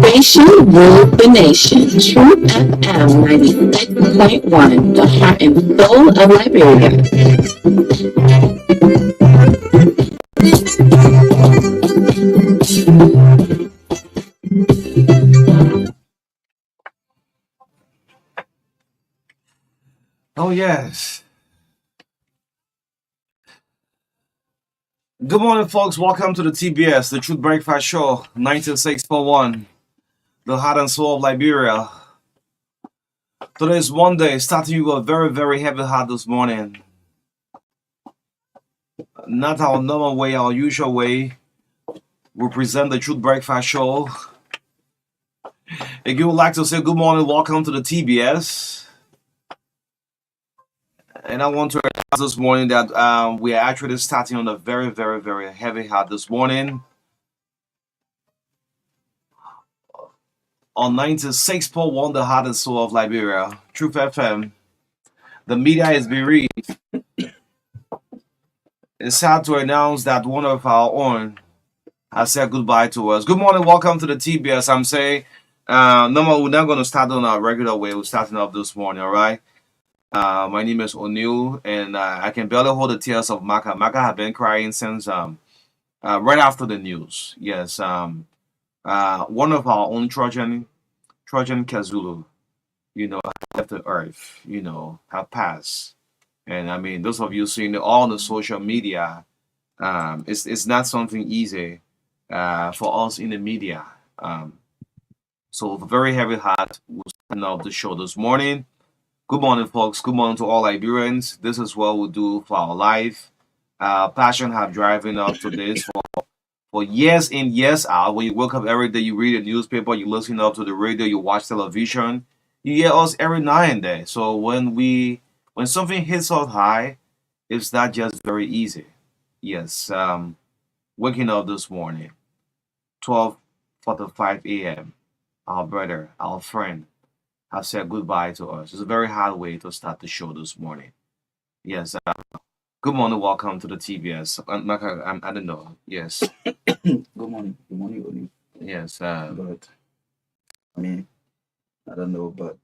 Station ruled the nation. True FM 96.1, the heart and soul of Liberia. Oh, yes. Good morning, folks. Welcome to the TBS, the Truth Breakfast Show, 96.1, the heart and soul of Liberia. Today is Monday, starting with a very, very heavy heart this morning. Not our normal way, our usual way. We present the Truth Breakfast Show. If you would like to say good morning, welcome to the TBS. And I want to announce this morning that we are actually starting on a very, very, very heavy heart this morning on 96.1, the heart and soul of Liberia, Truth FM. The media is bereaved. It's sad to announce that one of our own has said goodbye to us. Good morning, welcome to the TBS. I'm saying, no, we're not going to start on our regular way. We're starting off this morning, all right? My name is O'Neill, and I can barely hold the tears of Marka. Marka have been crying since right after the news. Yes, one of our own Trojan Kazulu, left the earth, have passed. And I mean, those of you seeing it all on the social media, it's not something easy for us in the media. So with a very heavy heart, we'll start off the show this morning. Good morning, folks. Good morning to all Liberians. This is what we do for our life. Passion have driving us to this for years in, years out. When you wake up every day, you read the newspaper, you listen up to the radio, you watch television. You hear us every now and then. So when something hits us high, it's not just very easy. Yes, waking up this morning, 12:45 a.m. Our brother, our friend, have said goodbye to us. It's a very hard way to start the show this morning. Yes. Good morning. Welcome to the TBS. Marka, I don't know. Yes. Good morning. Good morning, Oni. Yes. But I mean, I don't know, but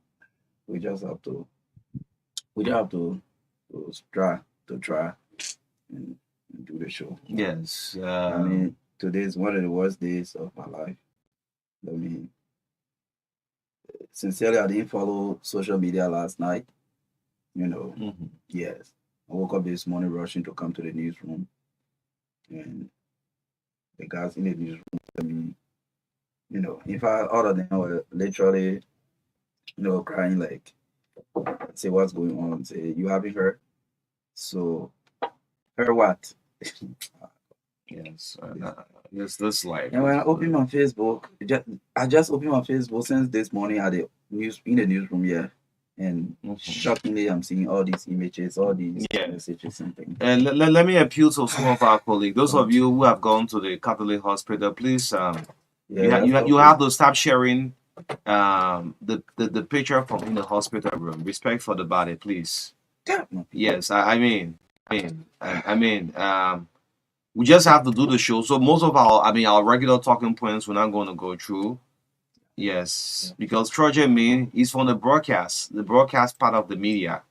we just have to try and do the show. Yes. I mean, today is one of the worst days of my life. I mean, sincerely, I didn't follow social media last night. Yes. I woke up this morning rushing to come to the newsroom, and the guys in the newsroom told me, in fact, all of them were literally, crying like, say, what's going on? Say, you haven't heard? So, heard what? Yes. Yes. This life. And when I opened my Facebook, I just opened my Facebook since this morning at the in the newsroom here. And shockingly, I'm seeing all these images, all these messages and things. And let me appeal to some of our colleagues. Those of you who have gone to the Catholic hospital, please, you have to stop sharing the picture from in the hospital room. Respect for the body, please. Yes, I mean, we just have to do the show. So most of our regular talking points we're not going to go through. Yes, because Trojan Main is from the broadcast part of the media.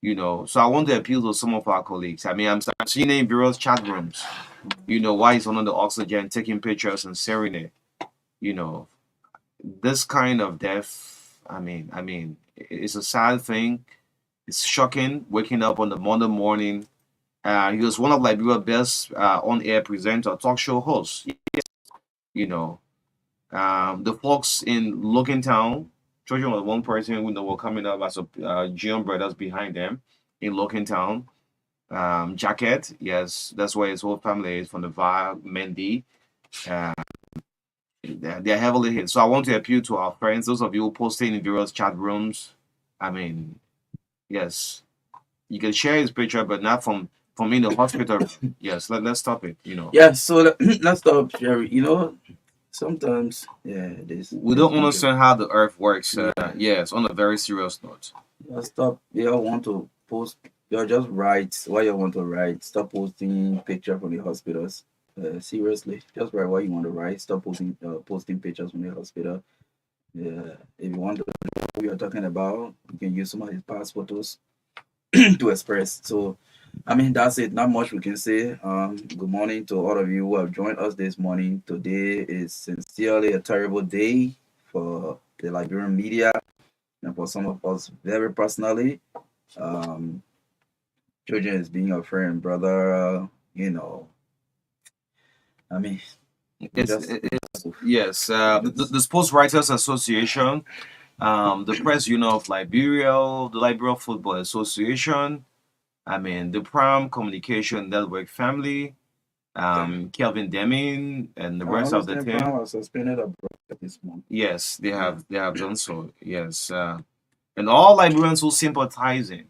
So I want to appeal to some of our colleagues. I'm seeing it in various chat rooms. Why he's on the oxygen, taking pictures and sharing it. You know, this kind of death. It's a sad thing. It's shocking. Waking up on the Monday morning. He was one of Liberia's best on-air presenter, talk show hosts. You know, the folks in Looking Town, Children was one person were coming up as a Gion brothers behind them in Looking Town. Jacket, yes, that's where his whole family is from the VAR, Mendy. Uh, they're heavily hit. So I want to appeal to our friends, those of you posting in various chat rooms. Yes, you can share his picture, but not from in the hospital. Yes, let's stop it. Yeah, so let's stop, Jerry. Sometimes, We don't understand how the earth works. Yes, on a very serious note. Stop. You want to post. You just write what you want to write. Stop posting picture from the hospitals. Seriously, just write what you want to write. Stop posting pictures from the hospital. If you want to know who you're talking about, you can use some of his past photos to express. So, that's it. Not much we can say. Good morning to all of you who have joined us this morning. Today is sincerely a terrible day for the Liberian media and for some of us very personally. Children is being a friend, brother. I mean, yes. The Sports Writers Association, the Press Union of Liberia, the Liberia Football Association. The Prime Communication Network family, Kelvin Deming, and the rest of the team. Prime was suspended this month. Yes, they have done so. Yes, and all Liberians who sympathizing.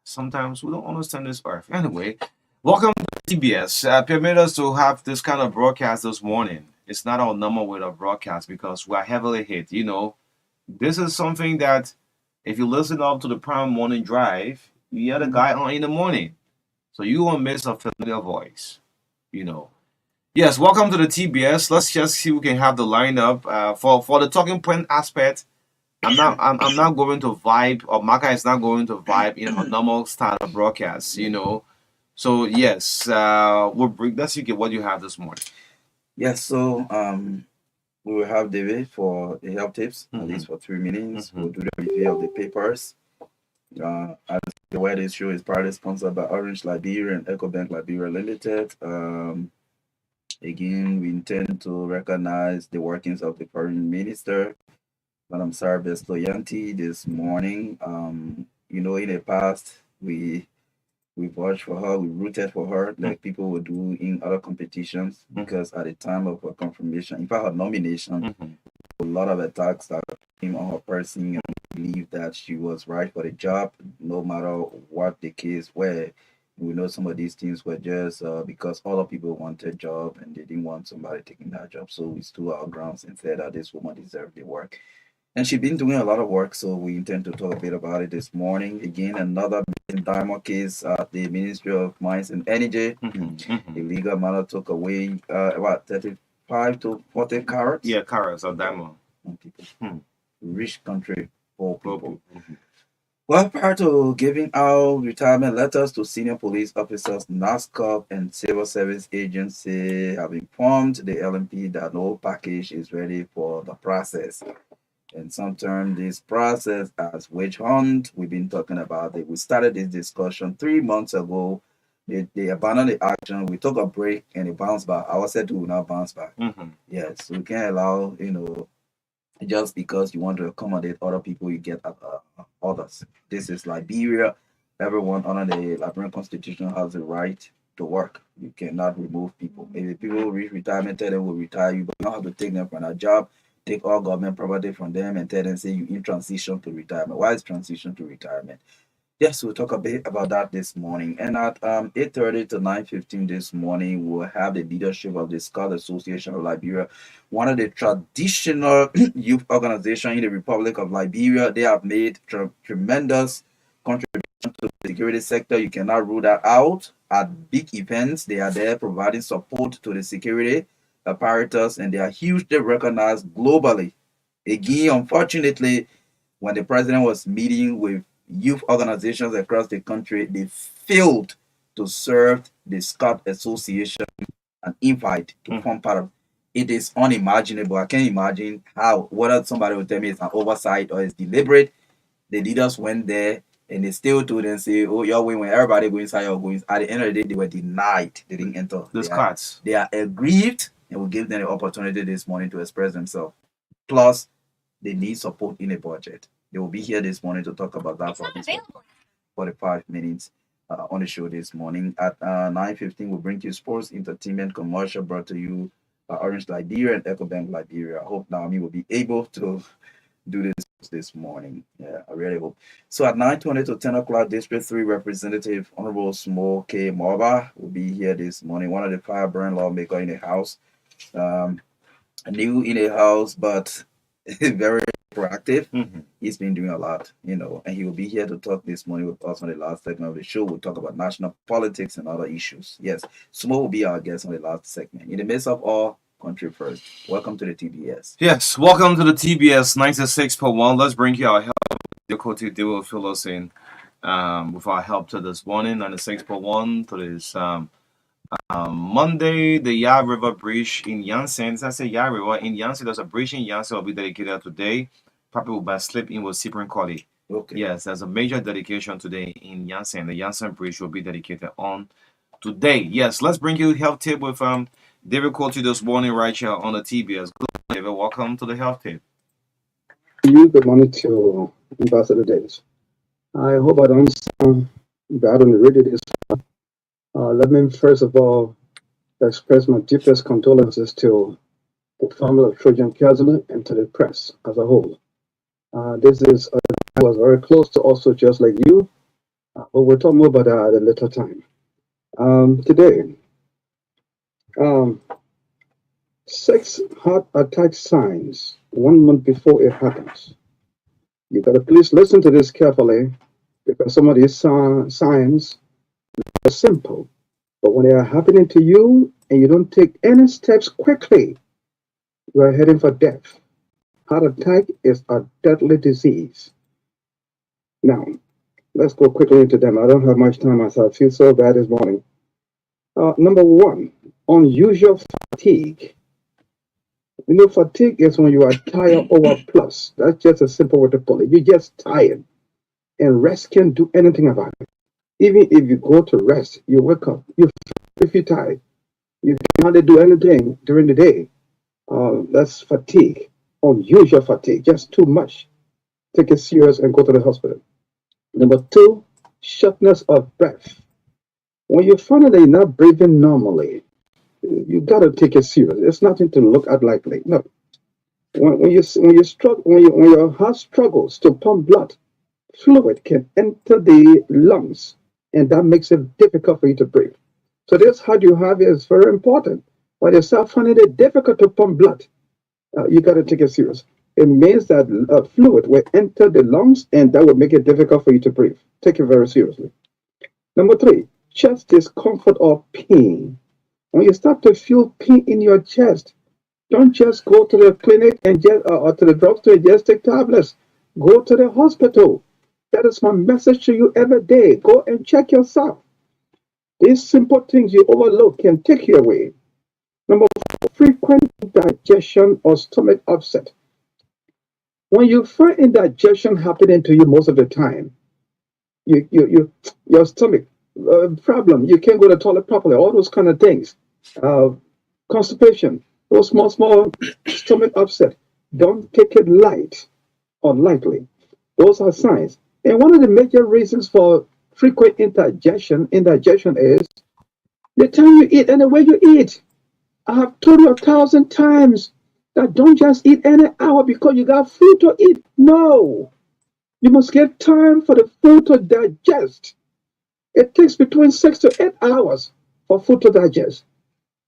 Sometimes we don't understand this earth. Anyway, welcome to TBS. Permit us to have this kind of broadcast this morning. It's not our normal way of broadcast because we are heavily hit. This is something that if you listen up to the Prime Morning Drive, you hear the guy on in the morning. So you won't miss a familiar voice. Yes, welcome to the TBS. Let's just see who can have the lineup. For the talking point aspect, I'm not going to vibe, or Marka is not going to vibe in a normal style of broadcast, So yes, let's see what you have this morning. Yes, so we will have David for the health tips, at least for 3 minutes. We'll do the review of the papers. As the way this show is proudly sponsored by Orange Liberia and EcoBank Liberia Limited. Again, we intend to recognize the workings of the Foreign Minister, Madam Sarah Bestoyanti, this morning. In the past, we watched for her, we rooted for her, like people would do in other competitions, because at the time of her confirmation, in fact, her nomination, a lot of attacks that came on her person, and believe that she was right for the job, no matter what the case were. We know some of these things were just because other people wanted job and they didn't want somebody taking that job. So we stood our grounds and said that this woman deserved the work. And she's been doing a lot of work, so we intend to talk a bit about it this morning. Again, another diamond case at the Ministry of Mines and Energy. Illegal matter took away about 35 to 40 carats. Yeah, carats of diamond. People. Rich country, poor people. Well, prior to giving out retirement letters to senior police officers, NASCOP and Civil Service Agency have informed the LMP that no package is ready for the process. And sometimes this process as witch hunt, we've been talking about it. We started this discussion 3 months ago. They abandoned the action. We took a break and it bounced back. I was said to not bounce back. Yes, we can't allow, just because you want to accommodate other people, you get others. This is Liberia. Everyone under the Liberian Constitution has the right to work. You cannot remove people. If people reach retirement, tell them we'll retire you, but you don't have to take them from a job, take all government property from them, and tell them, say, you in transition to retirement. Why is transition to retirement? Yes, we'll talk a bit about that this morning. And at 8:30 to 9:15 this morning, we'll have the leadership of the Scout Association of Liberia, one of the traditional youth organizations in the Republic of Liberia. They have made tremendous contributions to the security sector, you cannot rule that out. At big events, they are there providing support to the security apparatus, and they are hugely recognized globally. Again, unfortunately, when the president was meeting with youth organizations across the country, they failed to serve the Scout Association an invite to form part of. It is unimaginable. I can't imagine how, whether somebody will tell me it's an oversight or it's deliberate. The leaders went there and they still told them, say, oh, you're going when everybody go inside, you're going. At the end of the day, they were denied. They didn't enter. The Scots. They are aggrieved, and we give them the opportunity this morning to express themselves. Plus, they need support in a budget. They will be here this morning to talk about that for this 45 minutes on the show this morning. At 9:15, we'll bring you sports, entertainment, commercial brought to you by Orange Liberia and EcoBank Liberia. I hope Naomi will be able to do this morning. Yeah, I really hope. So at 9:20 to 10 o'clock, District 3 Representative Honorable Small K. Morba will be here this morning, one of the firebrand lawmaker in the House. New in the House, but very proactive. He's been doing a lot, and he will be here to talk this morning with us on the last segment of the show. We'll talk about national politics and other issues. Yes, Sumo will be our guest on the last segment. In the midst of all, country first. Welcome to the TBS. Yes, welcome to the TBS 96.1. Let's bring you our help. Difficulty they will fill us in with our help to this morning. 96.1 to this Monday, the Ya River Bridge in Yansan. I say Ya River in Yansan. There's a bridge in Yansan will be dedicated today. Probably will by slip in with Cyprian Colley. Okay. Yes, there's a major dedication today in Yansan. The Yansan Bridge will be dedicated on today. Yes, let's bring you health tip with David Coulter this morning right here on the TBS. Good morning, David. Welcome to the health tip. Good morning to Ambassador Davis. I hope I don't sound bad on the radio this time. Let me first of all express my deepest condolences to the family of Trojan Casualty and to the press as a whole. This is I was very close to also just like you, but we'll talk more about that at a later time. Today, 6 heart attack signs 1 month before it happens. You gotta please listen to this carefully because some of these signs are simple, but when they are happening to you and you don't take any steps quickly, you are heading for death. Heart attack is a deadly disease. Now, let's go quickly into them. I don't have much time myself. I feel so bad this morning. Number 1, unusual fatigue. Fatigue is when you are tired over plus. That's just a simple way to put it. You're just tired, and rest can't do anything about it. Even if you go to rest, you wake up, you feel tired. You can't do anything during the day. That's fatigue, unusual fatigue, just too much. Take it serious and go to the hospital. Number 2, shortness of breath. When you find that you're not breathing normally, you gotta take it serious. It's nothing to look at lightly. No. When your heart struggles to pump blood, fluid can enter the lungs, and that makes it difficult for you to breathe. So this heart you have is very important. When you start finding it difficult to pump blood, you gotta take it serious. It means that fluid will enter the lungs, and that will make it difficult for you to breathe. Take it very seriously. Number 3, chest discomfort or pain. When you start to feel pain in your chest, don't just go to the clinic and or to the drugstore and just take tablets. Go to the hospital. That is my message to you every day. Go and check yourself. These simple things you overlook can take you away. Number 4, frequent indigestion or stomach upset. When you find indigestion happening to you most of the time, your stomach problem, you can't go to the toilet properly, all those kind of things. Constipation, those small stomach upset. Don't take it light or lightly. Those are signs. And one of the major reasons for frequent indigestion is the time you eat and the way you eat. I have told you 1,000 times that don't just eat any hour because you got food to eat. No. You must get time for the food to digest. It takes between 6 to 8 hours for food to digest.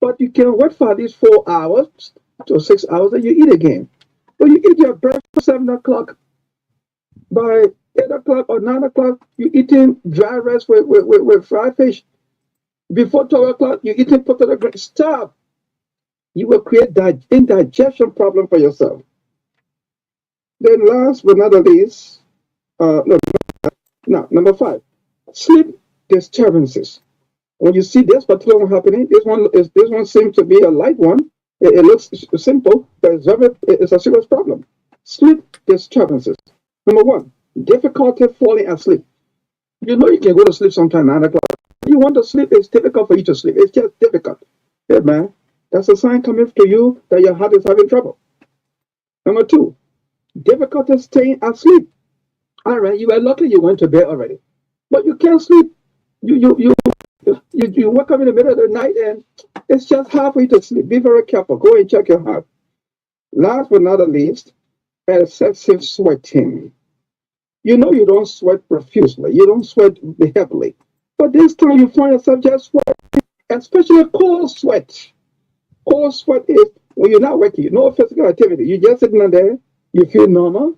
But you can wait for at least 4 hours to 6 hours and you eat again. When you eat your breakfast at 7 o'clock, by 8 o'clock or 9 o'clock, you eating dry rice with fried fish. Before 12 o'clock, you eating potato grain. Stop. You will create that indigestion problem for yourself. Then last but not the least, no, now number five, sleep disturbances. When you see this particular one happening, this one seems to be a light one. It looks simple, but it's a serious problem. Sleep disturbances. Number one, difficulty falling asleep. You know you can go to sleep sometime 9 o'clock. You want to sleep, it's difficult for you to sleep. It's just difficult. Hey man, that's a sign coming to you that your heart is having trouble. Number two, difficulty staying asleep. All right, you are lucky you went to bed already, but you can't sleep. You wake up in the middle of the night and it's just hard for you to sleep. Be very careful. Go and check your heart. Last but not the least, excessive sweating. You know you don't sweat profusely. You don't sweat heavily. But this time you find yourself just sweat, especially cold sweat. Cold sweat is when you're not working, no physical activity. You're just sitting there, you feel normal,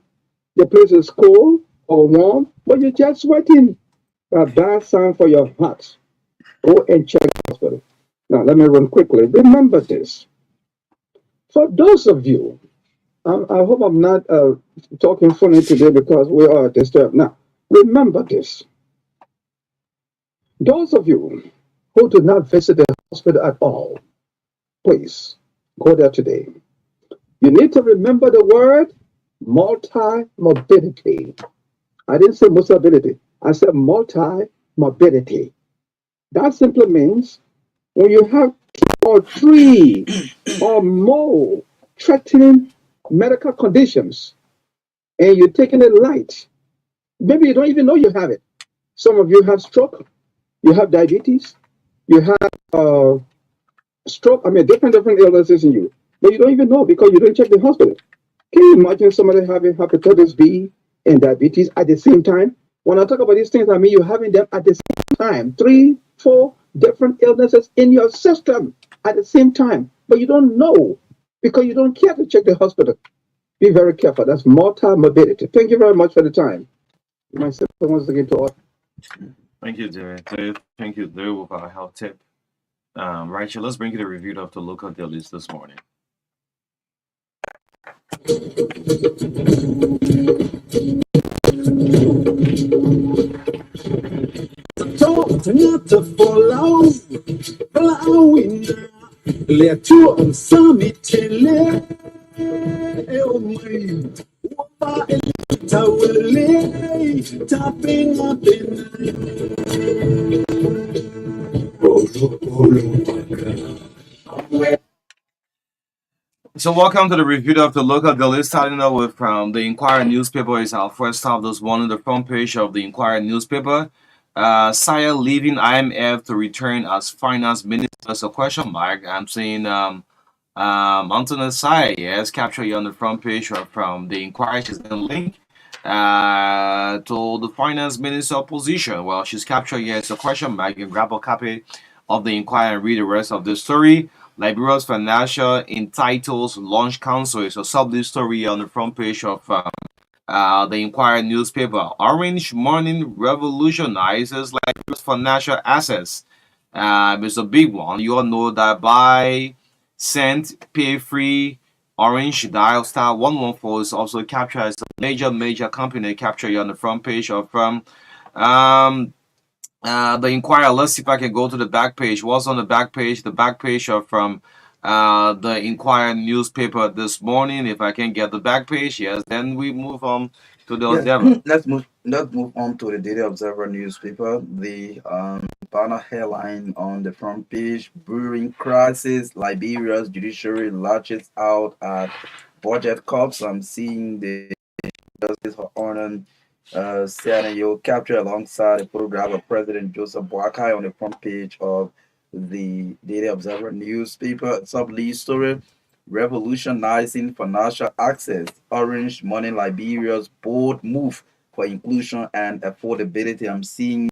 the place is cold or warm, but you're just sweating. A bad sign for your heart. Go and check the hospital. Now, let me run quickly. Remember this. For those of you, I hope I'm not talking funny today because we are disturbed. Now, remember this. Those of you who do not visit the hospital at all, please go there today. You need to remember the word multi-morbidity. I didn't say disability. I said multi-morbidity. That simply means when you have two or three or more threatening medical conditions and you're taking it light, maybe you don't even know you have it. Some of you have stroke, you have diabetes, you have stroke, I mean, different illnesses in you, but you don't even know because you don't check the hospital. Can you imagine somebody having hepatitis B and diabetes at the same time? When I talk about these things, I mean you're having them at the same time. Three, four different illnesses in your system at the same time, but you don't know because you don't care to check the hospital. Be very careful. That's multi-morbidity. Thank you very much for the time. My sister wants to get to all. Thank you, Jerry. Thank you, Jerry, with our health tip. Rachel, let's bring you the review of the local dailies this morning. So welcome to the review of the local daily, starting out with the Inquirer newspaper is our first stop this morning. The front page of the Inquirer newspaper. Sire leaving IMF to return as finance minister. So question mark. I'm saying Antoinette Sire, yes, capture you on the front page from the Inquirer. She's been linked to the finance minister position. Well, she's captured here. It's a question mark. You can grab a copy of the Inquirer and read the rest of the story. Liberia's financial entitles launch council is a sub story on the front page of the Inquirer newspaper. Orange Morning revolutionizes Liberia's financial assets. It's a big one. You all know that buy, send, pay free. Orange dial star 114 is also captured as a major company captured on the front page of the Inquirer. Let's see if I can go to the back page. What's on the back page? The back page of from the Inquirer newspaper this morning. If I can get the back page, yes, then we move on to the Yes, Observer. let's move on to the Daily Observer newspaper. The banner headline on the front page: Brewing crisis, Liberia's judiciary latches out at budget cuts. I'm seeing the Justice for Honor Senayo captured alongside a photograph of President Joseph Boakai on the front page of the Daily Observer newspaper. Sub-lead story: Revolutionizing financial access. Orange Money Liberia's bold move for inclusion and affordability. I'm seeing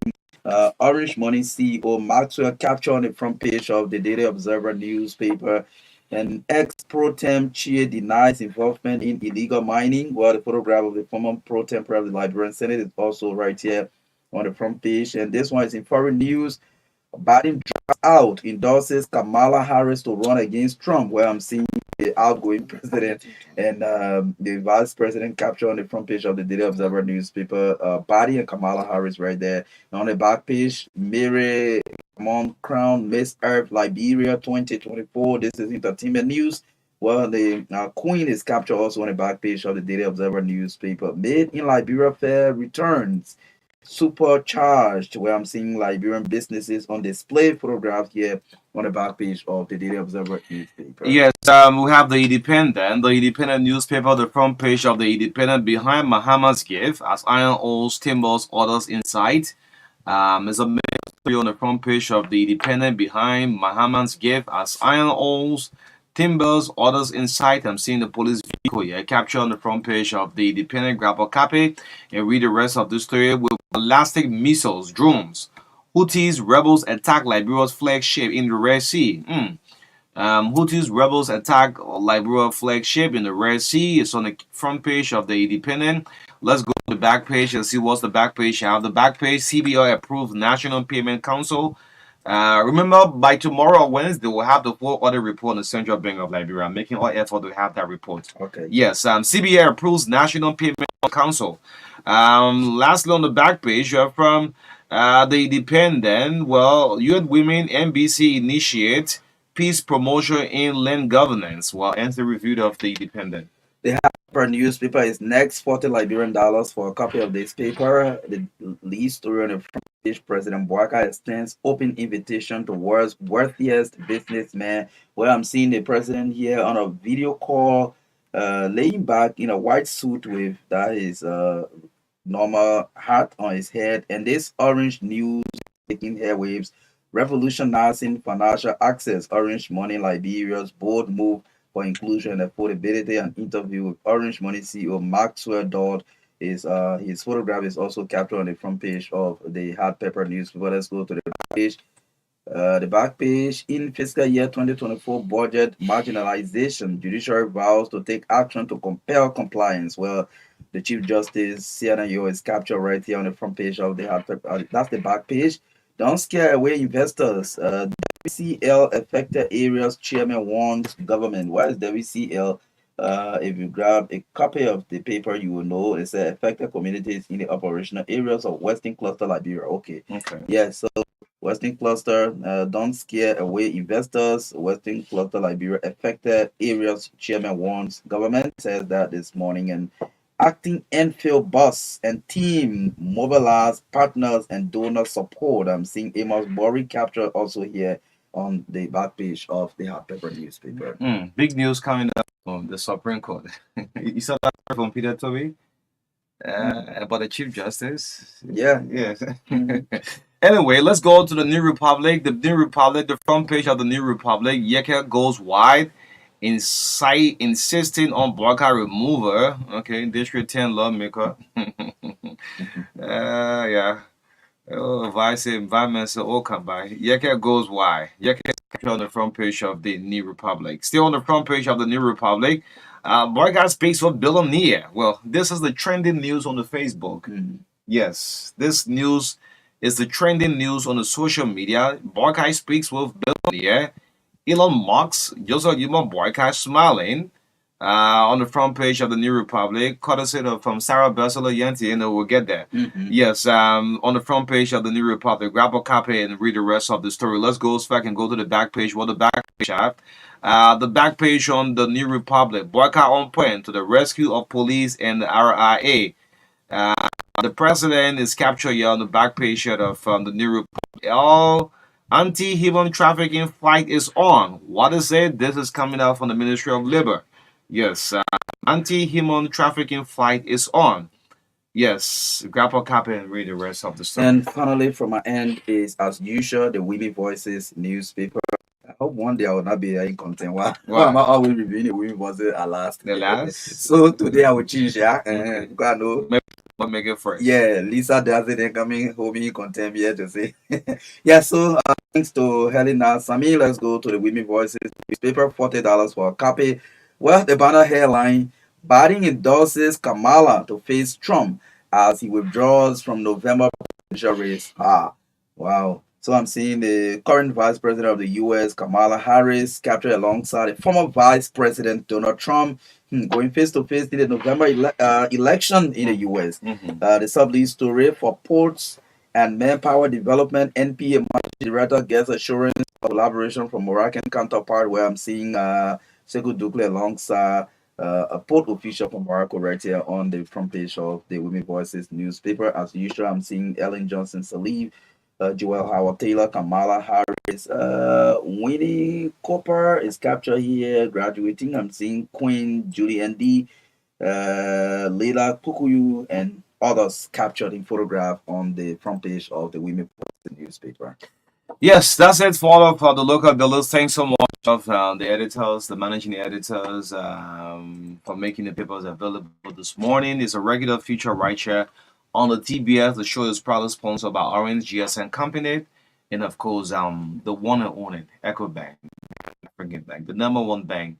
Orange Money CEO Maxwell captured on the front page of the Daily Observer newspaper. And ex-pro tem chair denies involvement in illegal mining. Well, the photograph of the former pro tem private Liberian Senate is also right here on the front page. And this one is in foreign news. Biden drops out, endorses Kamala Harris to run against Trump, where I'm seeing the outgoing president and the vice president captured on the front page of the Daily Observer newspaper. Biden and Kamala Harris right there. And on the back page, Mary Crown Miss Earth Liberia 2024. This is entertainment news. Well, the Queen is captured also on the back page of the Daily Observer newspaper. Made in Liberia fair returns supercharged, where I'm seeing Liberian businesses on display, photographed here on the back page of the Daily Observer newspaper. Yes, we have the Independent newspaper, the front page of the Independent behind Mahama's gift as iron ores, timbers, orders in sight. There's a story on the front page of the Independent behind Mahama's gift as iron ores, timbers, orders in sight. I'm seeing the police vehicle here captured on the front page of the Independent. Grab a copy and read the rest of the story. With ballistic missiles, drones, Houthis rebels attack Liberia's flagship in the Red Sea. Houthis rebels attack Liberia flagship in the Red Sea. It's on the front page of the Independent. Let's go to the back page and see what's the back page have. The back page, CBI approved National Payment Council. Remember, by tomorrow, Wednesday, we'll have the full audit report on the Central Bank of Liberia. I'm making all effort to have that report. Okay. Yes, CBI approves National Payment Council. Lastly, on the back page, you have from the Independent. Well, UN Women NBC initiate peace promotion in land governance. Well, answer review of the Independent. The Harper newspaper is next, $40 Liberian for a copy of this paper. The lead story on the front page, President Marka extends open invitation to world's wealthiest businessman. Well, I'm seeing the president here on a video call, laying back in a white suit with that is normal hat on his head, and this orange news taking airwaves, revolutionizing financial access. Orange Money Liberia's bold move for inclusion and affordability. An interview with Orange Money CEO Maxwell Dodd is his photograph is also captured on the front page of the Hard Pepper newspaper. Let's go to the page. The back page, in fiscal year 2024 budget marginalization, judiciary vows to take action to compel compliance. Well, the Chief Justice CNIO is captured right here on the front page of the Hard Pepper. That's the back page. Don't scare away investors. WCL affected areas chairman warns government. What is WCL? If you grab a copy of the paper, you will know it's affected communities in the operational areas of Western Cluster Liberia. Okay. Yeah, so Western Cluster, don't scare away investors. Western Cluster Liberia affected areas chairman warns government, says that this morning. And acting Enfield bus and team mobilize partners and donor support. I'm seeing Amos Bori capture also here on the back page of the Hard Pepper newspaper. Big news coming up from the Supreme Court. You saw that from Peter Toby about the Chief Justice. Yeah. Yes. Anyway, let's go to the New Republic. The New Republic, the front page of the New Republic. Yeka goes wide, insisting on Barca remover. Okay, District 10 lawmaker. Yeah. Vice environment all come by. Yeka goes wide. Yeka on the front page of the New Republic. Still on the front page of the New Republic. Barca speaks for billionaire. Well, this is the trending news on the Facebook. Yes, this news is the trending news on the social media. Barca speaks with billionaire Elon Musk. Joseph Yuma Barca smiling on the front page of the New Republic, courtesy of from Sarah Bessela Yanti, and we'll get there. Yes, on the front page of the New Republic. Grab a copy and read the rest of the story. Let's go back and go to the back page. What the back page have? The back page on the New Republic. Barca on point to the rescue of police and the RIA. The president is captured here on the back page of the New Republic. All anti-human trafficking fight is on. What is it? This is coming out from the Ministry of Labor. Yes, anti-human trafficking fight is on. Yes, grab a copy and read the rest of the story. And finally, from my end is, as usual, the Women Voices newspaper. I hope one day I will not be in content. Why am I always reviewing the Women Voices at last? The last? So today I will change, yeah. I know but make it first. Yeah, Lisa does it and coming home in content here to say. Yeah, so thanks to Helena Sami, let's go to the Women Voices newspaper, $40 for a copy. Well, the banner headline, Biden endorses Kamala to face Trump as he withdraws from November presidential race. Ah, wow. So I'm seeing the current Vice President of the U.S., Kamala Harris, captured alongside the former Vice President Donald Trump, going face to face in the November election in the U.S. The sub-lead story for ports and manpower development, NPA director gets assurance of collaboration from Moroccan counterpart, where I'm seeing Sekou Dukle alongside a port official from Morocco right here on the front page of the Women Voices newspaper. As usual, I'm seeing Ellen Johnson Sirleaf, Joel Howard Taylor, Kamala Harris, Winnie Cooper is captured here, graduating. I'm seeing Queen Julie N.D., Leila Pukuyu, and others captured in photograph on the front page of the Women Post newspaper. Yes, that's it for all of the local dealers. Thanks so much of the editors, the managing editors, for making the papers available this morning. It's a regular feature right here on the TBS. The show is proudly sponsored by Orange GSN Company, and of course, the one and only Echo Bank, African Bank, the number one bank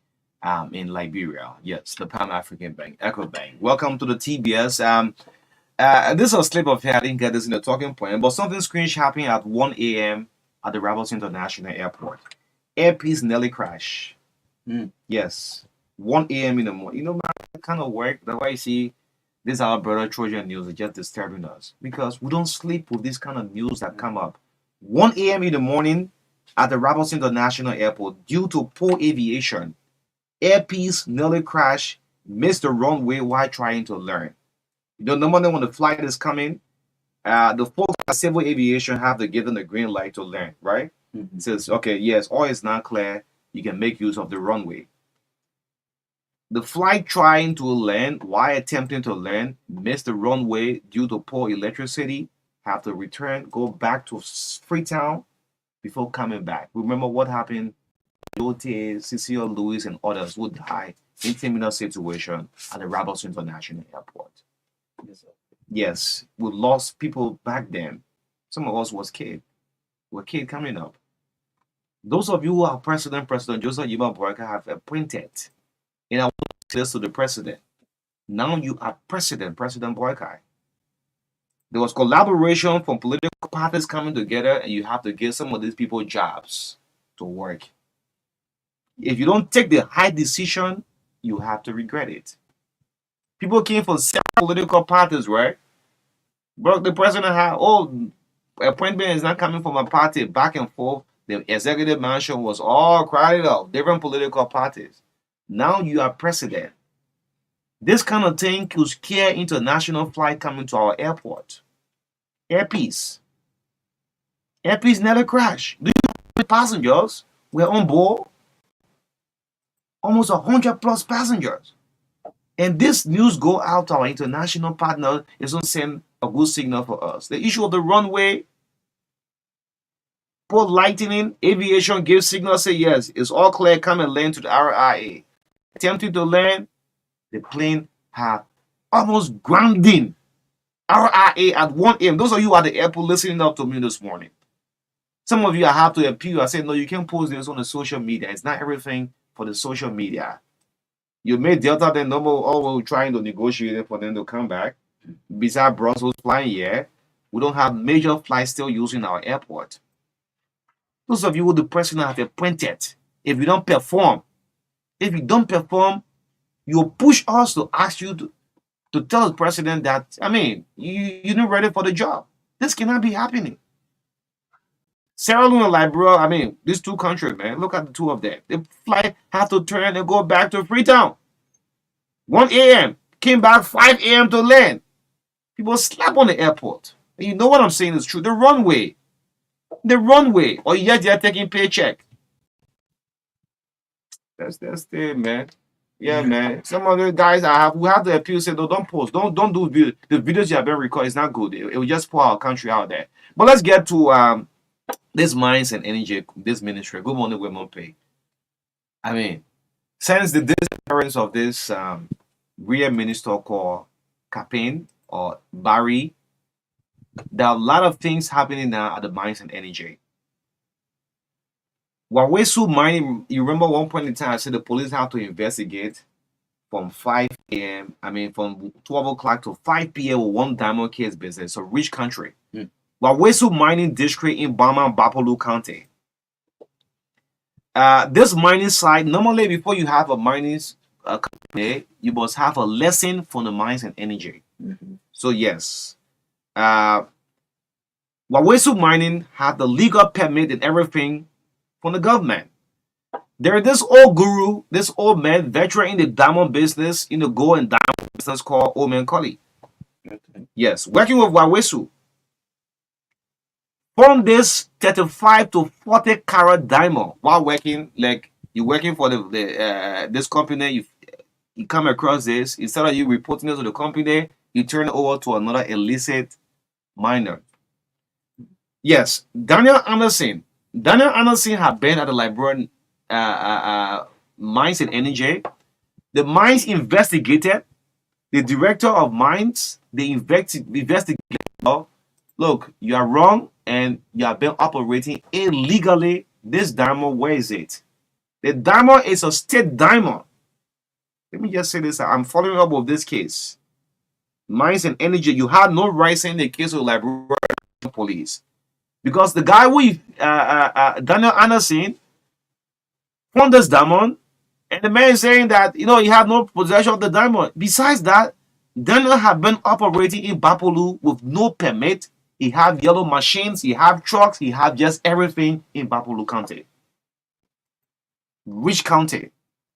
in Liberia. Yes, the Pan African Bank, Echo Bank. Welcome to the TBS. This is a slip of hair. I didn't get this in the talking point, but something strange happened at 1 a.m. at the Rebels International Airport. Airpiece nearly crashed. Yes, 1 a.m. in the morning. You know, man, that kind of work. That's why you see this our brother Trojan news is just disturbing us because we don't sleep with this kind of news that come up. 1 a.m. in the morning at the Rebels International Airport due to poor aviation. Airpiece nearly crashed, missed the runway while trying to learn. You know, normally when the flight is coming, the folks at civil aviation have to give them the green light to land, right? It says, okay, yes, all is not clear. You can make use of the runway. The flight trying to land while attempting to land missed the runway due to poor electricity. Have to return, go back to Freetown before coming back. Remember what happened? Yote, Cecile Lewis, and others would die in similar situation at the Rebels International Airport. Yes, we lost people back then. Some of us was kid. Were kid coming up. Those of you who are President Joseph Yuma Marka have appointed. And I want to say this to the president. Now you are President Boykai. There was collaboration from political parties coming together, and you have to give some of these people jobs to work. If you don't take the high decision, you have to regret it. People came from several political parties, right? But the president had, appointment is not coming from a party, back and forth. The executive mansion was all crowded up, different political parties. Now you are president. This kind of thing could scare international flight coming to our airport. Airpiece nearly crashed. Do you know how many passengers were on board? Almost 100 plus passengers. And this news go out to our international partners. It's going to send a good signal for us. The issue of the runway, poor lightning, aviation gives signal, say yes, it's all clear, come and land to the RIA. Attempting to land, the plane have almost grounding. RIA at 1 a.m. Those of you at the airport listening up to me this morning. Some of you I have to appeal. I say, no, you can't post this on the social media. It's not everything for the social media. You made Delta the number, we're trying to negotiate it for them to come back. Besides Brussels flying here, we don't have major flights still using our airport. Those of you who the president have appointed, if you don't perform, you'll push us to ask you to tell the president that, you're not ready for the job. This cannot be happening. Sierra Leone and Liberia, these two countries, man, look at the two of them. The flight have to turn and go back to Freetown. 1 a.m. Came back 5 a.m. to land. People slap on the airport. And you know what I'm saying is true. The runway. Or yet they're taking paycheck. That's it, man. Yeah, man. Some of the guys we have to appeal, say, no, don't post. Don't do the videos you have been recording. It's not good. It will just pour our country out there. But let's get to this mines and energy, this ministry. Good morning, women pay. Since the disappearance of this real minister called Capin, or Barry. There are a lot of things happening now at the mines and energy. Wawesu mining, you remember one point in time I said the police have to investigate from 5 a.m. From 12 o'clock to 5 p.m. with one diamond case business. So rich country. Wawesu mining district in Bama and Bapolu County. This mining site, normally before you have a mining company, you must have a lesson from the mines and energy. So yes, Wawesu mining had the legal permit and everything from the government. There is this old guru, this old man, veteran in the diamond business, in the gold and diamond business called Old Man Cully. Yes, working with Wawesu. From this 35 to 40 carat diamond while working, like you're working for this company, you come across this, instead of you reporting it to the company, you turn it over to another illicit miner. Yes, Daniel Anderson had been at the Liberian mines and energy. The mines investigated. The director of mines, they investigated. Look, you are wrong and you have been operating illegally. This diamond, where is it? The diamond is a state diamond. Let me just say this. I'm following up with this case. Mines and energy, you had no rights in the case of Liberian police. Because the guy with Daniel Anderson found this diamond, and the man is saying that he had no possession of the diamond. Besides that, Daniel had been operating in Bapolu with no permit. He had yellow machines, he had trucks, he had just everything in Bapolu County. Rich county.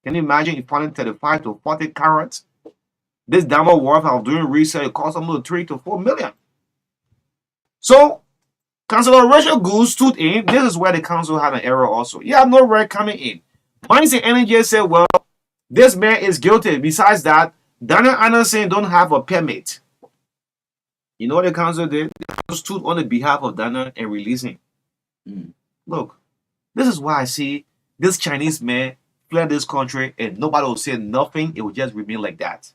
Can you imagine if finding 35 to 40 carats? This diamond worth, I was doing research, it cost almost 3 to 4 million. So Councilor Rachel Gould stood in. This is where the council had an error also. You have no right coming in. Mines and Energy said, well, this man is guilty. Besides that, Daniel Anderson don't have a permit. You know what the council did? The council stood on the behalf of Daniel and releasing. Look, this is why I see this Chinese man fled this country and nobody will say nothing. It will just remain like that.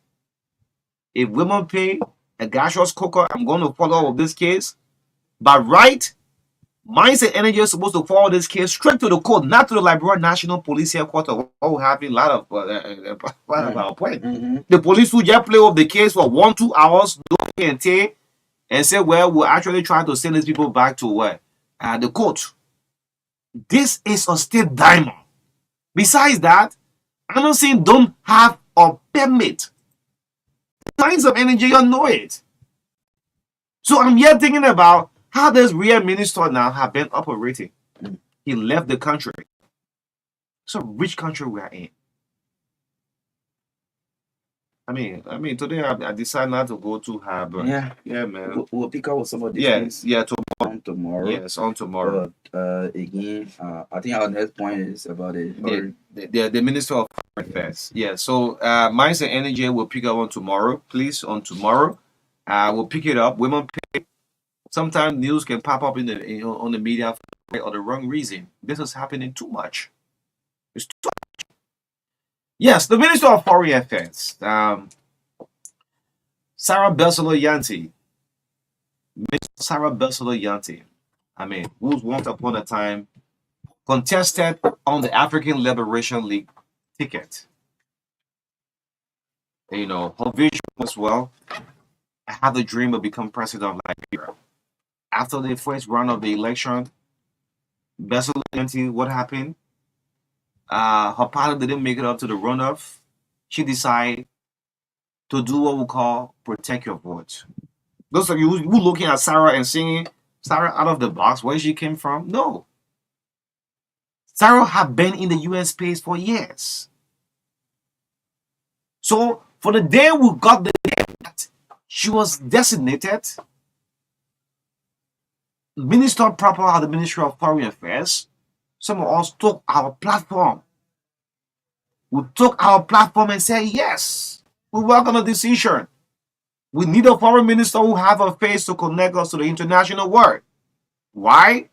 If women pay a gaseous cooker, I'm going to follow up with this case. But right, Mines and Energy is supposed to follow this case straight to the court, not to the Liberian National Police Headquarters. What will happen? A lot of point. The police will just play with the case for 1-2 hours, and say, well, we're actually trying to send these people back to where? The court. This is a state diamond. Besides that, Anderson don't have a permit. Mines of Energy, you know it. So I'm here thinking about how this real minister now have been operating. He left the country. It's a rich country we are in. I mean, today I decided not to go too hard, but yeah, man. We'll pick up with some of these things. Yeah, on tomorrow. Yes, on tomorrow. But again, I think our next point is about the Minister of Foreign Affairs. Yeah, so Mines and Energy will pick up on tomorrow. Please, on tomorrow. We'll pick it up. Women pay. Sometimes news can pop up on the media for the wrong reason. This is happening too much. It's too much. Yes, the Minister of Foreign Affairs, Sarah Yanti. Sarah Yanti. Who's once upon a time contested on the African Liberation League ticket. Her vision was, well, I have the dream of becoming president of Liberia. After the first round of the election, what happened? Her party didn't make it up to the runoff. She decided to do what we call protect your vote. Those of you who looking at Sarah and saying, Sarah out of the box, where she came from? No. Sarah had been in the US space for years. So for the day we got the that she was designated Minister proper at the Ministry of Foreign Affairs, some of us took our platform. We took our platform and said, yes, we welcome the decision. We need a foreign minister who have a face to connect us to the international world. Why?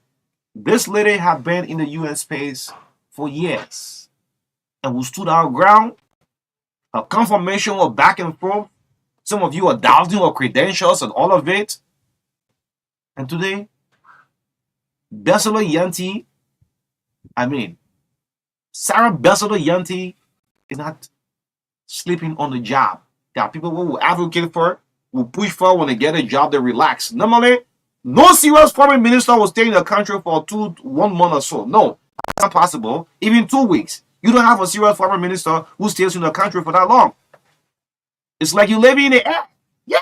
This lady had been in the UN space for years. And we stood our ground. Her confirmation was back and forth. Some of you are doubting your credentials and all of it. And today, Besolo Yanti, Sarah Besolo Yanti is not sleeping on the job. There are people who will advocate for it, will push for when they get a job, they relax. Normally, no serious foreign minister will stay in the country for 1 month or so. No, that's not possible. Even 2 weeks. You don't have a serious foreign minister who stays in the country for that long. It's like you live in the air. Yeah.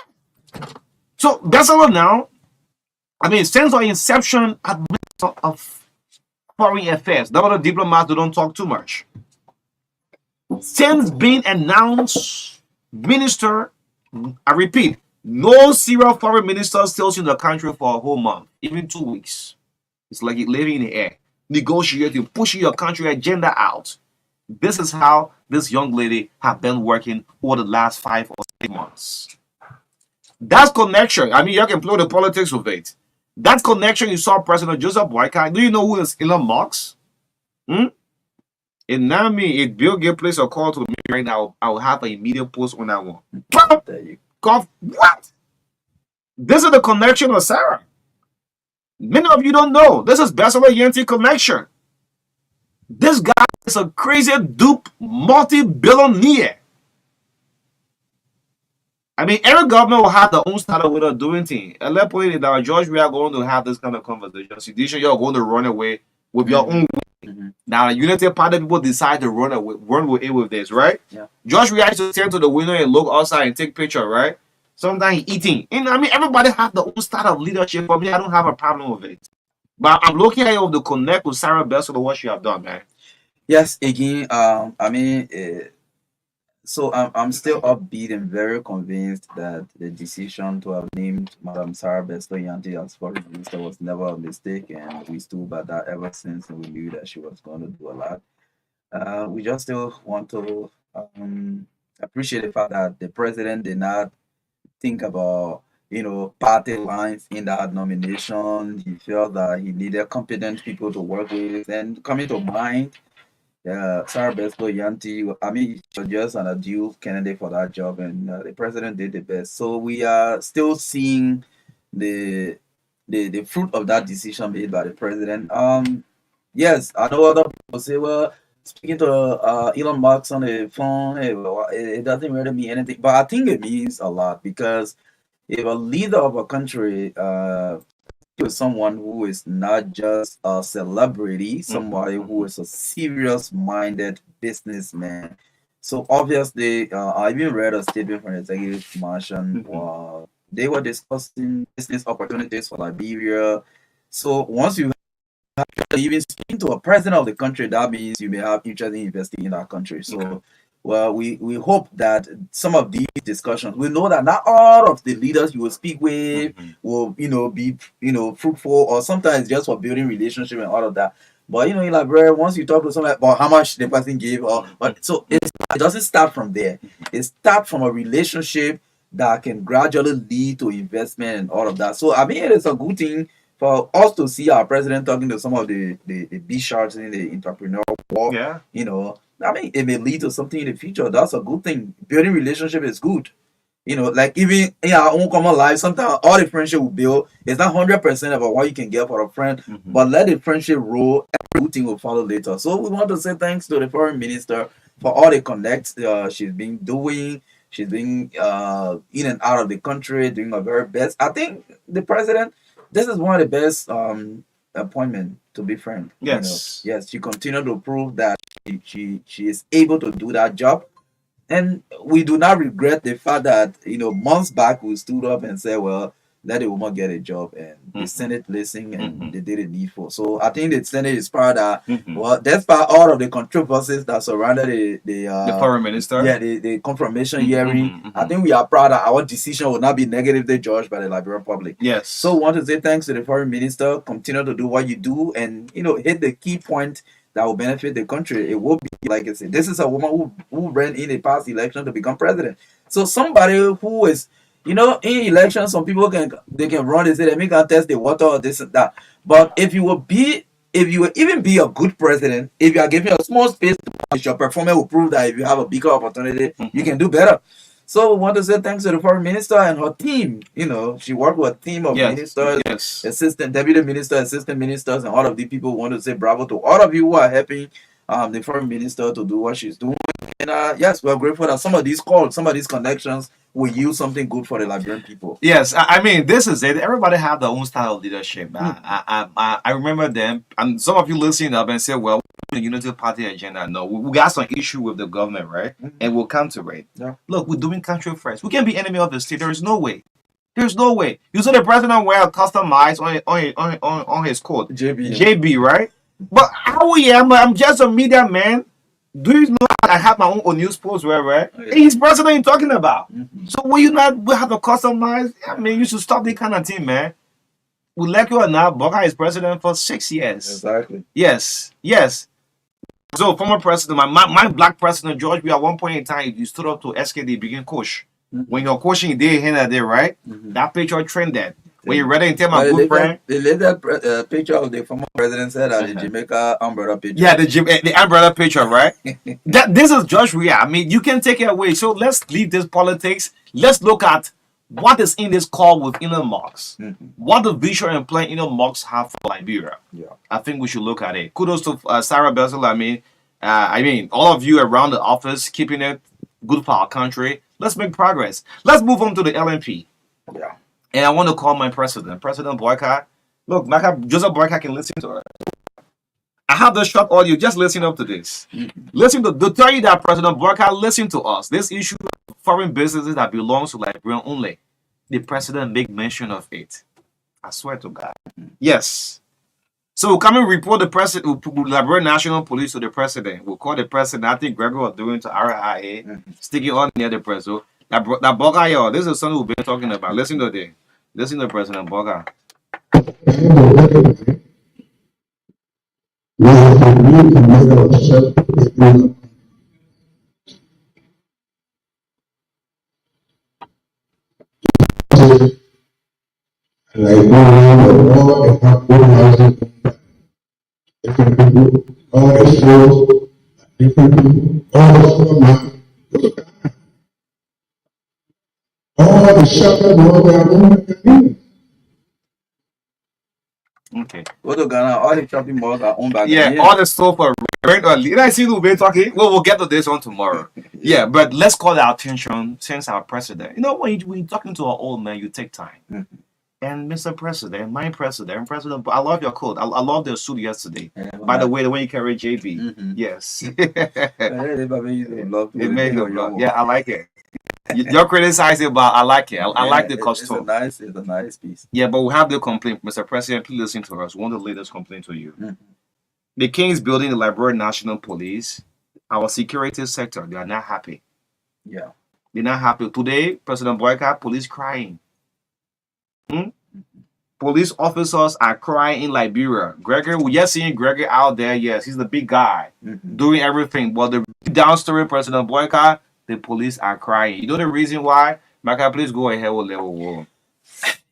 So Besalo now, since our inception as Minister of Foreign Affairs, the other diplomats don't talk too much. Since being announced minister, I repeat, no serious foreign minister stays in the country for a whole month, even 2 weeks. It's like you're living in the air, negotiating, pushing your country agenda out. This is how this young lady have been working over the last 5 or 6 months. That's connection. You can play the politics with it. That connection you saw President Joseph Boyka. Do you know who is Elon Musk? And now if Bill Gates plays a call to me right now, I will have an immediate post on that one. There you What? This is the connection of Sarah. Many of you don't know. This is Besalo Yanti connection. This guy is a crazy dupe multi-billionaire. Every government will have their own style of way of doing things. And let's put it that George, we are going to have this kind of conversation. Sidisha, you're going to run away with your own way. Now, the United Party people decide to run with it with this, right? Yeah. George, we have to stand to the window and look outside and take picture, right? Sometimes eating. Everybody have their own style of leadership. For me, I don't have a problem with it. But I'm looking at you to connect with Sarah Besalo, what she have done, man. Yes, again, so I'm still upbeat and very convinced that the decision to have named Madam Sarah Besalo Yanti as foreign minister was never a mistake, and we stood by that ever since, and we knew that she was going to do a lot. We just still want to appreciate the fact that the president did not think about party lines in that nomination. He felt that he needed competent people to work with, and coming to mind, Sarah Besalo Yanti, she was just an ideal candidate for that job, and the president did the best. So we are still seeing the fruit of that decision made by the president. Yes, I know other people say, well, speaking to Elon Musk on the phone, hey, well, it doesn't really mean anything, but I think it means a lot, because if a leader of a country with someone who is not just a celebrity, somebody who is a serious-minded businessman. So obviously, I even read a statement from the executive mansion. They were discussing business opportunities for Liberia. So once you even speaking to a president of the country, that means you may have interest in investing in that country. So well, we hope that some of these discussions, we know that not all of the leaders you will speak with will be fruitful, or sometimes just for building relationship and all of that. But in Liberia, once you talk to someone about how much the person gave, but so it doesn't start from there. It starts from a relationship that can gradually lead to investment and all of that. So it is a good thing for us to see our president talking to some of the big sharks in the entrepreneurial world. Yeah. It may lead to something in the future. That's a good thing. Building relationship is good. Like even in our own common life, sometimes all the friendship we build is not 100% about what you can get for a friend, but let the friendship roll. Every good thing will follow later. So we want to say thanks to the foreign minister for all the connects she's been doing. She's been in and out of the country, doing her very best. I think the president, this is one of the best appointment, to be frank. Yes. Yes, she continued to prove that she is able to do that job. And we do not regret the fact that, months back we stood up and said, well, let the woman get a job, and the Senate listened and they did a needful. So I think the Senate is proud that, well, despite all of the controversies that surrounded the foreign minister, the confirmation hearing, I think we are proud that our decision will not be negatively judged by the Liberian public. Yes. So we want to say thanks to the foreign minister. Continue to do what you do, and hit the key point that will benefit the country. It will be, like I said, this is a woman who ran in a past election to become president. So somebody who is, in elections, some people can run, they say they make a test the water or this and that. But if you will even be a good president, if you are given a small space, your performance will prove that if you have a bigger opportunity, you can do better. So we want to say thanks to the foreign minister and her team. She worked with a team of Yes, ministers, yes. assistant, deputy minister, assistant ministers, and all of the people. We want to say bravo to all of you who are helping the foreign minister to do what she's doing. And yes, we're grateful that some of these calls, some of these connections will yield something good for the Liberian people. Yes, I mean, this is it. Everybody have their own style of leadership. I remember them, and some of you listening up and say, "Well, the Unity Party agenda." No, we got some issue with the government, right? And we'll come to it. Yeah. Look, we're doing country first. We can't be enemy of the state. There is no way. There's no way. You saw the president wear customized on his coat. JB, right? But how we am? I'm just a media man. Do you know I have my own news post where, right? Oh, yeah. He's president you're talking about. So will you not will have to customize? I mean, you should stop that kind of thing, man. We like you or not, Boca is president for 6 years. Exactly. Yes, yes. So former president, my black president George, we at one point in time, you stood up to SKD, begin coach. When you're coaching day here and there, right? That picture trended. When you read it and tell my good friend. The latest picture of the former president said that the Jamaica umbrella picture. Yeah, the umbrella picture, right? This is George Weah. I mean, you can take it away. So let's leave this politics. Let's look at what is in this call with Elon Musk. What the vision and plan Elon Musk have for Liberia. Yeah. I think we should look at it. Kudos to Sarah Bessel. I mean, all of you around the office keeping it good for our country. Let's make progress. Let's move on to the LNP. Yeah. And I want to call my president, President Boycott. Look, Joseph Boycott can listen to her. I have the short audio. Just listen up to this. Listen to tell you that President Marka, listen to us. This issue of foreign businesses that belongs to Liberian only. The president make mention of it. I swear to God. Yes. So we'll come and report the president, Liberian National Police to the president. We'll call the president. I think Gregory was doing to RIA, sticking on near the president. That Boga, yo, this is something we've been talking about. Listen to this. Listen to President Boga. We have agreed to make ourselves a Liberian or all the good housing, different people, all the schools, different people, all the supermarkets, all the shopping malls they are owned by the community. Okay. Go to Ghana, all the shopping malls are owned by Yeah, Ghanaians. all the stuff for rent or lease. I see who been talking. Well, we'll get to this on tomorrow. Yeah, but let's call our attention since our president. You know, when you're talking to an old man, you take time. And Mr. President, my president, President, I love your coat. I love the suit yesterday. By the way, the way you carry JB. Yes. It makes you love. Yeah, I like it. You're criticizing, but I like it. I like the costume. It's a nice piece. Yeah, but we have the complaint, Mr. President. Please listen to us. We want the latest complaint to you. The King is building the Liberian National Police. Our security sector, they are not happy. Yeah. They're not happy. Today, President Boyka, police crying. Police officers are crying in Liberia. Gregory, we just seeing Gregory out there. Yes, he's the big guy doing everything. But the downstory, President Boyka, the police are crying. You know the reason why? Marka, please go ahead with level one.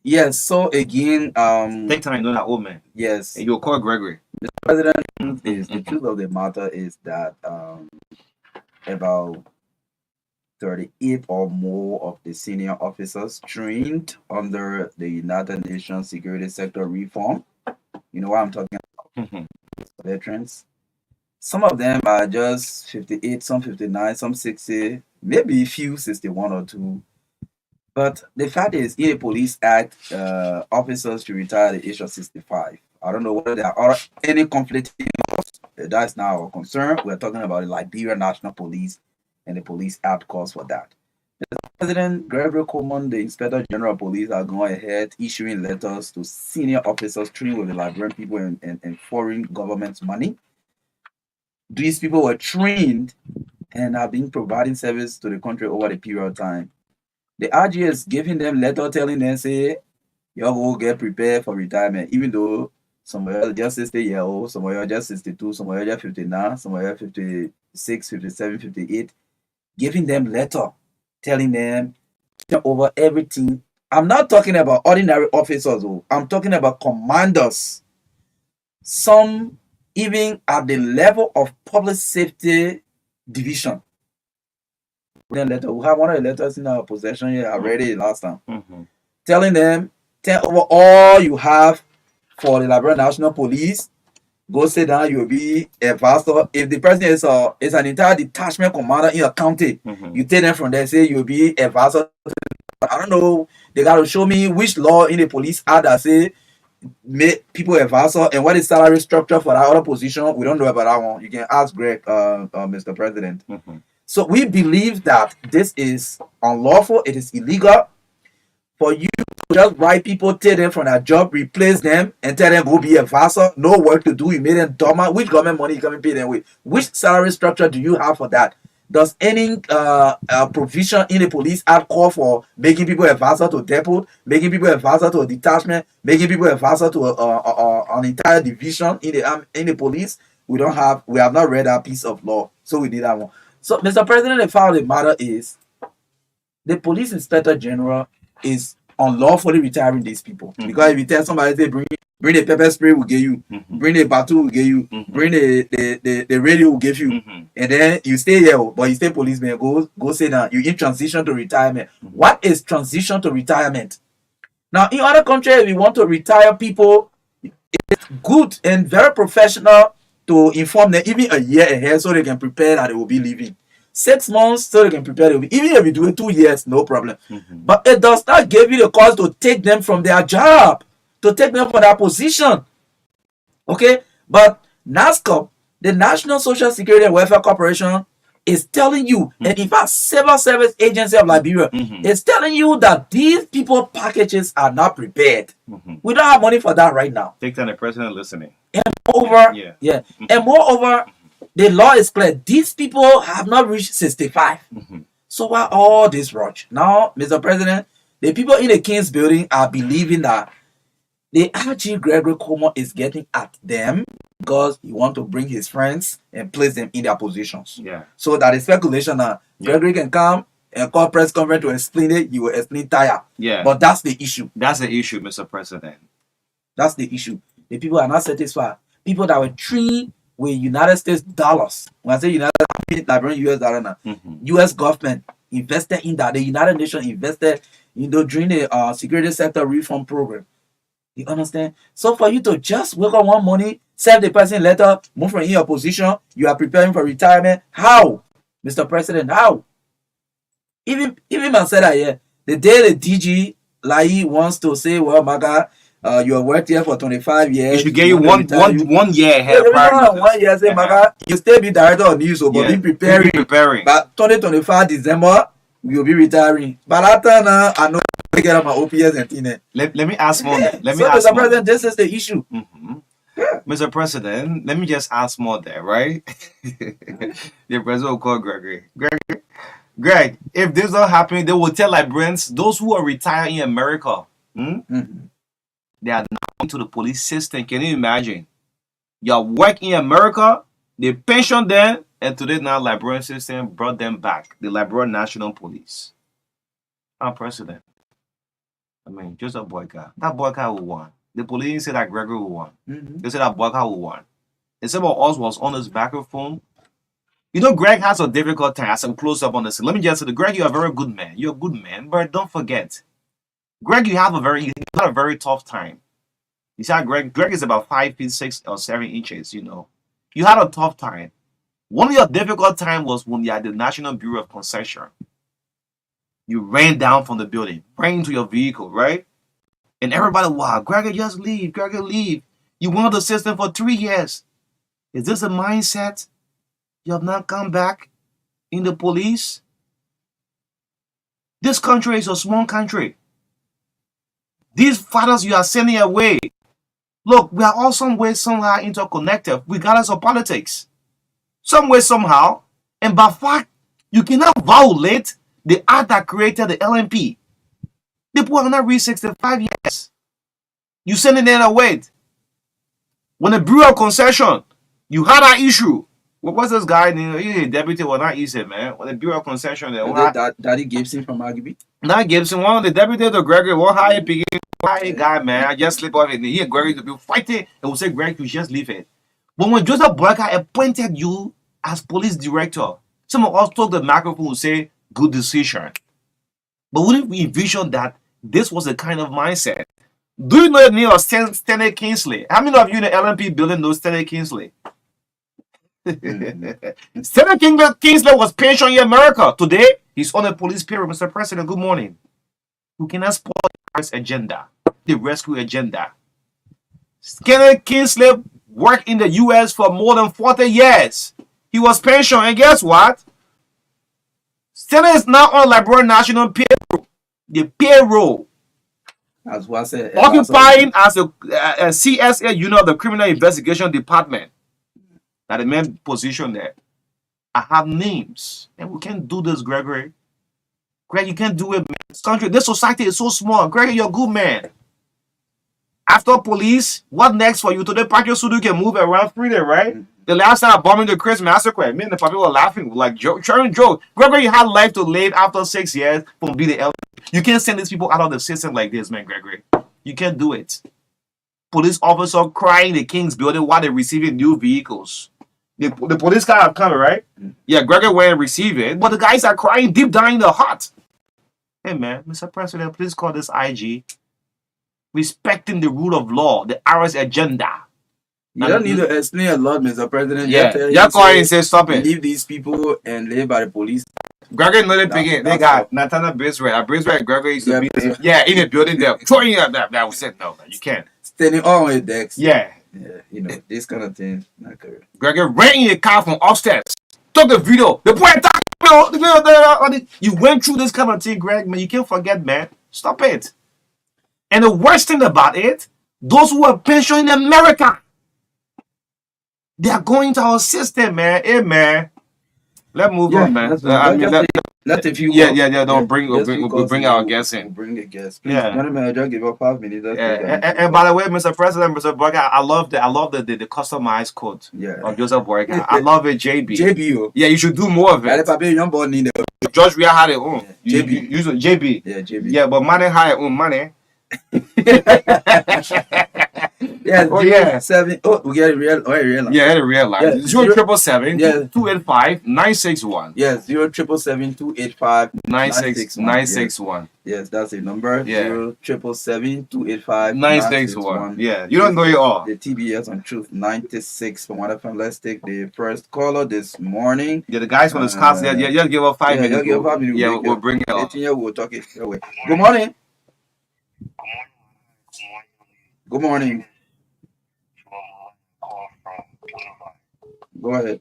Yes, so again, Take time, you know that old man. yes, And you'll call Gregory. Mr. President, is the truth of the matter is that about 38 or more of the senior officers trained under the United Nations Security Sector Reform. You know what I'm talking about? Veterans. Some of them are just 58, some 59, some 60, maybe a few 61 or 2. But the fact is, in a police act, officers should retire at the age of 65. I don't know whether there are any conflicting laws. That's not our concern. We're talking about the Liberia National Police, and the police act calls for that. The President Gregory Coleman, the Inspector General of Police, are going ahead issuing letters to senior officers trained with the Liberian people and foreign government's money. These people were trained and have been providing service to the country over the period of time. The RGS giving them letter telling them, say, you all get prepared for retirement, even though some of you just 60-year-old, some of you just 62, some of you just 59, some of you 56, 57, 58, giving them letter telling them over everything. I'm not talking about ordinary officers, I'm talking about commanders. Some even at the level of public safety division. letter. We have one of the letters in our possession here. I read it last time. Mm-hmm. Telling them, tell over all you have for the Liberian National Police. Go sit down, you'll be a pastor. If the person is an entire detachment commander in a county, Mm-hmm. you take them from there, say you'll be a pastor. I don't know. They gotta show me which law in the police act that say make people a vassal and what is salary structure for that other position. We don't know about that one. You can ask Greg, Mr. President. Mm-hmm. So we believe that this is unlawful. It is illegal for you to just write people, take them from their job, replace them, and tell them go be a vassal. No work to do. You made them dormant. Which government money you come and pay them with? Which salary structure do you have for that? Does any provision in the police act call for making people a vassal to depot, making people a vassal to a detachment, making people a vassal to an entire division in the police? We have not read that piece of law, so we did that one. So, Mr. President, the fact of the matter is, the police inspector general is unlawfully retiring these people. Mhm. Because if you tell somebody, say, bring the pepper spray, we'll give you. Mhm. Bring the battle, we'll give you. Mhm. Bring the radio, we'll give you. Mhm. And then you stay here, but you stay policeman. Go say that you in transition to retirement. Mhm. What is transition to retirement? Now, in other countries, if you want to retire people, it's good and very professional to inform them even a year ahead so they can prepare that they will be leaving. 6 months so they can prepare. Even if you do it 2 years, no problem. Mhm. But it does not give you the cause to take them from their job, to take them from their position. Okay? But NASCOP, the National Social Security and Welfare Corporation, is telling you, and in fact, Civil Service Agency of Liberia Mhm. is telling you that these people packages are not prepared. Mhm. We don't have money for that right now. Take time, the president listening. Moreover, Yeah. and moreover, the law is clear. These people have not reached 65. Mhm. So why all this rush? Now, Mr. President, the people in the King's building are believing that the RG Gregory Como is getting at them because he want to bring his friends and place them in their positions. Yeah. So that is speculation that Gregory can come and call press conference to explain it. He will explain tire. Yeah. But that's the issue. That's the issue, Mr. President. That's the issue. The people are not satisfied. People that were trained with United States dollars. When I say United States, Liberian US dollar now. Mhm. US government invested in that. The United Nations invested during the security sector reform program. You understand? So for you to just wake up one morning, send the person letter, move from in your position, you are preparing for retirement. How, Mr. President? How? Even man said that here. The day the DG Lai wants to say, well, Marka, you have worked here for 25 years. It should give you want to retire you. 1 year Yeah, ahead. the prior reason to why 1 year say, this. Marka, you still be director of news, so but Yeah. be preparing. Be preparing. But 2025 December, we will be retiring. But after now, I know I get on my OPS and thing. Let me ask more. Let me So, ask Mr. more. President, this is the issue. Mhm. Mr. President, let me just ask more there, right? The president will call Gregory. Greg, if this not happening, they will tell Liberians, those who are retired in America, Mhm. they are now into the police system. Can you imagine? You work in America, they pension them, and today now Liberian system brought them back. The Liberian National Police. Our president. I mean, just a boycott. That boycott will won. The police said that Gregory will won. Mhm. They said that boycott will won. And some of us was on his microphone. You know, Greg has a difficult time. As I'm close up on this. Let me just say, Greg, you're a very good man. You're a good man, but don't forget, Greg, you had a very tough time. You see, Greg is about 5 feet 6 or 7 inches. You know, you had a tough time. One of your difficult time was when you had the National Bureau of Concession. You ran down from the building, ran into your vehicle, right? And everybody, wow, Gregor, just leave. Gregor, leave. You wanted the system for 3 years. Is this a mindset? You have not come back in the police? This country is a small country. These fathers you are sending away. Look, we are all some way, somehow interconnected, regardless of politics. Some way, somehow. And by fact, you cannot violate the act that created the LMP. People are not reached 65 years. You sending them away. When the Bureau of Concession, you had that issue. What's this guy? He's a deputy. Well, not easy, man. When the Bureau of Concession, Daddy Gibson from Agibee. not Gibson, one of the deputy to Gregory, one high guy, man. I just slip off it. He and Gregory to be fighting, and we'll say, Greg, you just leave it. But when Joseph Boyka appointed you as police director, some of us took the microphone and say, good decision. But wouldn't we envision that this was the kind of mindset? Do you know the name of Stanley Kingsley? How many of you in the LMP building know Stanley Kingsley? Stanley Kingsley was pensioned in America. Today, he's on a police payroll. Mr. President, good morning. We cannot spoil the agenda, the rescue agenda. Stanley Kingsley worked in the U.S. for more than 40 years. He was pensioned, and guess what? Stanley is now on Liberia National payroll. The payroll. As what I said, Occupying as a CSA unit of the Criminal Investigation Department. That the main position there. I have names. And we can't do this, Gregory. Greg, you can't do it, man. This country, this society is so small. Greg, you're a good man. After police, what next for you? Today, Parker Sudu can move around freely, right? The last time I bombed the Chris Massacre, me and the people were laughing, like sharing joke. Gregory, you had life to live after 6 years from being the elder. You can't send these people out of the system like this, man, Gregory. You can't do it. Police officer crying in the King's building while they're receiving new vehicles. The police car have come, right? Yeah, Gregory went and received it, but the guys are crying deep down in the heart. Hey, man, Mr. President, please call this IG. Respecting the rule of law, the IRS agenda. You don't need to explain a lot, Mr. President. Yeah, you call and say, stop it. Leave these people and live by the police. Gregory know they begin. They got Nathaniel Briswell. Briswell, Gregory used to be in the building there. Throwing up that was said, no, you can't. Standing on your decks. Yeah. Yeah, you know, this kind of thing. Not correct. Gregory ran in the car from upstairs. Took the video. The boy, you went through this kind of thing, Greg, man. You can't forget, man. Stop it. And the worst thing about it, those who are pensioned in America, they are going to our system, man. Hey, man. Let's move on, man. Let a few. Don't bring our guests in. Bring the guests. Please, yeah. Gentlemen, I just give up 5 minutes. And by the way, Mr. President, Mr. Burger, I love the customized quote of Joseph Burger. I love it, JB. Yeah, you should do more of it. George Weah had it on. JB. Yeah, JB. Yeah, but money had own money. Yeah, 7. Oh, we get a real. Yeah, a real line. Yeah, 0777 285 961. Yes, 0777 285 961. Yes, that's the number. Yeah. 0777 285 961. Yeah, you don't know it all. The TBS on Truth 96 from what FM. Let's take the first caller this morning. Yeah, the guys from the scouts there. Yeah, just give us 5 minutes. Give us 5 minutes. Yeah, we'll bring it up. We'll talk it away. Good morning. Good morning. Go ahead.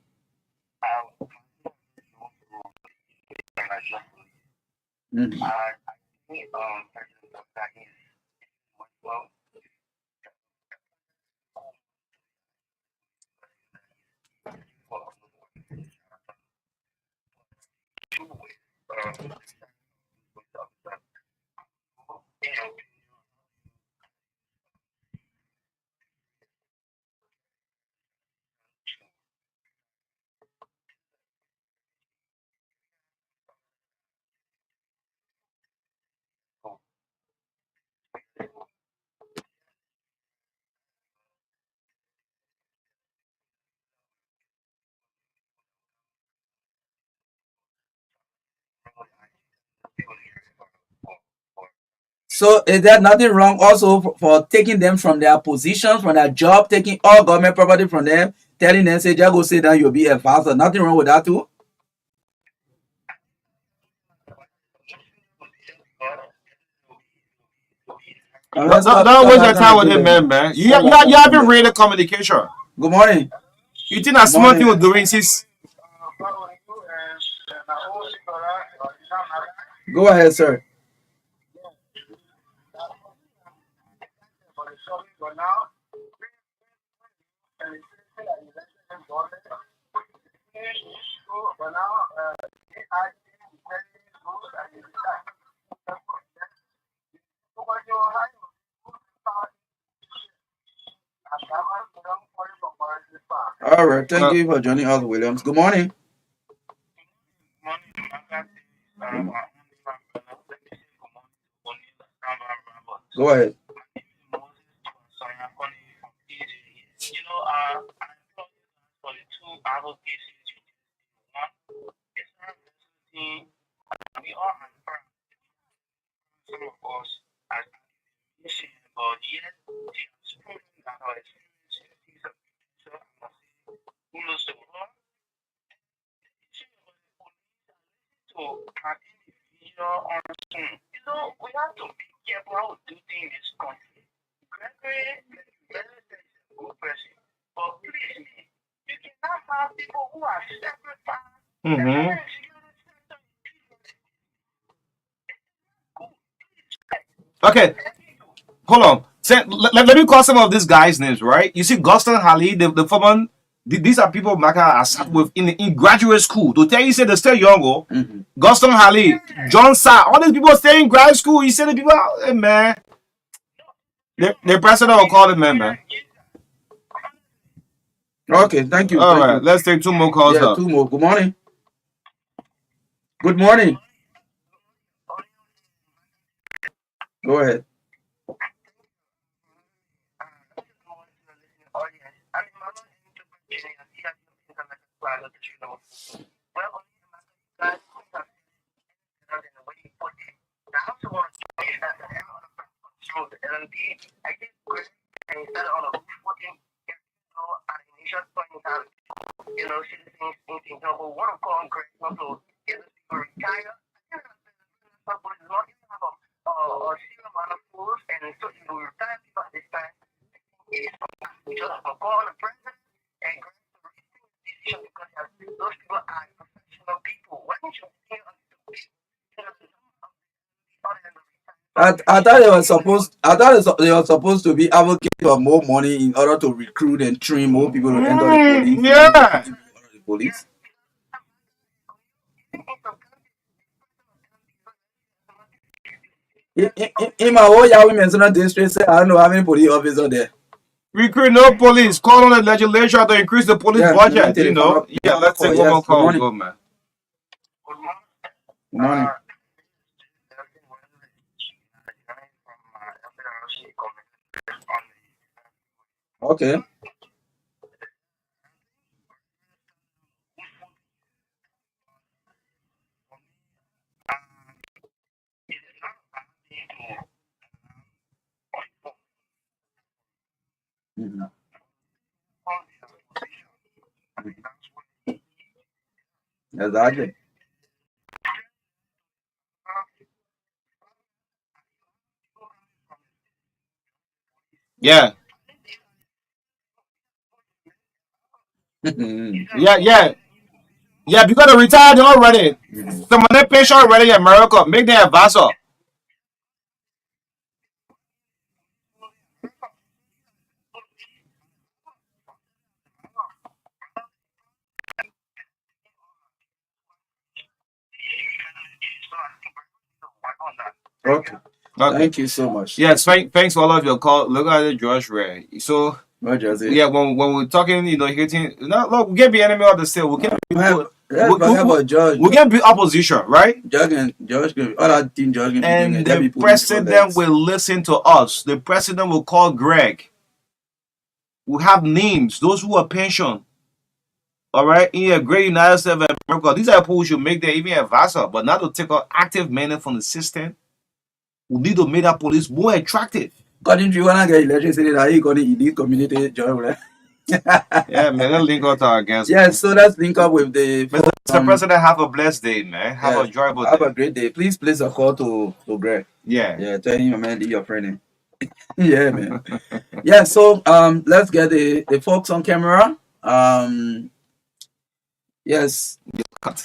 So is there nothing wrong also for taking them from their positions, from their job, taking all government property from them, telling them, say, just go sit down, you'll be a father. Nothing wrong with that too? Don't waste your time with him, man. You haven't read the communication. Good morning. You think that small thing was doing since? Go ahead, sir. All right, thank you for joining us, Williams. Good morning. Go ahead. Mm-hmm. Okay, hold on. Let me call some of these guys' names, right? You see, Guston Halley, the former, these are people Marka I sat with in graduate school. To tell you, say they still young, oh. Guston Halley, John Sa, all these people stay in grad school. You say the people, hey, man, the president will call them, man. Okay, thank you. All Thank right, you. let's take 2 more calls Yeah, now. 2 more. Good morning. Good morning. Go ahead. I thought they were supposed. I thought they were supposed to be advocating for more money in order to recruit and train more people to enter the police. Yeah. The police. In my whole Yahweh mentioned district, say I don't know how many police officers there. Recruit no police. Call on the legislature to increase the police budget. You know. Yeah, let's take one more call. Go, man. Good morning. Okay. Mhm. Exactly. Yeah. Yeah, yeah. Yeah, because they retired already. Some of them pension already in America. Make them advance up. Okay. Okay. Thank you so much. Yes, thanks for all of your call. Look at it, George Ray. So yeah, when we're talking, you know, hitting. No, look, we can't be enemy of the state. We can't be. We can't be opposition, right? Judge, all that thing, Judge, and the president will listen to us. The president will call Greg. We have names. Those who are pensioned. All right, in a great United States of America, these are people who should make their even advisor, but not to take out active men from the system. We need to make that police more attractive. According to you, when I get electricity, that you going to elite community job, right? Yeah, man, let's link up to our guests. Yeah, so let's link up with the Mr. President. Have a blessed day, man. Have a enjoyable day. Have a great day. Please place a call to Greg. Yeah. Tell him, man, your friend. Yeah, man. Yeah, so let's get the folks on camera. Yes.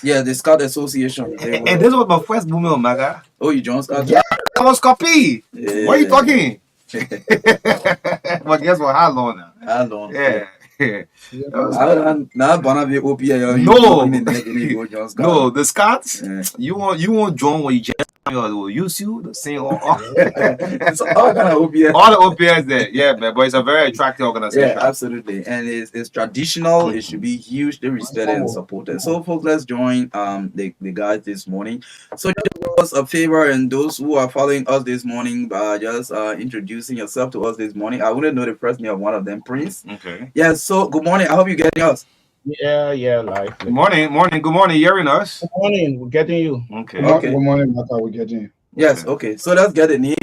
Yeah, the Scout Association. And this was my first movement on Maga. Oh, you joined Scout? Yeah, I was copy. Yeah. What are you talking? But guess what? How long now? How long? Yeah. Now, Bonavi OPA. No, the Scots. Yeah. You won't join when you just use you the same all kind of OPS. All the OPS there, yeah, man. But it's a very attractive organization. Yeah, absolutely, and it's traditional. It should be hugely respected and supported. So, folks, let's join the guys this morning. So, do us a favor, and those who are following us this morning, by just introducing yourself to us this morning. I wouldn't know the first name of one of them, Prince. Okay. Yeah. So, good morning. I hope you're getting us. Yeah, live. Good morning. Good morning. Hearing us? Good morning. We're getting you. Okay. Good morning, Marka. We're getting you. Yes. Okay. So let's get the name.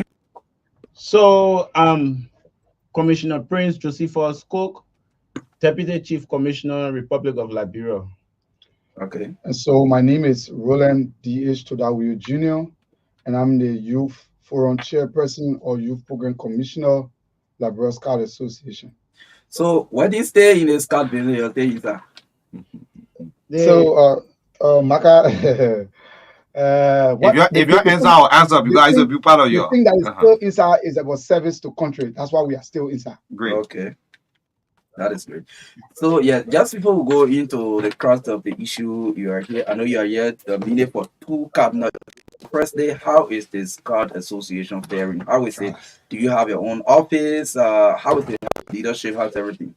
So, Commissioner Prince Josephus Cook, Deputy Chief Commissioner, Republic of Liberia. Okay. And so my name is Roland D.H. Todawiyo Jr., and I'm the Youth Forum Chairperson or Youth Program Commissioner Liberal Scout Association. So when you stay in the scout building, you stay inside. So, Maka, If what your if your answer, I'll answer the because it's a thing, big part of the your. thing that is Uh-huh. still inside is about service to country. That's why we are still inside. Great. Okay, that is great. So yeah, just before we go into the crux of the issue, you are here. I know you are here the meeting for two cabinet. Firstly, how is the Scout Association faring? How is it? Do you have your own office? How is the leadership? How's everything?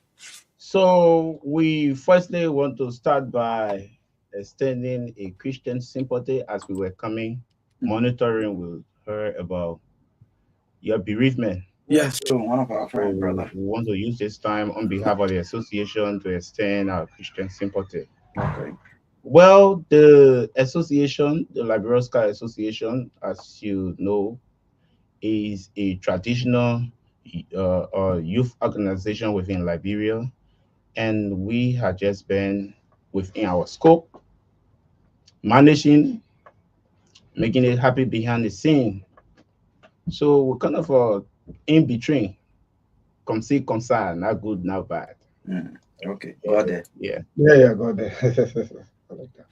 So we firstly want to start by extending a Christian sympathy as we were coming, monitoring with her about your bereavement. Yes, sure. One of our So friends, brother. we want to use this time on behalf of the association to extend our Christian sympathy. Okay. Well, the association, the Liberal Sky Association, as you know, is a traditional youth organization within Liberia, and we have just been within our scope, managing, making it happy behind the scene. So we're kind of in between, come see, come say, not good, not bad. Okay, got it. Yeah. Yeah, got that. I like that.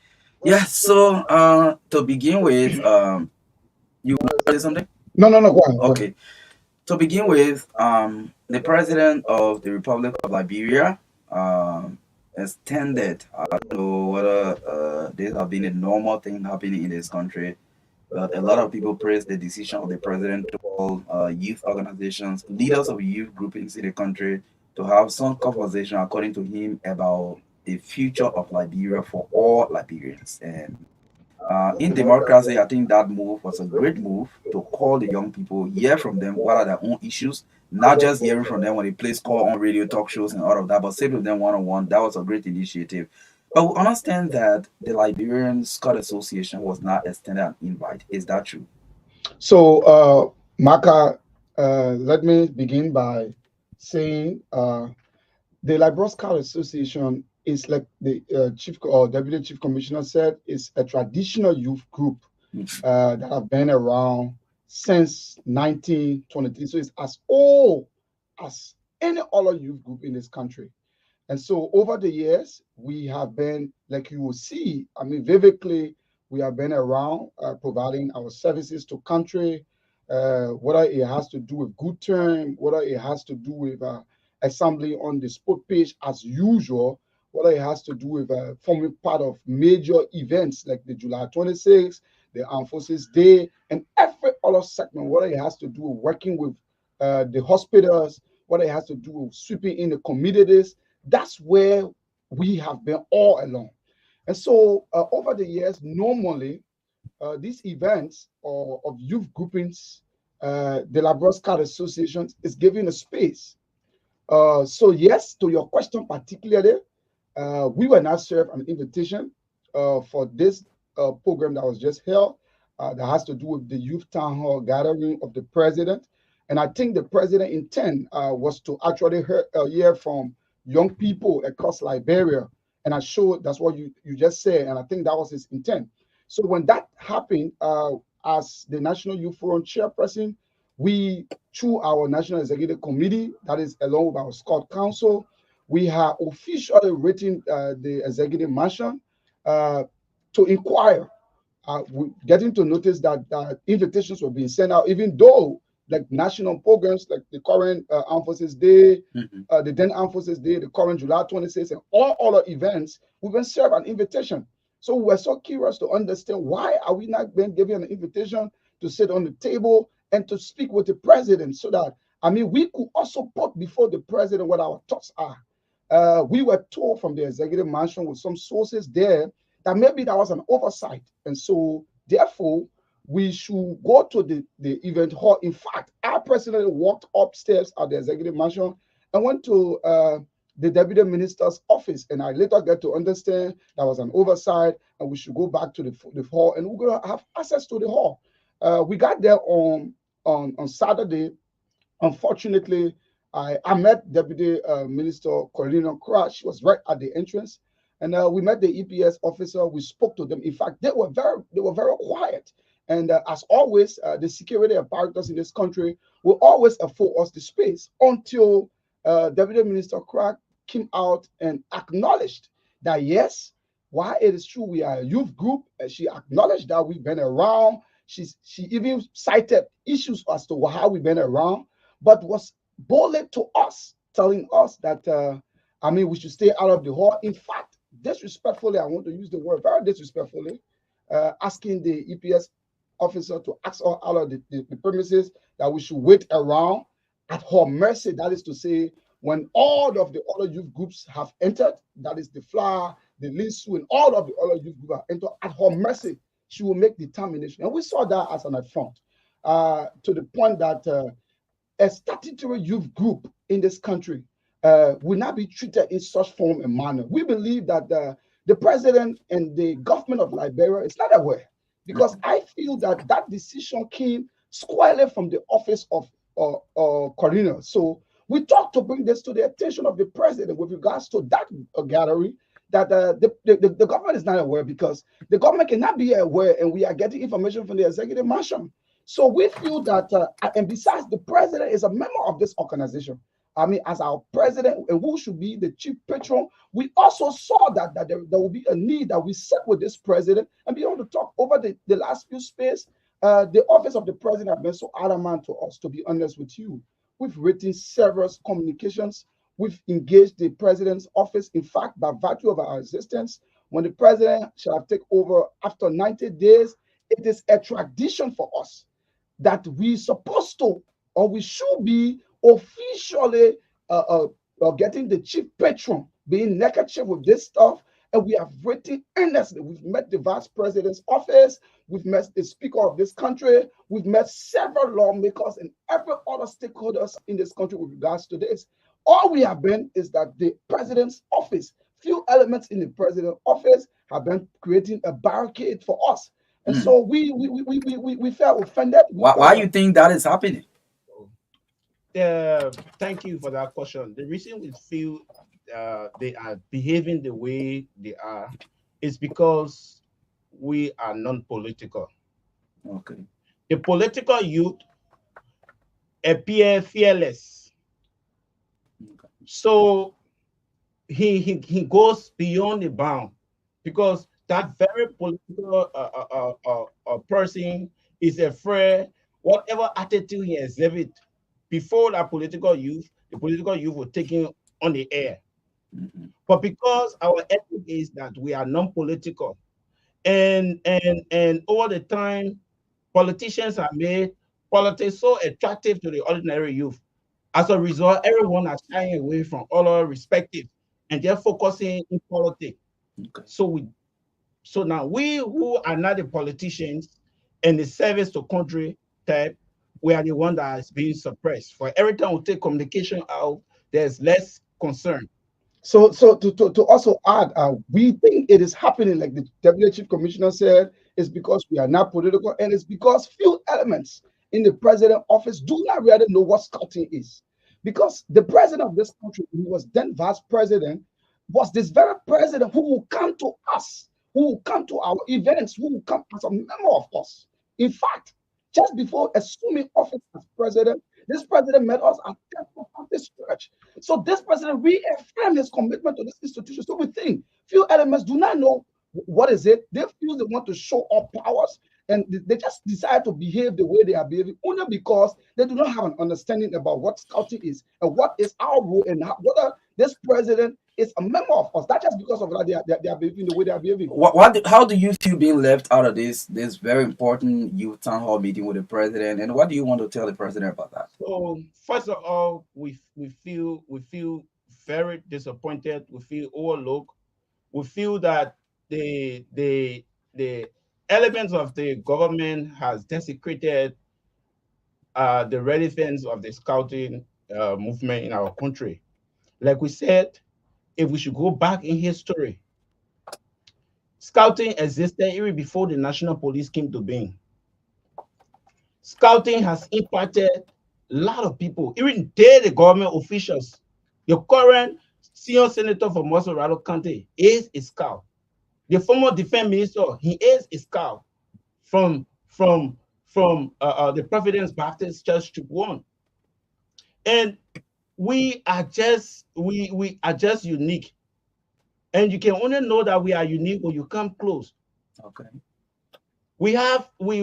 Yeah. So to begin with, you want to say something? No, go on, go on. Okay. To begin with, the president of the Republic of Liberia extended. I don't know whether this has been a normal thing happening in this country, but a lot of people praise the decision of the president to call youth organizations, leaders of youth groupings in the country, to have some conversation, according to him, about the future of Liberia for all Liberians. And in democracy, I think that move was a great move to call the young people, hear from them what are their own issues, not just hearing from them when they place call on radio talk shows and all of that, but sit with them one on one. That was a great initiative. But we understand that the Liberian Scott Association was not extended an invite. Is that true? So, Maka, let me begin by saying the Liberal Scout Association is like the chief or deputy chief commissioner said, is a traditional youth group that have been around since 1923. So it's as old as any other youth group in this country. And so over the years, we have been, like you will see, I mean, vividly, we have been around providing our services to country, whether it has to do with good term, whether it has to do with assembly on the sport page as usual, whether it has to do with forming part of major events like the July 26th, the Armed Forces Day, and every other segment, whether it has to do with working with the hospitals, whether it has to do with sweeping in the communities. That's where we have been all along. And so over the years, normally these events of youth groupings, the Labrosca Association is given a space. So yes, to your question particularly, we were not served an invitation for this program that was just held that has to do with the youth town hall gathering of the president. And I think the president intent was to actually hear from young people across Liberia. And I showed that's what you just said. And I think that was his intent. So when that happened, as the National Youth Forum chairperson, we, through our National Executive Committee, that is along with our Scott Council, we have officially written the executive mansion to inquire. We getting to notice that invitations were being sent out, even though like national programs like the current Armed Forces Day, the then Armed Forces Day, the current July 26th, and all other events, we've been served an invitation. So we were so curious to understand why are we not being given an invitation to sit on the table and to speak with the president so that, I mean, we could also put before the president what our thoughts are. We were told from the executive mansion with some sources there that maybe that was an oversight. And so, therefore, we should go to the event hall. In fact, I personally walked upstairs at the executive mansion and went to the deputy minister's office. And I later got to understand that was an oversight and we should go back to the hall and we're going to have access to the hall. We got there on Saturday. Unfortunately, I met Deputy Minister Corina Crash. She was right at the entrance, and we met the EPS officer. We spoke to them. In fact, they were very quiet, And as always, the security apparatus in this country will always afford us the space until Deputy Minister Crack came out and acknowledged that yes, while it is true we are a youth group, and she acknowledged that we've been around. She even cited issues as to how we've been around, but was bolded to us, telling us that we should stay out of the hall. In fact, disrespectfully, I want to use the word very disrespectfully, asking the EPS officer to ask us out of the premises, that we should wait around at her mercy. That is to say, when all of the other youth groups have entered, that is the Flower, the Linsu, and all of the other youth groups have entered, at her mercy, she will make determination. And we saw that as an affront, to the point that a statutory youth group in this country will not be treated in such form and manner. We believe that the president and the government of Liberia is not aware, because I feel that that decision came squarely from the office of coordinator. So we talked to bring this to the attention of the president with regards to that gallery, that the government is not aware, because the government cannot be aware, and we are getting information from the executive mansion. So we feel that, and besides, the president is a member of this organization. As our president, and who should be the chief patron, we also saw that there will be a need that we sit with this president and be able to talk over the last few space. The office of the president has been so adamant to us, to be honest with you. We've written several communications. We've engaged the president's office. In fact, by virtue of our existence, when the president shall have taken over after 90 days, it is a tradition for us that we supposed to, or we should be officially getting the chief patron, being neckerchief with this stuff. And we have written earnestly. We've met the vice president's office. We've met the speaker of this country. We've met several lawmakers and every other stakeholders in this country with regards to this. All we have been is that the president's office, few elements in the president's office have been creating a barricade for us. And so we felt offended. Why you think that is happening? Thank you for that question. The reason we feel they are behaving the way they are is because we are non-political. Okay. The political youth appear fearless. Okay. So he goes beyond the bound, because that very political person is afraid whatever attitude he exhibits before that political youth, the political youth will take him on the air. Mm-hmm. But because our ethic is that we are non-political, and over the time, politicians have made politics so attractive to the ordinary youth. As a result, everyone is shying away from all respective and they're focusing in politics. Okay. So now we who are not the politicians and the service to country type, we are the one that is being suppressed. For every time we take communication out, there's less concern. So to also add, we think it is happening, like the Deputy Chief Commissioner said, is because we are not political, and it's because few elements in the president office do not really know what scouting is. Because the president of this country, who was then vice president, was this very president who will come to us, who will come to our events, who will come as a member of us. In fact, just before assuming office as president, this president met us at Temple Baptist Church. So this president reaffirmed his commitment to this institution. So we think few elements do not know what is it. They feel they want to show off powers, and they just decide to behave the way they are behaving only because they do not have an understanding about what scouting is and what is our role, and whether this president is a member of us. That's just because of that they are behaving the way they are behaving. How do you feel being left out of this very important youth town hall meeting with the president, and what do you want to tell the president about that? So first of all, we feel very disappointed. We feel overlooked. We feel that the elements of the government has desecrated the relevance of the scouting movement in our country. Like we said, if we should go back in history, scouting existed even before the national police came to being. Scouting has impacted a lot of people, even the government officials. The current senior senator from Mosorado County is a scout. The former defense minister, he is a scout. From from the Providence Baptist Church to one, and we are just unique, and you can only know that we are unique when you come close. Okay. We have we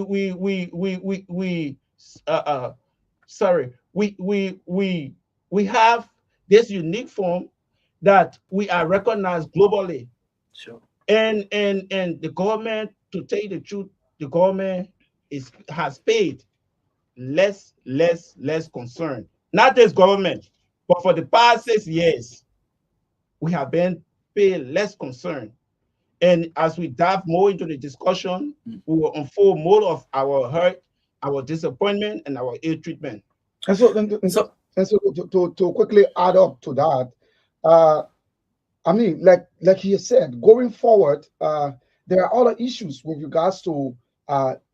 sorry we have this unique form that we are recognized globally, Sure. and the government, to tell you the truth, the government has paid less concern. Not this government, but for the past 6 years, we have been paid less concern. And as we dive more into the discussion, we will unfold more of our hurt, our disappointment, and our ill treatment. And so, to quickly add up to that, I mean, like he said, going forward, there are other issues with regards to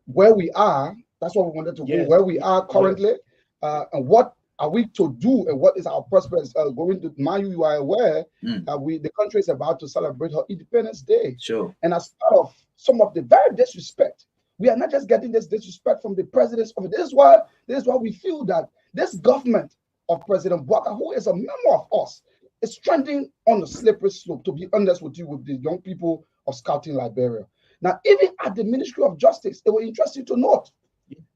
where we are. That's what we wanted to go, where we are currently, and what are we to do, and what is our prospects going to. Mind you are aware, the country is about to celebrate her Independence Day. Sure. And as part of some of the very disrespect, we are not just getting this disrespect from the president's office. This is why we feel that this government of President Marka, who is a member of us, is trending on a slippery slope, to be honest with you, with the young people of Scouting Liberia. Now, even at the Ministry of Justice, it was interesting to note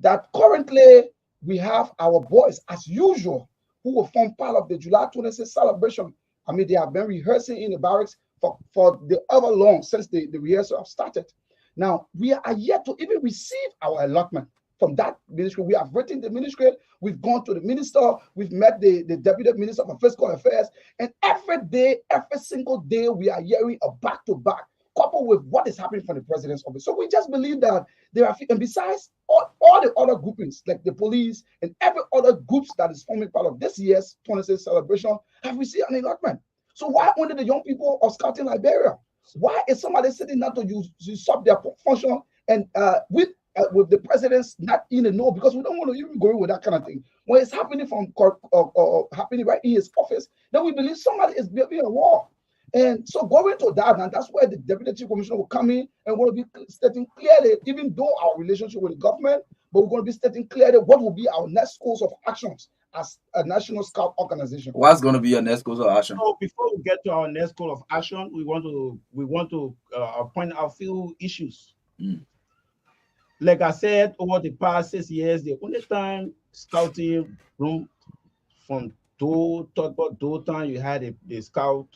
that currently we have our boys, as usual, who will form part of the July 26th celebration. I mean, they have been rehearsing in the barracks for the ever long since the rehearsal have started. Now, we are yet to even receive our allotment from that ministry. We have written the ministry, we've gone to the minister, we've met the deputy minister for fiscal affairs, and every day, every single day, we are hearing a back-to-back, coupled with what is happening from the president's office. So we just believe that there are, and besides all the other groupings, like the police and every other groups that is forming part of this year's 26th celebration, have received an allotment. So why only the young people of Scouting Liberia? Why is somebody sitting down to usurp their function and with the presidents not in the know? Because we don't want to even go with that kind of thing. When it's happening happening right in his office, then we believe somebody is building a wall. And so going to that, and that's where the Deputy Chief Commissioner will come in and will be stating clearly, even though our relationship with the government, but we're going to be stating clearly what will be our next course of actions as a National Scout organization. What's going to be your next course of action? So before we get to our next course of action, we want to point out a few issues. Like I said, over the past 6 years, the only time Scouting room from time you had the Scout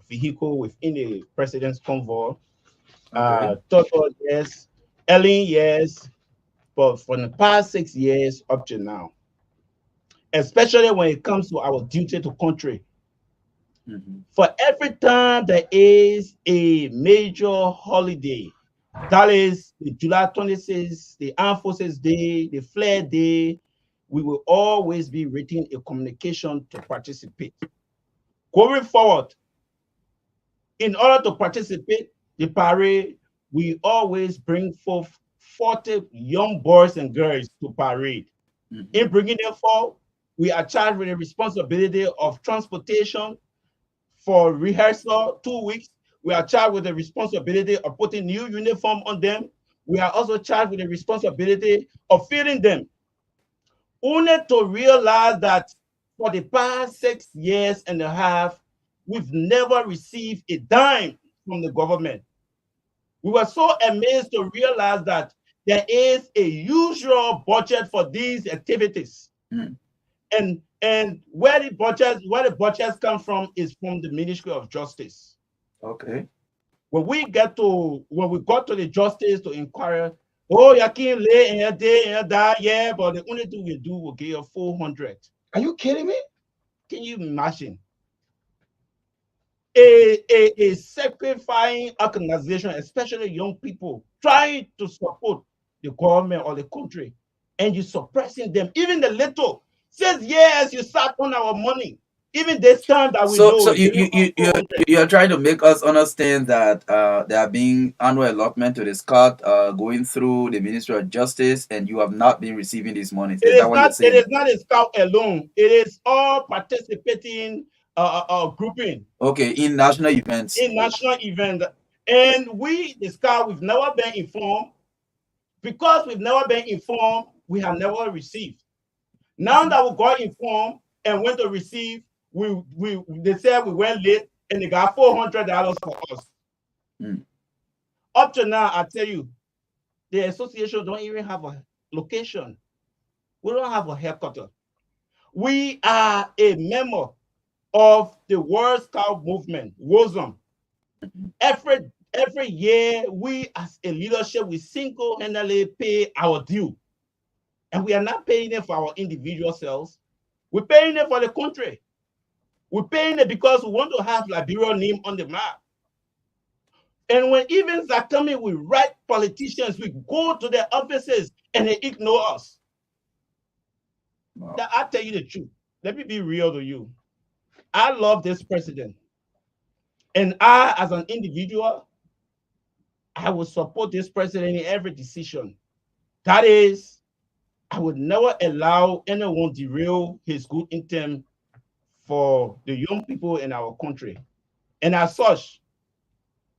vehicle within the president's convoy. Yes, early years, but for the past 6 years up to now, especially when it comes to our duty to country. For every time there is a major holiday, that is the July 26th, the Armed Forces Day, the Flag Day, we will always be written a communication to participate. Going forward, in order to participate the parade, we always bring forth 40 young boys and girls to parade. In bringing them forward, we are charged with the responsibility of transportation for rehearsal 2 weeks. We are charged with the responsibility of putting new uniform on them. We are also charged with the responsibility of feeding them. Only to realize that for the past 6 years and a half, we've never received a dime from the government. We were so amazed to realize that there is a usual budget for these activities. And where the budgets come from is from the Ministry of Justice. Okay. When we got to the justice to inquire, oh, you can't lay in a day and that, yeah, but the only thing we do will give you 400. Are you kidding me? Can you imagine? A sacrificing organization, especially young people, trying to support the government or the country, and you suppressing them, even the little. Says, yes, you sat on our money. Even this time that we know. So you're trying to make us understand that there are being annual allotment to the Scout going through the Ministry of Justice, and you have not been receiving these monies. It is not a Scout alone. It is all participating grouping. Okay, in national events. In national events. And we, the Scout, we've never been informed. Because we've never been informed, we have never received. Now that we got informed and went to receive, they said we went late and they got $400 for us. Mm. Up to now, I tell you, the association don't even have a location. We don't have a headquarters. We are a member of the World Scout Movement, WOSM. Every year, we as a leadership, we single-handedly pay our due. And we are not paying it for our individual selves. We're paying it for the country. We're paying it because we want to have Liberia's name on the map. And when events are coming with right politicians, we go to their offices and they ignore us. Wow. Now, I'll tell you the truth. Let me be real to you. I love this president. And I, as an individual, I will support this president in every decision. That is, I would never allow anyone derail his good intent for the young people in our country. And as such,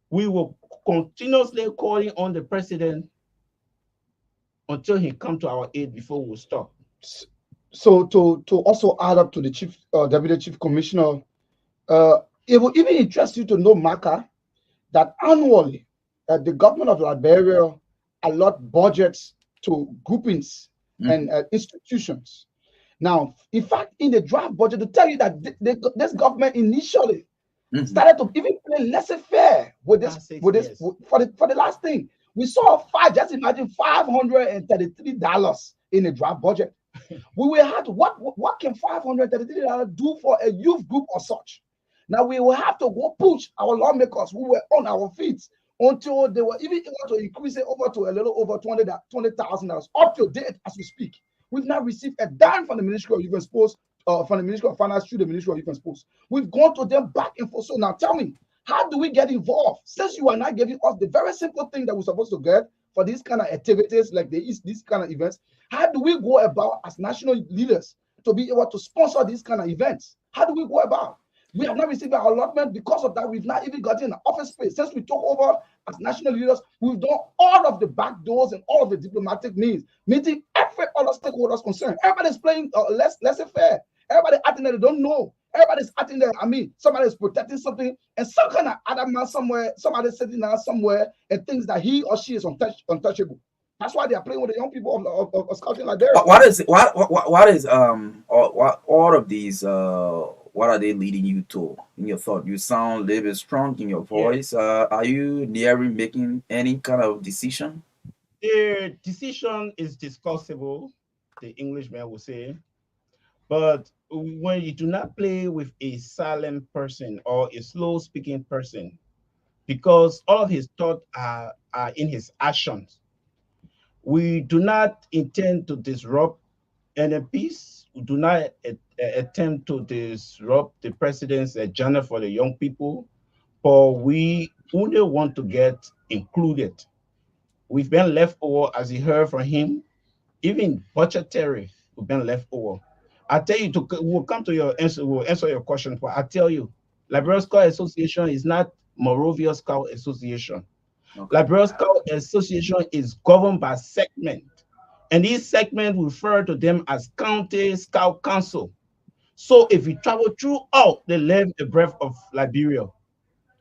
we will continuously calling on the president until he come to our aid before we stop. So to also add up to the deputy chief commissioner, it will even interest you to know, Marka, that annually the government of Liberia allot budgets to groupings and institutions. Now, in fact, in the draft budget, to tell you that this government initially started to even play laissez-faire with this for the last thing. We saw just imagine $533 in the draft budget. We will have to, what can $533 do for a youth group or such? Now we will have to go push our lawmakers who were on our feet until they were even able to increase it over to a little over $20,000 up to date as we speak. We've not received a dime from the Ministry of Youth and Sports, from the Ministry of Finance through the Ministry of Youth and Sports. We've gone to them back and forth. So now tell me, how do we get involved? Since you are not giving us the very simple thing that we're supposed to get for these kind of activities, like these kind of events, how do we go about as national leaders to be able to sponsor these kind of events? How do we go about? We have not received our allotment. Because of that, we've not even gotten an office space. Since we took over as national leaders, we've done all of the back doors and all of the diplomatic means, meeting every other stakeholders concerned. Everybody's playing laissez-faire. Everybody acting that they don't know. Everybody's acting that, somebody's protecting something, and some kind of other man somewhere, somebody's sitting down somewhere and thinks that he or she is untouchable. That's why they are playing with the young people of Scouting Liberia. What is all of these? What are they leading you to in your thought? You sound a little bit strong in your voice. Are you nearing making any kind of decision? The decision is discussable, the Englishman will say. But when you do not play with a silent person or a slow-speaking person, because all of his thoughts are in his actions, we do not intend to disrupt any peace. We do not attempt to disrupt the president's agenda for the young people, but we only want to get included. We've been left over, as you heard from him, even budgetary, we've been left over. I tell you, we'll come to your answer, we'll answer your question, but I tell you, Liberia Scout Association is not Monrovia Scout Association. Okay. Liberia Scout Association is governed by segment, and these segments refer to them as County Scout Council. So if you travel throughout the length and breadth of Liberia,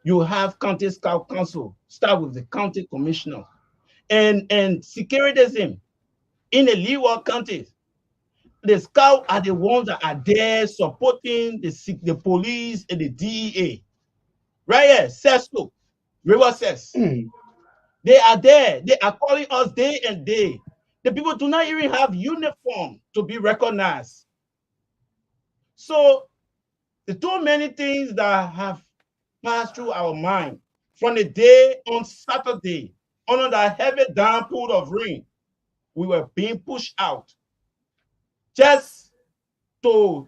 you have County Scout Council, start with the county commissioner, and securitism in the Leeward counties. The scouts are the ones that are there supporting the police and the DEA. Right here, CESCO, River Cess. They are there. They are calling us day and day. The people do not even have uniform to be recognized. So the too many things that have passed through our mind from the day on Saturday, under the heavy downpour of rain, we were being pushed out just to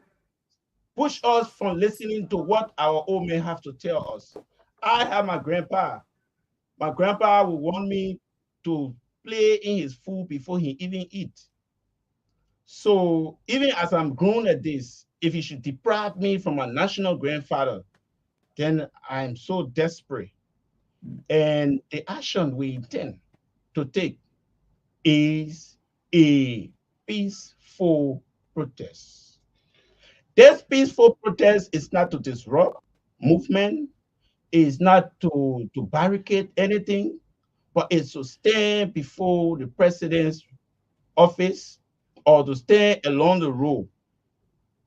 push us from listening to what our old men have to tell us. I have my grandpa. My grandpa would want me to play in his food before he even eat. So even as I'm grown at this, if he should deprive me from my national grandfather, then I'm so desperate. And the action we intend to take is a peaceful protest. This peaceful protest is not to disrupt movement, is not to barricade anything, but it's to stand before the president's office or to stand along the road,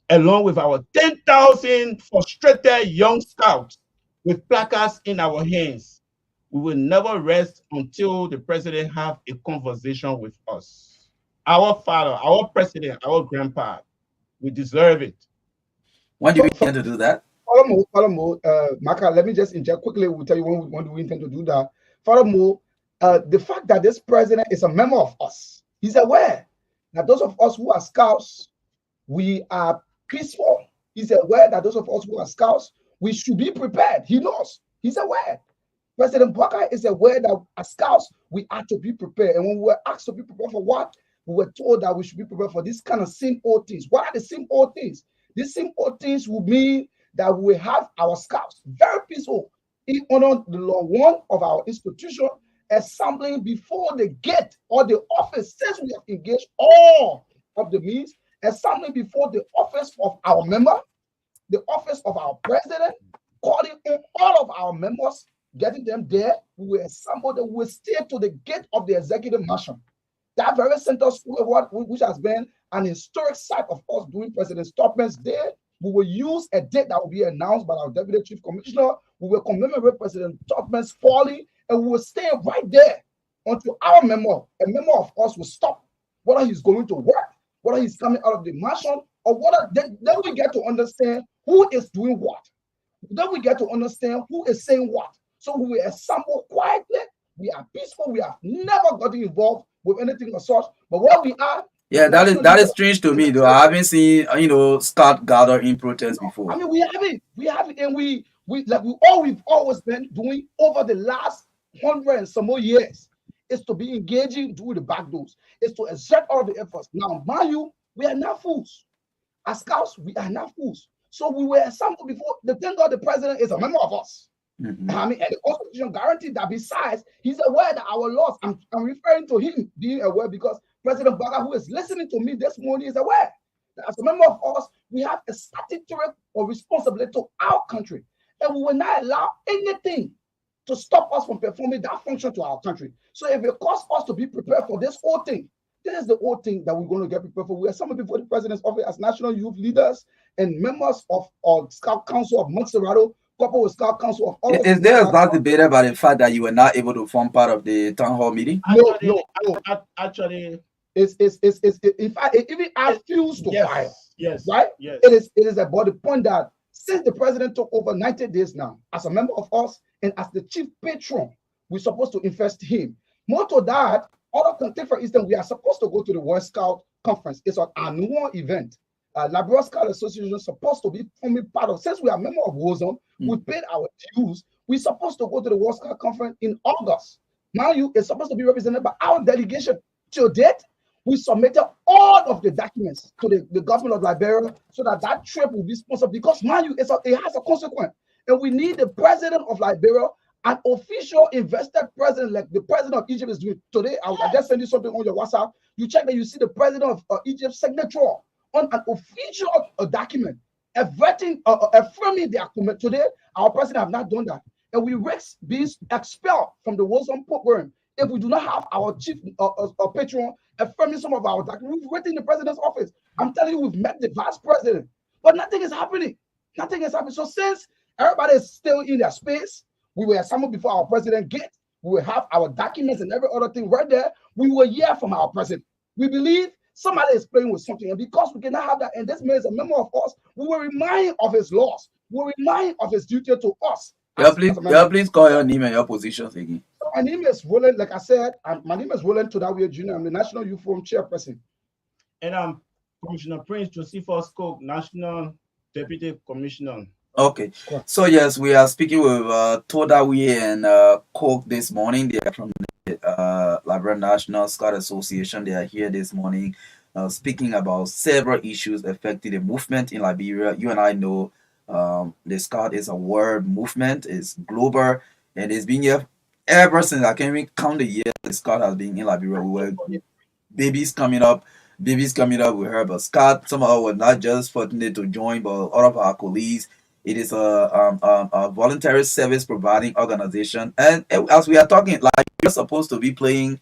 along with our 10,000 frustrated young scouts with placards in our hands. We will never rest until the president have a conversation with us. Our father, our president, our grandpa, we deserve it. When do we intend to do that? Furthermore, Marka, let me just inject quickly. We'll tell you when do we intend to do that. Furthermore, the fact that this president is a member of us, he's aware that those of us who are scouts, we are peaceful. He's aware that those of us who are scouts, we should be prepared. He knows. He's aware. President Marka is aware that as scouts, we are to be prepared. And when we were asked to be prepared for what, we were told that we should be prepared for this kind of same old things. What are the same old things? These same old things will mean that we have our scouts very peaceful in honor the law one of our institution assembling before the gate or the office, since we have engaged all of the means, assembling before the office of our member, the office of our president, calling on all of our members, getting them there. We will assemble them, we will stay to the gate of the executive mansion. That very center school, which has been an historic site of us doing President Stopman's Day, we will use a date that will be announced by our Deputy Chief Commissioner. We will commemorate President Stopman's falling, and we will stay right there until a member of us will stop, whether he's going to work, whether he's coming out of the mansion, or whether then we get to understand who is doing what. Then we get to understand who is saying what. So we will assemble quietly. We are peaceful. We have never gotten involved with anything of such. But where we are, Yeah, that is strange to me though. I haven't seen scout gather in protest before. I mean, we have it, and we've always been doing over the last 100 and some more years is to be engaging through the back doors, is to exert all the efforts. Now, mind you, we are not fools. As scouts, we are not fools. So we were assembled before. Thank God the president is a member of us. Mhm. I mean, and the Constitution guaranteed that besides, he's aware that our laws, I'm referring to him being aware because President Baga, who is listening to me this morning, is aware that as a member of us, we have a statutory or responsibility to our country. And we will not allow anything to stop us from performing that function to our country. So if it costs us to be prepared for this whole thing, this is the whole thing that we're going to get prepared for. We are some before the president's office as national youth leaders and members of Scout Council of Montserrat, couple with Scout Council of all. Is there a lot debated about the fact that you were not able to form part of the town hall meeting? No. Actually, it's in fact, it even I refuse to fire. Yes. Right? Yes. It is about the point that since the president took over 90 days now, as a member of us and as the chief patron, we're supposed to invest him. More to that, all of take for instance, we are supposed to go to the World Scout Conference. It's an annual event. Liberia Scout Association is supposed to be forming part of. Since we are a member of WOZOM, we paid our dues. We're supposed to go to the World Scout Conference in August. Now it's supposed to be represented by our delegation. To date, we submitted all of the documents to the government of Liberia so that trip will be sponsored because it has a consequence. And we need the president of Liberia, an official invested president like the president of Egypt is doing today. I just sent you something on your WhatsApp. You check that you see the president of Egypt's signature on an official document, affirming their commitment. Today, our president have not done that. And we risk being expelled from the WOZOM program if we do not have our chief patron affirming some of our documents. We've written in the president's office. I'm telling you, we've met the vice president, but nothing is happening. Nothing is happening. So since everybody is still in their space, we were assembled before our president gets. We will have our documents and every other thing right there. We will hear from our president. We believe somebody is playing with something, and because we cannot have that, and this man is a member of us, we will remind of his laws. We will remind of his duty to us. Please call your name and your positions again. So my name is Roland. Like I said, my name is Roland Todawe Jr. I'm the National Youth Forum chairperson. And I'm Commissioner Prince Josephus Cook, National Deputy Commissioner. Okay, so yes, we are speaking with Todawe and Cook this morning. They are from the Liberia National Scout Association. They are here this morning speaking about several issues affecting the movement in Liberia. You and I know the Scout is a world movement, it's global, and it's been here ever since I can even count the years the Scott has been in Liberia, we were babies coming up, babies coming up with her. But Scott somehow was not just fortunate to join, but all of our colleagues. It is a voluntary service providing organization, and as we are talking, like you're supposed to be playing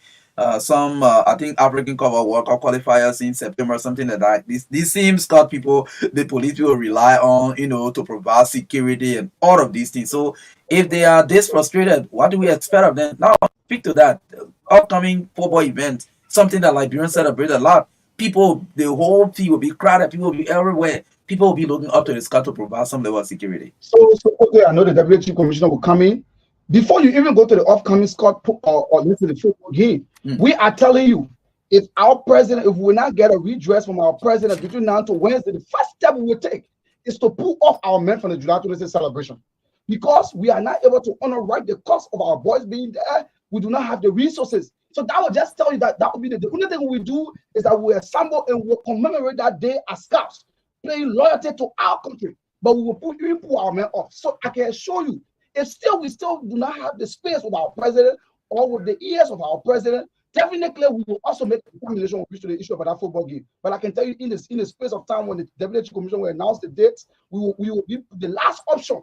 some I think African cover World Cup qualifiers in September, something like that. These same Scott people, the police will rely on, to provide security and all of these things. So if they are this frustrated, what do we expect of them? Now speak to that upcoming football event, something that Liberians celebrate a lot. People, the whole thing will be crowded. People will be everywhere. People will be looking up to the sky to provide some level of security. So okay, I know the WH commissioner will come in. Before you even go to the upcoming Scott or let's say the football game, we are telling you, if we will not get a redress from our president between now to Wednesday, the first step we will take is to pull off our men from the July 26th celebration. Because we are not able to honor right the cost of our boys being there, we do not have the resources. So that will just tell you that will be the only thing we do is that we assemble and we'll commemorate that day as scouts, paying loyalty to our country. But we will pull our men off. So I can assure you, if we still do not have the space with our president or with the ears of our president, definitely we will also make a determination with the issue about that football game. But I can tell you, in the space of time when the WHO Commission will announce the dates, we will be the last option.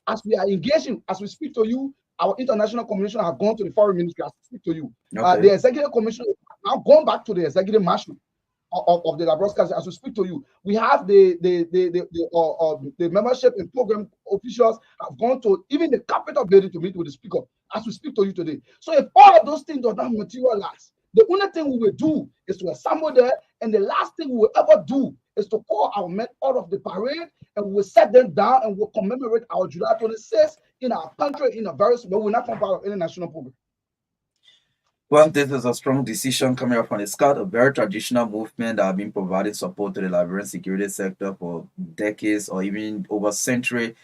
As we are engaging, as we speak to you, our international commission has gone to the foreign ministry as we speak to you. Okay. The executive commission has now gone back to the executive marshal of the Labroska as we speak to you. We have the membership and program officials have gone to even the Capitol building to meet with the speaker as we speak to you today. So if all of those things do not materialize, the only thing we will do is to assemble there, and the last thing we will ever do is to call our men out of the parade, and we'll set them down and we'll commemorate our July 26th in our country in a very small. We're not from part of any national program. Well, this is a strong decision coming up from the Scout, a very traditional movement that have been providing support to the Liberian security sector for decades or even over a century.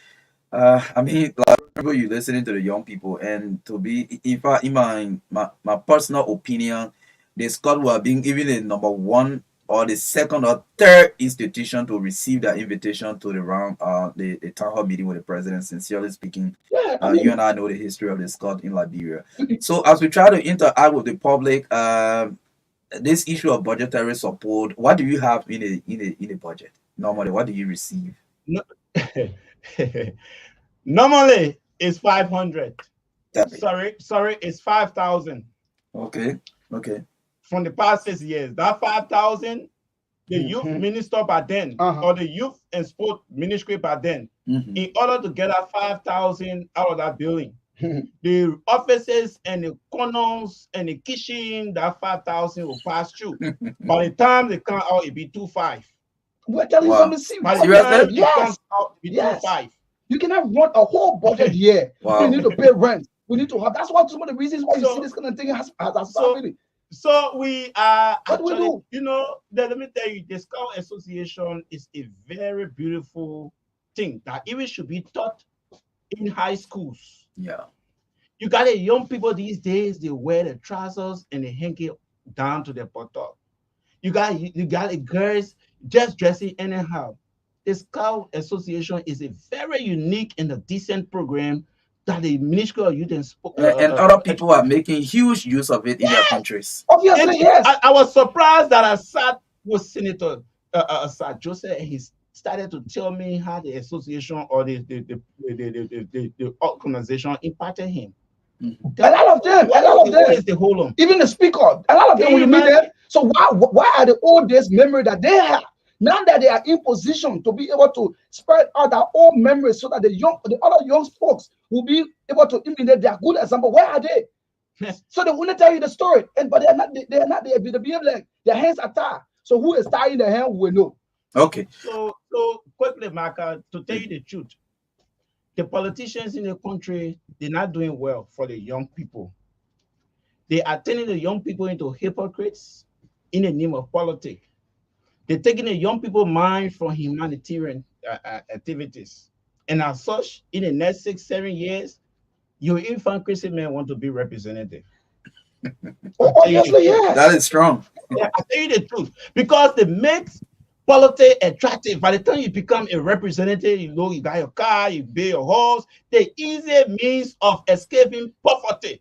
I mean, like you listening to the young people, and to be, in fact, in my personal opinion, the Scout were being even the number one or the second or third institution to receive that invitation to the round, the town hall meeting with the president. Sincerely speaking, you and I know the history of the Scott in Liberia. So as we try to interact with the public, this issue of budgetary support, what do you have in a budget? Normally, what do you receive? No. Normally, it's 500. Sorry, it's 5,000. Okay. From the past 6 years, that 5,000, the youth minister by then, or the youth and sport ministry by then, in order to get that 5,000 out of that building, the offices and the corners and the kitchen, that 5,000 will pass through. By the time they come out, it'll be 2.5. We're telling you something serious. Yes. Yes. 2.5. You cannot run a whole budget year. We need to pay rent. We need to have. That's one of the reasons why you see this kind of thing has happening. So we are actually, let me tell you, the Scout Association is a very beautiful thing that even should be taught in high schools. Yeah. You got the young people these days, they wear the trousers and they hang it down to their buttock. You got the girls just dressing anyhow. The Scout Association is a very unique and a decent program that the Ministry of Youth and Sport and other people are making huge use of it in their countries. Obviously, yes. I was surprised that I sat with Senator Sir Joseph, and he started to tell me how the association or the organization impacted him. A lot of them. Is the whole on. Even the speaker, a lot of them will meet them. So why are the old days memory that they have? Now that they are in position to be able to spread out their old memories, so that the other young folks will be able to imitate their good example. Where are they? Yes. So they want to tell you the story, but they are not. They behave like their hands are tied. So who is tying their hand, we will know. Okay. So quickly, Marka, to tell you the truth, the politicians in the country, they're not doing well for the young people. They are turning the young people into hypocrites in the name of politics. They're taking the young people's mind from humanitarian activities. And as such, in the next 6-7 years, your infant Christian men want to be representative. Obviously, yes. That is strong. Yeah, I tell you the truth. Because they make politics attractive. By the time you become a representative, you got your car, you buy your horse, the easy means of escaping poverty.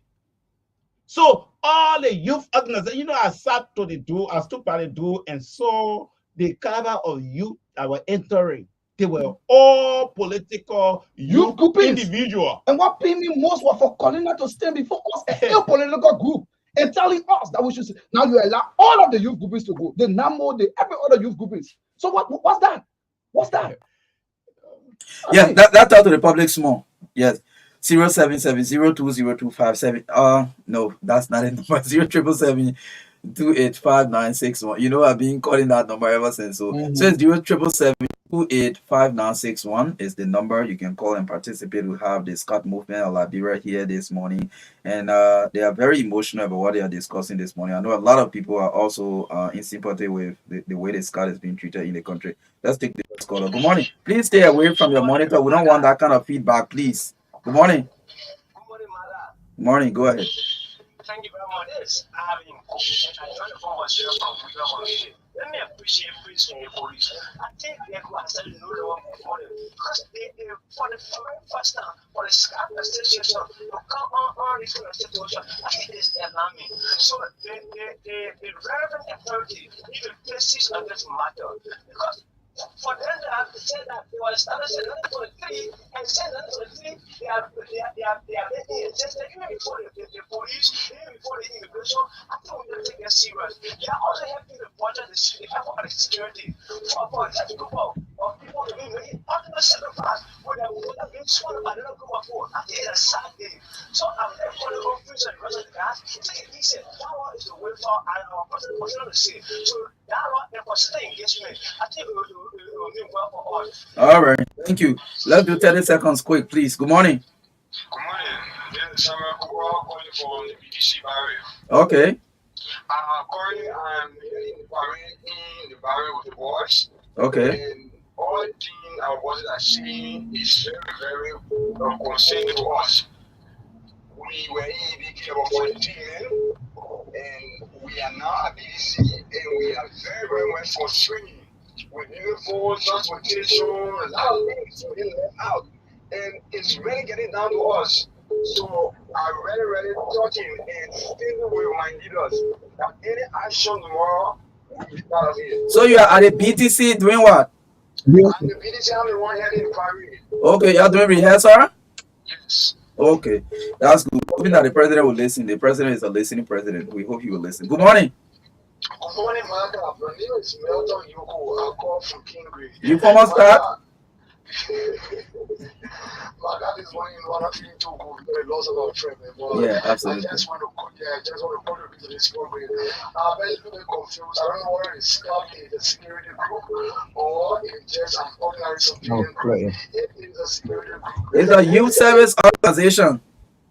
So all the youth organizations, I sat to the door, I stood by the door and saw the caliber of youth that were entering. They were all political Youth youth groupings. individual. And what paid me most was for calling us to stand before us, a political group, and telling us that we should. Now you allow all of the youth groupings to go. The NAMO, every other youth groupings. So what's that? What's that? Yeah, that out to the public small. Yes. 077020257. No, that's not a number. 07772859161. I've been calling that number ever since. So it's 07772859161 is the number you can call and participate. We have the Scott movement of Liberia here this morning, and they are very emotional about what they are discussing this morning. I know a lot of people are also in sympathy with the way the Scott is being treated in the country. Let's take the first caller. Good morning. Please stay away from your monitor. We don't want that kind of feedback, please. Good morning. Good morning, Marka. Morning. Go ahead. Thank you very much. Yes, I have been and I joined the conversation from Freedom Commission. Let me appreciate police and the police. I think they could have said no more for them because they for the very first time for the SCAP association to come on this kind of situation. I think it's alarming. So the relevant authority need to face this on this matter because for them to have to say that they were established in 1923 and say 1923 they are making a test even before the police, even before the immigration. I think we need to take that serious. They are also helping the budget, the security for a certain group of people to be making ultimate sacrifice when they are being sworn by another group of people. I think it's a sad thing. So I'm there for the office and the rest of the guys. Take it easy. That one is the way for our person to say. So that one, the consider engagement. I think it will be well for us. All right. Thank you. Let's do 30 seconds quick, please. Good morning. Good morning. This is Samuel Kukwa calling from the BDC barrier. Okay. Currently, I'm in the barrier with the boys. Okay. And all the thing our bosses are saying is very, very concerning to us. We were in EBK about 42 men, and we are now at BDC, and we are very, very much constrained with uniform, transportation, a lot of things being left out. And it's really getting down to us. So I'm really talking and still will remind us that any action tomorrow will be part of it. So you are at the BTC doing what? I'm the BDC, I'm the one heading in Paris. Okay, you are doing rehearsal? Yes. Okay, that's good. Hoping that the president will listen. The president is a listening president. We hope he will listen. Good morning. Good morning, Marka. My name is Melton Yoko. I call from Kingsley. You former start? Marka, this morning, we're not feeling too good. We lost our friend. Yeah, absolutely. I just want to contribute to this program. I'm very confused. I don't know whether it's a security group or it's just an ordinary civilian group. It is a security group. It's a youth service organization.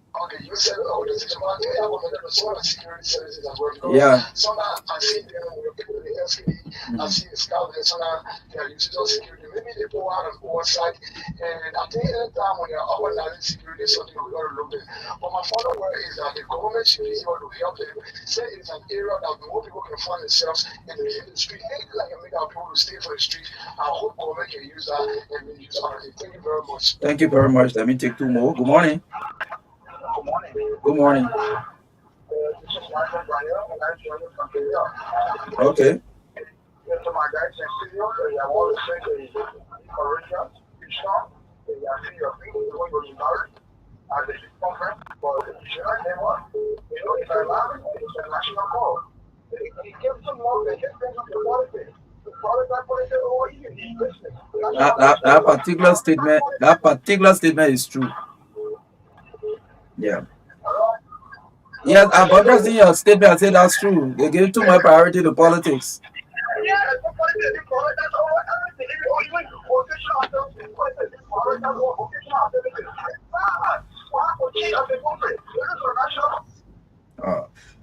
Okay, you said organization, but they have some security services as well. Yeah. Sometimes I see them with the SKD, I see the scout, and sometimes they are using those security. Maybe they go out on oversight, and I think anytime when they're organizing security, something we got to look at. But my final word is that the government should be able to help them. Say it's an area that more people can find themselves and be in the street. Anything like make our people to stay for the street. I hope government can use that and we use it. Thank you very much. Thank you very much. Let me take two more. Good morning. Good morning. Good morning. This is Marka and I'm joining from Kenya. Okay. So my guys in studio, I want to say the encouragement, strong, I see your people going to be married at the conference, but you should not never, if I love it, it's a national call. It gives them more, it gives them the quality. The quality I put it over you, he's listening. That particular statement is true. Yeah. Yes, I'm addressing your statement. I say that's true. They give too much priority to politics. Yeah,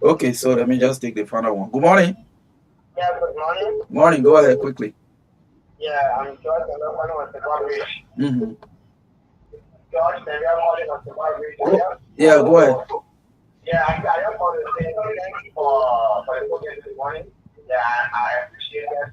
okay, so let me just take the final one. Good morning. Yeah, good morning. Morning, go ahead quickly. Yeah, I'm George, and I'm one of the Barbary. Mm-hmm. George, and I'm one of the Barbary. Yeah, go ahead. Yeah, I just want to say thank you for the program this morning. Yeah, I appreciate that.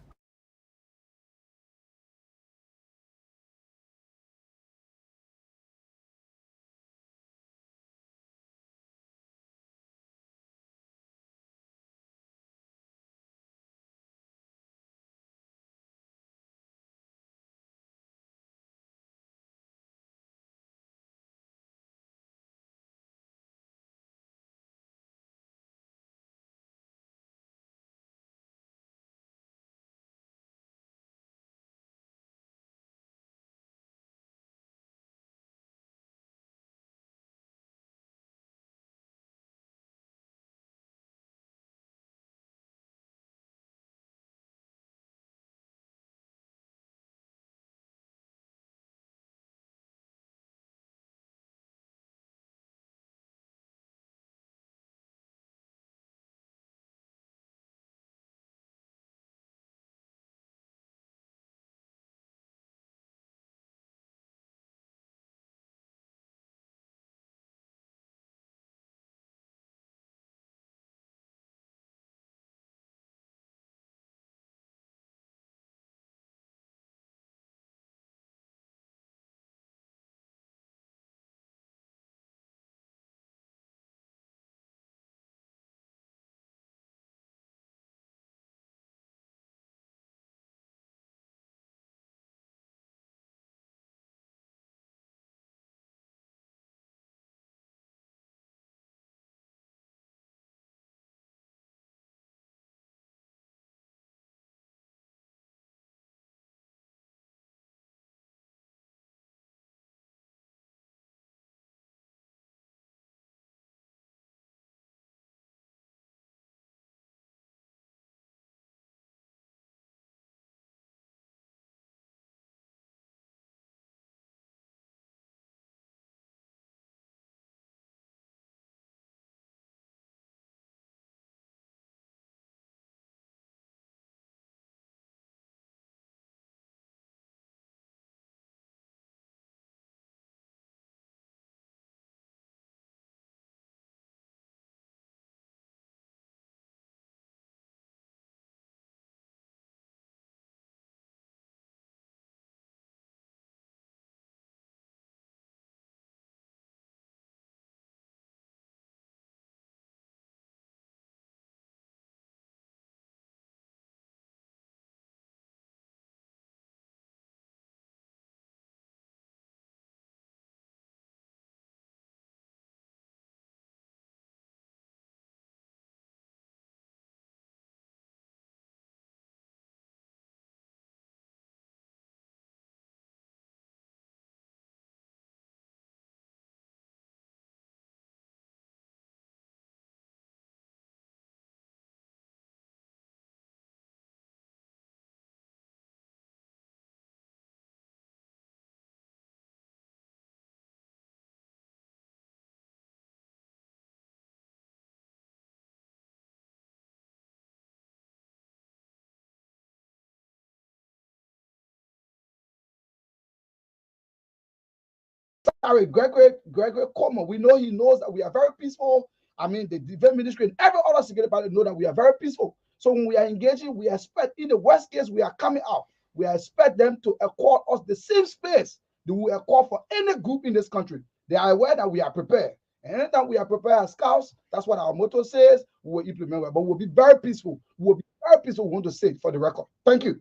Gregory Coleman. We know he knows that we are very peaceful. I mean, the defense ministry and every other security party know that we are very peaceful. So when we are engaging, we expect in the worst case we are coming out. We expect them to accord us the same space that we accord for any group in this country. They are aware that we are prepared. And anytime we are prepared as scouts, that's what our motto says, we will implement it. But we'll be very peaceful. We will be very peaceful, we want to say it for the record. Thank you.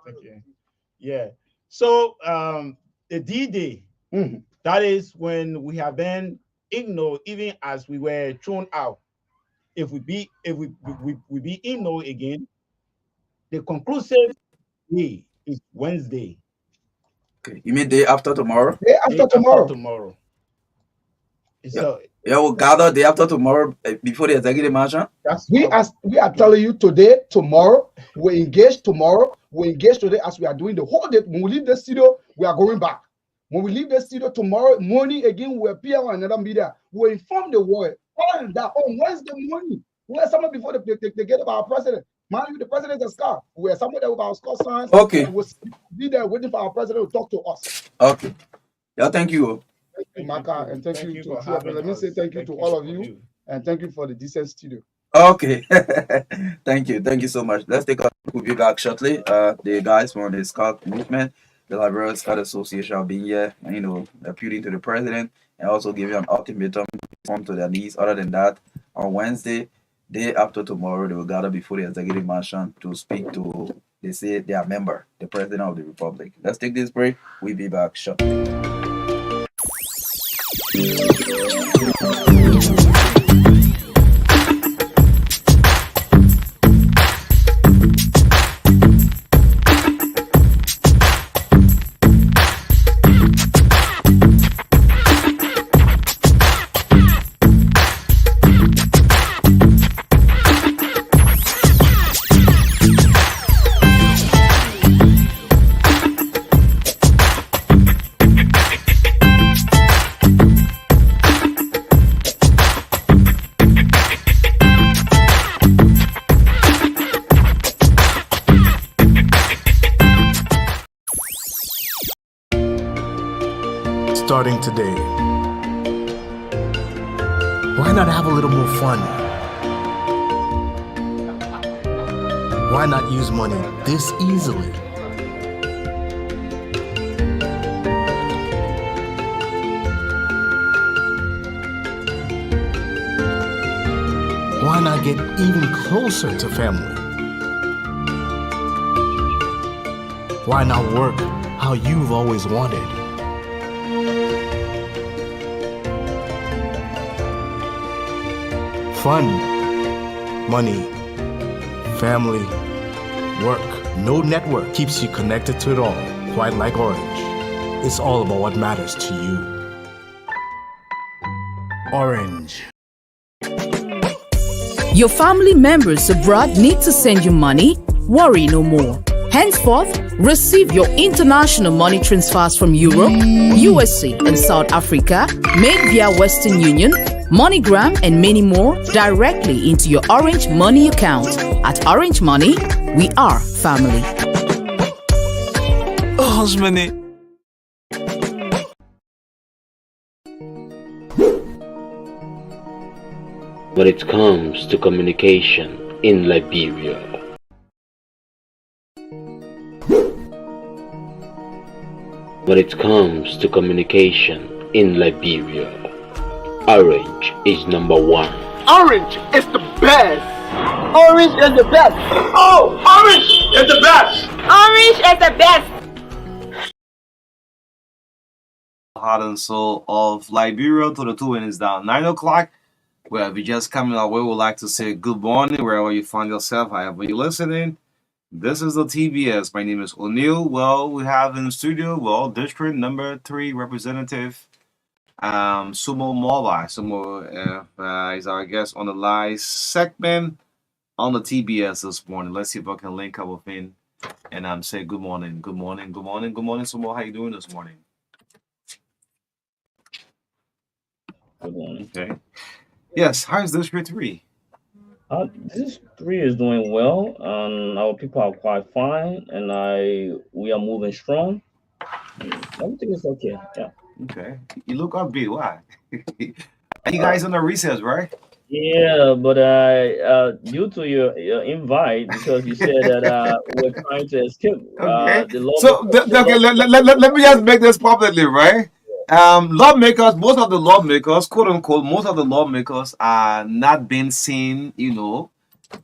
Thank you. Yeah. So the D-Day, that is when we have been ignored, even as we were thrown out. If we be ignored again, the conclusive day is Wednesday. Okay. You mean day after tomorrow? Day after tomorrow. So Yeah, we'll gather day after tomorrow before the executive mansion. We are telling you today, tomorrow, we engage tomorrow, we engage today as we are doing the whole day. When we leave the studio, we are going back. When we leave the studio tomorrow morning, again, we'll appear on another media. We'll inform the world. Other than that, on Wednesday morning, we're somewhere before they get about our president. Mind you, the president is scar. We're somewhere there with our score signs. Okay. We'll be there waiting for our president to talk to us. Okay. Yeah, thank you. Thank you, Marka, and thank you to having. Let me say thank you to all of you, and thank you for the decent studio. Okay. Thank you so much. Let's take a we'll be back shortly. The guys from the Scout movement, the Liberal Scout Association are being here, appealing to the president and also giving an ultimatum to their needs. Other than that, on Wednesday, day after tomorrow, they will gather before the executive mansion to speak to, they say, their member, the president of the republic. Let's take this break. We'll be back shortly. Starting today, why not have a little more fun? Why not use money this easily? Why not get even closer to family? Why not work how you've always wanted? Fun, money, family, work. No network keeps you connected to it all, quite like Orange. It's all about what matters to you. Orange. Your family members abroad need to send you money? Worry no more. Henceforth, receive your international money transfers from Europe, USA, and South Africa made via Western Union, MoneyGram, and many more directly into your Orange Money account. At Orange Money, we are family. Orange Money. When it comes to communication in Liberia, when it comes to communication in Liberia, Orange is number one. Orange is the best. Orange is the best. Oh, Orange is the best. Orange is the best. Heart and soul of Liberia to the 2 minutes down 9 o'clock. Well, if you're just coming our way, we would like to say good morning wherever you find yourself, however you're listening. This is the TBS. My name is O'Neill. Well, we have in the studio, District number 3 representative, Sumo Mobile. Sumo is our guest on the live segment on the TBS this morning. Let's see if I can link up with him and say good morning, good morning, good morning, good morning, Sumo. How you doing this morning? Good morning. Okay. Yes, how's District 3? This 3 is doing well. Our people are quite fine, and we are moving strong. Everything is okay. Yeah. Okay. You look upbeat. Why? You guys on the recess, right? Yeah, but due to your invite, because you said that we're trying to escape Okay. the So lawmakers, the okay, let me just make this publicly, right? Lawmakers, most of the lawmakers, quote unquote, most of the lawmakers are not being seen,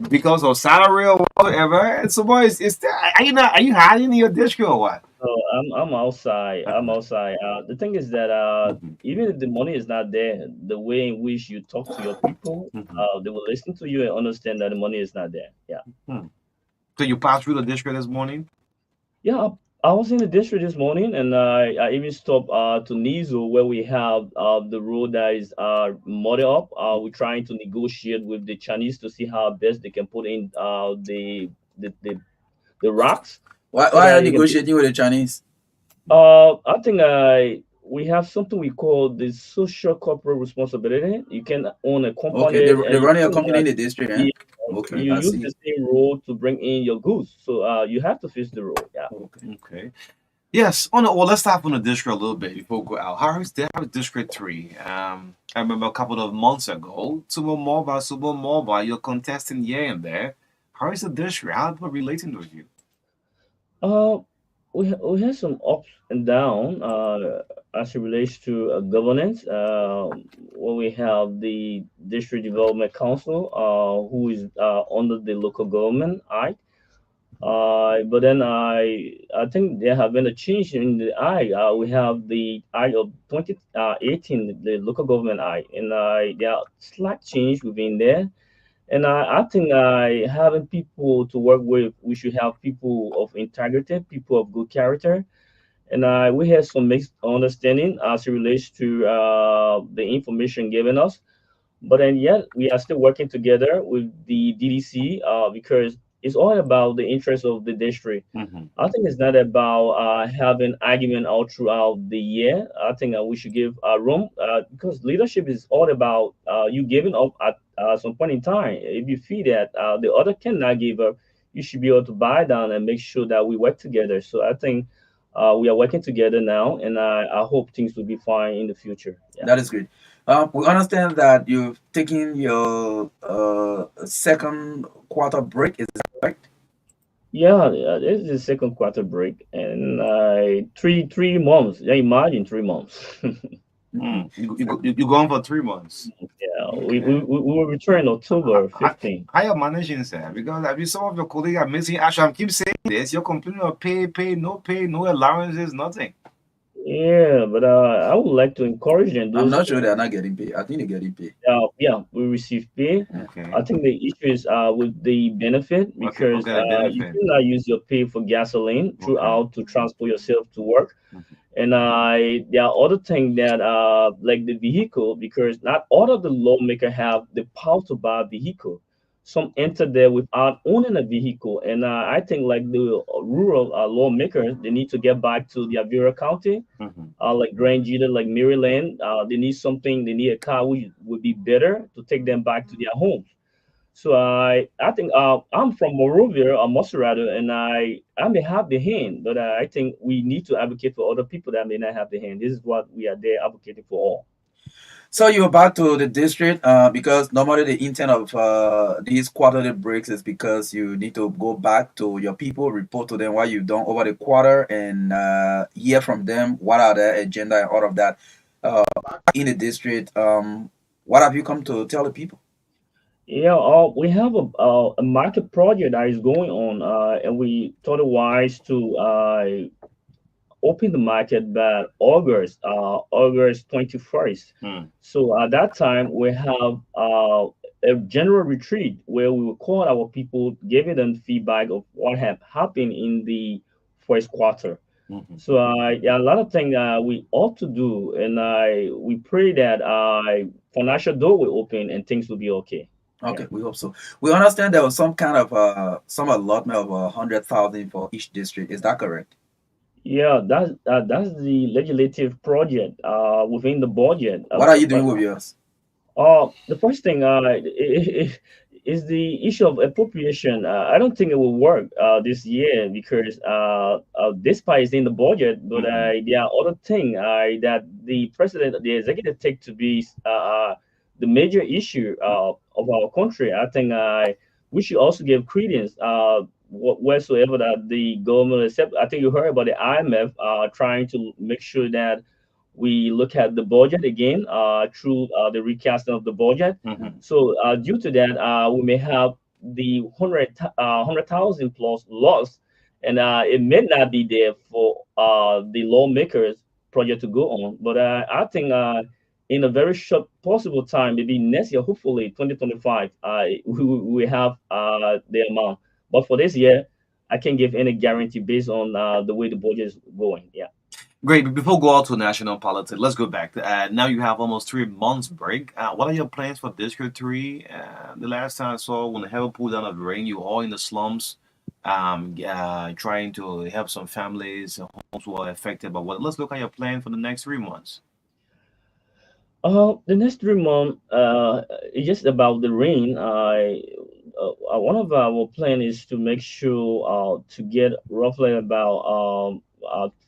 because of salary or whatever. And so, boys, are you hiding in your district or what? so I'm outside. I'm outside. The thing is that Mhm, even if the money is not there, the way in which you talk to your people, mhm, they will listen to you and understand that the money is not there. Yeah. mhm. So you passed through the district this morning? Yeah, I was in the district this morning, and I even stopped to Nizo, where we have the road that is modded up. We're trying to negotiate with the Chinese to see how best they can put in the, the the rocks so Why are that you it can be. negotiating with the Chinese? I think we have something we call the social corporate responsibility. You can own a Okay, component, and they're you running a think company that in the district, eh? you, Okay, you I use the see. same road to bring in your goods, so you have to fix the road. Yeah. Okay. Okay. Yes. Well, let's stop on the district a little bit before we go out. How is District 3? I remember a couple of months ago, Super Mobile, you're contesting here and there. How is the district? How are people relating with you? Uh, we have some ups and down as it relates to governance. Where we have the district development council, who is under the local government act. But then I think there have been a change in the act. We have the act of 2018, the local government act, and there are slight change within there. And I think having people to work with, we should have people of integrity, people of good character. And we have some mixed understanding as it relates to the information given us. But then yet we are still working together with the DDC because it's all about the interest of the district. Hmm. I think it's not about having argument all throughout the year. I think we should give room because leadership is all about you giving up at some point in time. If you feel that the other cannot give up, you should be able to buy down and make sure that we work together. So I think we are working together now, and I hope things will be fine in the future. Yeah. That is great. We understand that you've taken your second quarter break. Is that correct? Yeah, this is the second quarter break, and three months. Yeah, imagine 3 months. Mm. You gone for 3 months. Yeah, Okay. we will return October How, 15th. how you managing, sir? Because I mean, some of your colleagues are missing. Actually, I keep saying this. You're complaining of pay, no allowances, nothing. Yeah, but I would like to encourage them. I'm Those, not sure they're not getting paid. I think they're getting paid. yeah, we receive pay. Okay. I think the issue is with the benefit Okay. because Okay. The you benefit. cannot use your pay for gasoline Okay. throughout to transport yourself to work. Mhm. And there are other things that like the vehicle, because not all of the lawmaker have the power to buy a vehicle. Some enter there without owning a vehicle, and I think like the rural lawmakers, they need to get back to their Vera County, Mhm. like Grand Jeter, like Maryland. They need something. They need a car which would be better to take them back to their homes. So I think I'm from Morovia or Maserati, and I may have the hand, but I think we need to advocate for other people that may not have the hand. This is what we are there advocating for all. So you're back to the district because normally the intent of these quarterly breaks is because you need to go back to your people, report to them what you've done over the quarter, and hear from them what are their agenda and all of that. In the district, what have you come to tell the people? Yeah, we have a market project that is going on, and we thought it wise to open the market by August 21st. Mm. So at that time, we have a general retreat where we will call our people, giving them feedback of what have happened in the first quarter. Mhm. So there are a lot of things we ought to do, and we pray that financial door will open and things will be okay. Yeah. Okay, we hope so. We understand there was some kind of some allotment of 100,000 for each district. Is that correct? Yeah, that's the legislative project within the budget. What are you doing with yours? The first thing, the issue of appropriation. I don't think it will work this year because this part is in the budget, but there are other things that the president, the executive take to be the major issue of our country. I think we should also give credence whatsoever that the government accept. I think you heard about the IMF trying to make sure that we look at the budget again through the recasting of the budget. So due to that, we may have the 100,000 plus loss, and it may not be there for the lawmakers project to go on. But I think in a very short possible time, maybe next year, hopefully 2025, we have the amount. But for this year, I can't give any guarantee based on the way the budget is going. Yeah. Great. But before we go out to national politics, let's go back. Now you have almost 3 months break. What are your plans for District 3? The last time I saw when the heavy pulled down of rain, you were all in the slums, trying to help some families, homes who are affected by what. Let's look at your plan for the next 3 months. The next 3 months is just about the rain. One of our plan is to make sure to get roughly about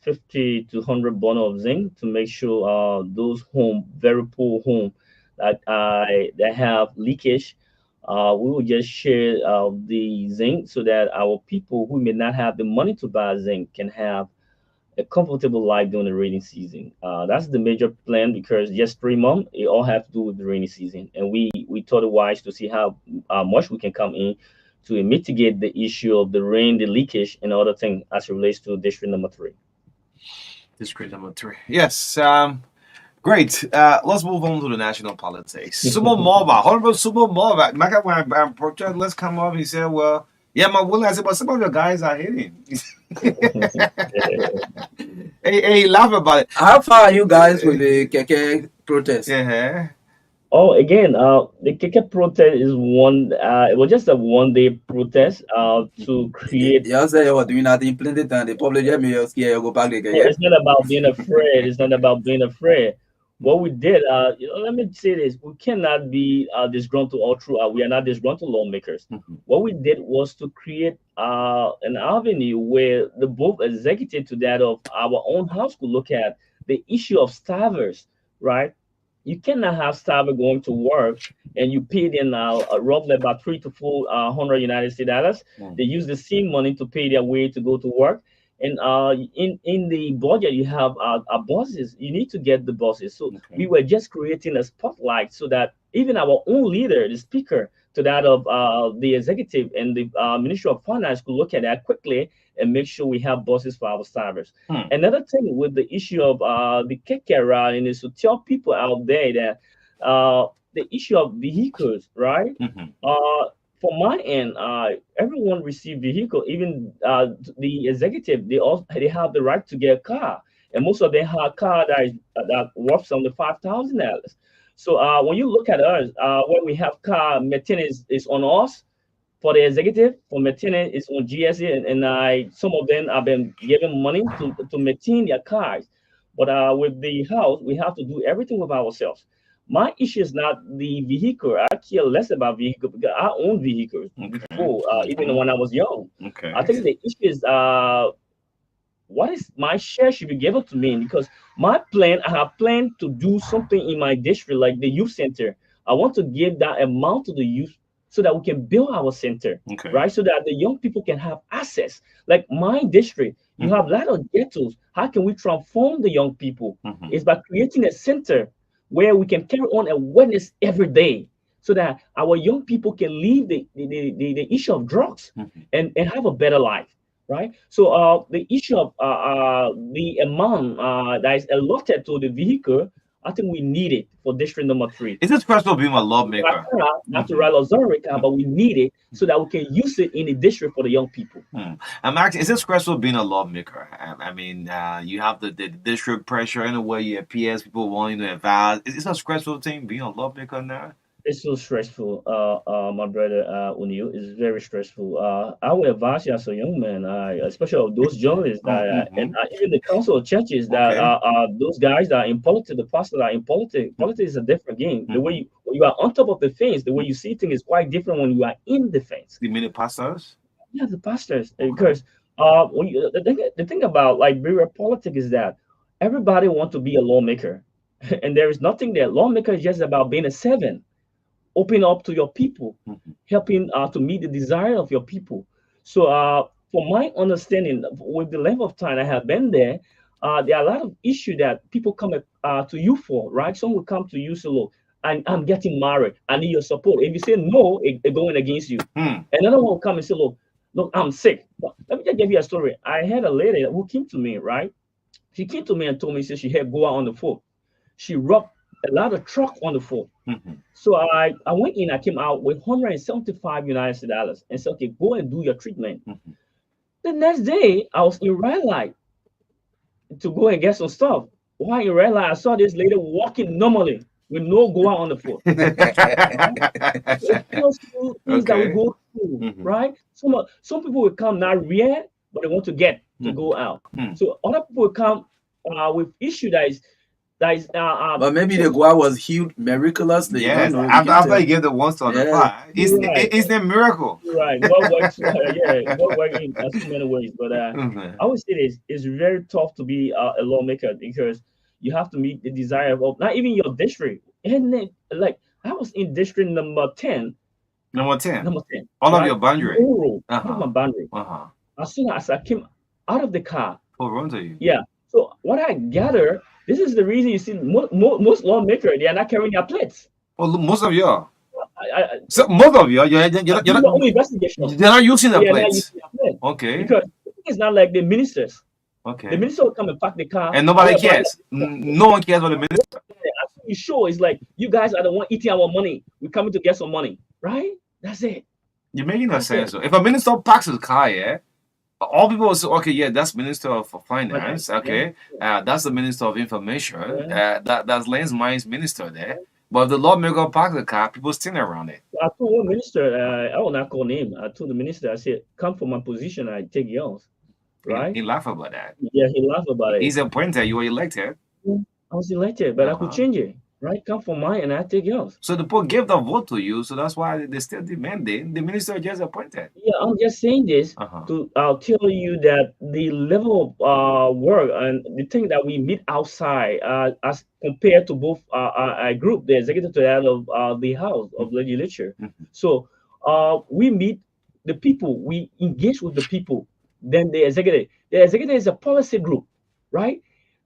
50 to 100 bundle of zinc to make sure those home very poor home that have leakage. We will just share the zinc so that our people who may not have the money to buy zinc can have a comfortable life during the rainy season. That's the major plan because just 3 months, it all have to do with the rainy season, and we thought it wise to see how much we can come in to mitigate the issue of the rain, the leakage, and other things as it relates to district number 3. District number 3. Yes. Great. Let's move on to the national politics. Sumo Mova. Honorable Sumo Mova. Maka, when I protest, let's come up. He said, well, yeah, my will. I said, but some of your guys are hitting. Hey, laugh about it. How far are you guys with the Keke protest? Yeah. Oh, again, the KK protest is one. It was just a 1 day protest to create. You say you were doing nothing, plenty of time. They probably get me scared. You go back again. No, it's not about being afraid. It's not about being afraid. What we did, let me say this: we cannot be disgruntled all through. We are not disgruntled lawmakers. What we did was to create an avenue where the both executive to that of our own house could look at the issue of starvers, right? You cannot have starver going to work and you pay them roughly about 300 to 400 United States dollars. They use the same money to pay their way to go to work. And in the budget, you have bosses. You need to get the bosses. So we were just creating a spotlight so that even our own leader, the speaker, to that of the executive and the Ministry of Finance could look at that quickly and make sure we have buses for our servers. Another thing with the issue of the Kekera and is to tell people out there that the issue of vehicles, right? For my end, everyone receive vehicle, even the executive, they have the right to get a car. And most of them have a car that worth under $5,000. So when you look at us, when we have car, maintenance is on us. For the executive, for maintenance, it's on GSA, and some of them have been given money to maintain their cars. But with the house, we have to do everything with ourselves. My issue is not the vehicle. I care less about vehicle because I own vehicles before, even when I was young. I think the issue is what is my share should be given to me because I have planned to do something in my district, like the youth center. I want to give that amount to the youth so that we can build our center, right? So that the young people can have access. Like my district, you have a lot of ghettos. How can we transform the young people? It's by creating a center where we can carry on awareness every day so that our young people can leave the issue of drugs and have a better life, right? So the issue of the amount that is allotted to the vehicle, I think we need it for district number 3. Is this first of being a lawmaker? Not to write a but we need it so that we can use it in the district for the young people. I'm asking, is it stressful being a lawmaker? I mean, you have the district pressure in a way, you have PS people wanting to advise. Is it a stressful thing being a lawmaker now? It's so stressful, my brother Unil. It's very stressful. I would advise you as a young man, especially of those journalists that, and even the council of churches that Okay. those guys that are in politics, the pastors that are in politics. Politics is a different game. The way when you are on top of the fence, the way you see things is quite different when you are in the fence. The mini pastors? Yeah, the pastors, because when you, the thing about Liberia politics is that everybody want to be a lawmaker, and there is nothing there. Lawmaker is just about being a servant, open up to your people, helping to meet the desire of your people. So, from my understanding, with the length of time I have been there, there are a lot of issues that people come to you for, right? Some will come to you, so look, I'm getting married. I need your support. If you say no, it's going against you. Another one will come and say, look, I'm sick. But let me just give you a story. I had a lady who came to me, right? She came to me and told me, said she had Goa on the foot. She rubbed a lot of truck on the foot. So I went in, I came out with 175 United States dollars and said, okay, go and do your treatment. The next day, I was in red light to go and get some stuff. While in red light, I saw this lady walking normally with no Goa on the foot. It's just things that we go through, right? Some people will come not real, but they want to get to go out. So other people will come with issue But maybe the Goa was healed miraculously. Yes, You don't know. after you get the ones on the fire, Right. it's a miracle. Right. God works, God works in so many ways. But I would say this: it's very tough to be a lawmaker because you have to meet the desire of not even your district. And then, like I was in district number 10. Number 10. Number 10. All of right? your boundary. Rural, out of my boundary. As soon as I came out of the car, who runs to you? yeah. So what I gather, this is the reason you see most lawmakers, they are not carrying their plates. Well, most of y'all. I, So most of you, you're investigation. they're not using the They are not plates. using their plate. Okay. Because it's not like the ministers. Okay. The minister will come and park the car. And nobody cares. No one cares about the minister. Absolutely sure. It's like you guys are the one eating our money. We're coming to get some money, right? That's it. You're making no sense. If a minister parks his car, yeah, all people will say, okay, yeah, that's Minister of Finance. Okay, that's the Minister of Information. That's Lance Mines Minister there. But if the lawmaker parks the car, people stand around it. I told one minister, I will not call name. I told the minister, I said, come from my position, I take yours. Right? He laughed about that. Yeah, he laughed about it. He's appointed, you were elected. I was elected, but I could change it. Right? Come from mine and I take yours. So the people gave the vote to you, so that's why they still demanding. The minister just appointed. Yeah, I'm just saying this to tell you that the level of work and the thing that we meet outside, as compared to both a group, the executive to that of the House of Legislature. So we meet the people, we engage with the people. Then the executive. The executive is a policy group, right?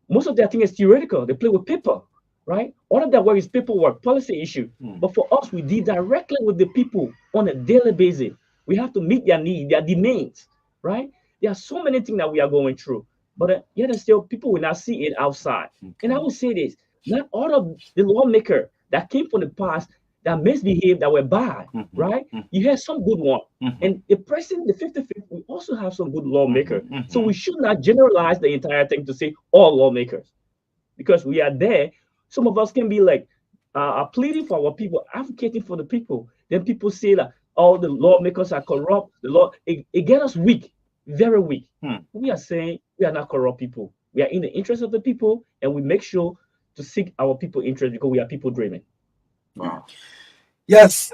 Most of their thing is theoretical. They play with paper. Right? All of that work is paperwork, policy issue. But for us, we deal directly with the people on a daily basis. We have to meet their needs, their demands, right? There are so many things that we are going through, but yet still people will not see it outside. And I will say this: not all of the lawmakers that came from the past that misbehaved, that were bad, right? You have some good one, and the president, the 55th, we also have some good lawmakers. So we should not generalize the entire thing to say all lawmakers, because we are there. Some of us can be like pleading for our people, advocating for the people. Then people say that all the lawmakers are corrupt. The law it gets us weak, very weak. We are saying we are not corrupt people. We are in the interest of the people, and we make sure to seek our people interest because we are people driven. Wow. Yes.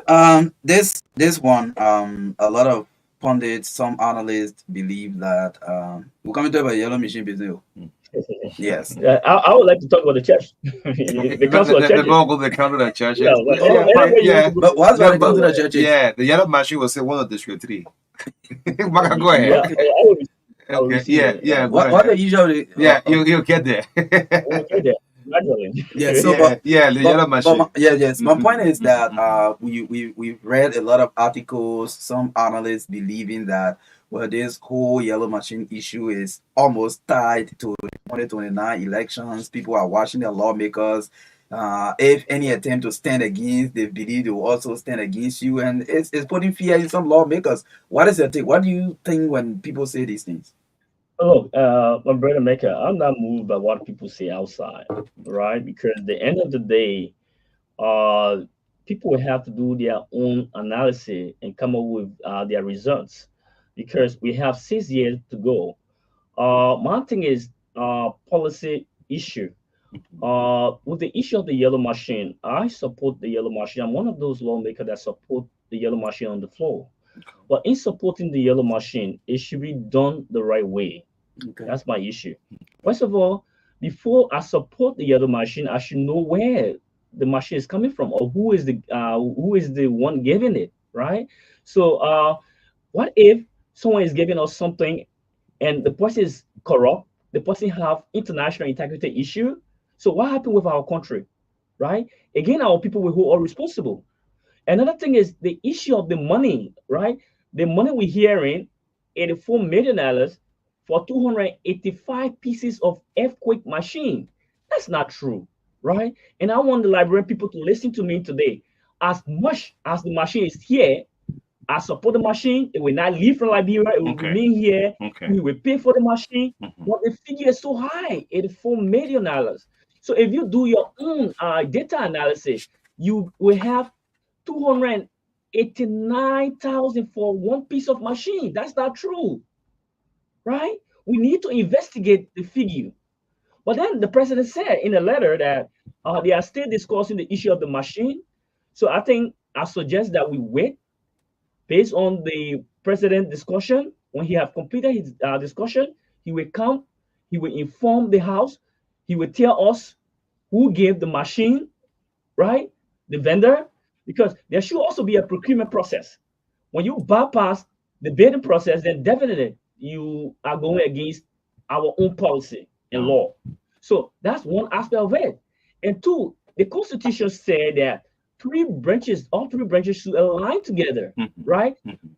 This one. A lot of pundits, some analysts believe that we're coming to about yellow machine business. Yes. I would like to talk about the church. The council of churches. They're going to go to the council of churches. But what's going to go to the churches? Yeah, the yellow machine will say one of District 3. Marka, go ahead. What they usually... you'll get there. Yeah, so the yellow machine. Yes. My point is that we've read a lot of articles, some analysts believing that this whole yellow machine issue is almost tied to 2029 elections. People are watching their lawmakers. If any attempt to stand against, they believe they will also stand against you, and it's putting fear in some lawmakers. What is your take? What do you think when people say these things? Oh, my brother Maker, I'm not moved by what people say outside, right? Because at the end of the day, people will have to do their own analysis and come up with their results because we have 6 years to go. My thing is policy issue. With the issue of the yellow machine, I support the yellow machine. I'm one of those lawmakers that support the yellow machine on the floor. But in supporting the yellow machine, it should be done the right way. Okay. That's my issue. First of all, before I support the yellow machine, I should know where the machine is coming from or who is the one giving it, right? So what if someone is giving us something and the person is corrupt, the person have international integrity issue? So what happened with our country, right? Again, our people who are responsible. Another thing is the issue of the money, right? The money we're hearing, $84 million for 285 pieces of earthquake machine. That's not true, right? And I want the Liberian people to listen to me today. As much as the machine is here, I support the machine. It will not leave from Liberia. It will remain here. We will pay for the machine. But the figure is so high, $84 million. So if you do your own data analysis, you will have 289,000 for one piece of machine. That's not true, right? We need to investigate the figure. But then the president said in a letter that they are still discussing the issue of the machine. So I suggest that we wait based on the president discussion. When he have completed his discussion, he will come, he will inform the House, he will tell us who gave the machine, right? The vendor, because there should also be a procurement process. When you bypass the bidding process, then definitely you are going against our own policy and law. So that's one aspect of it. And two, the Constitution said that all three branches should align together, right?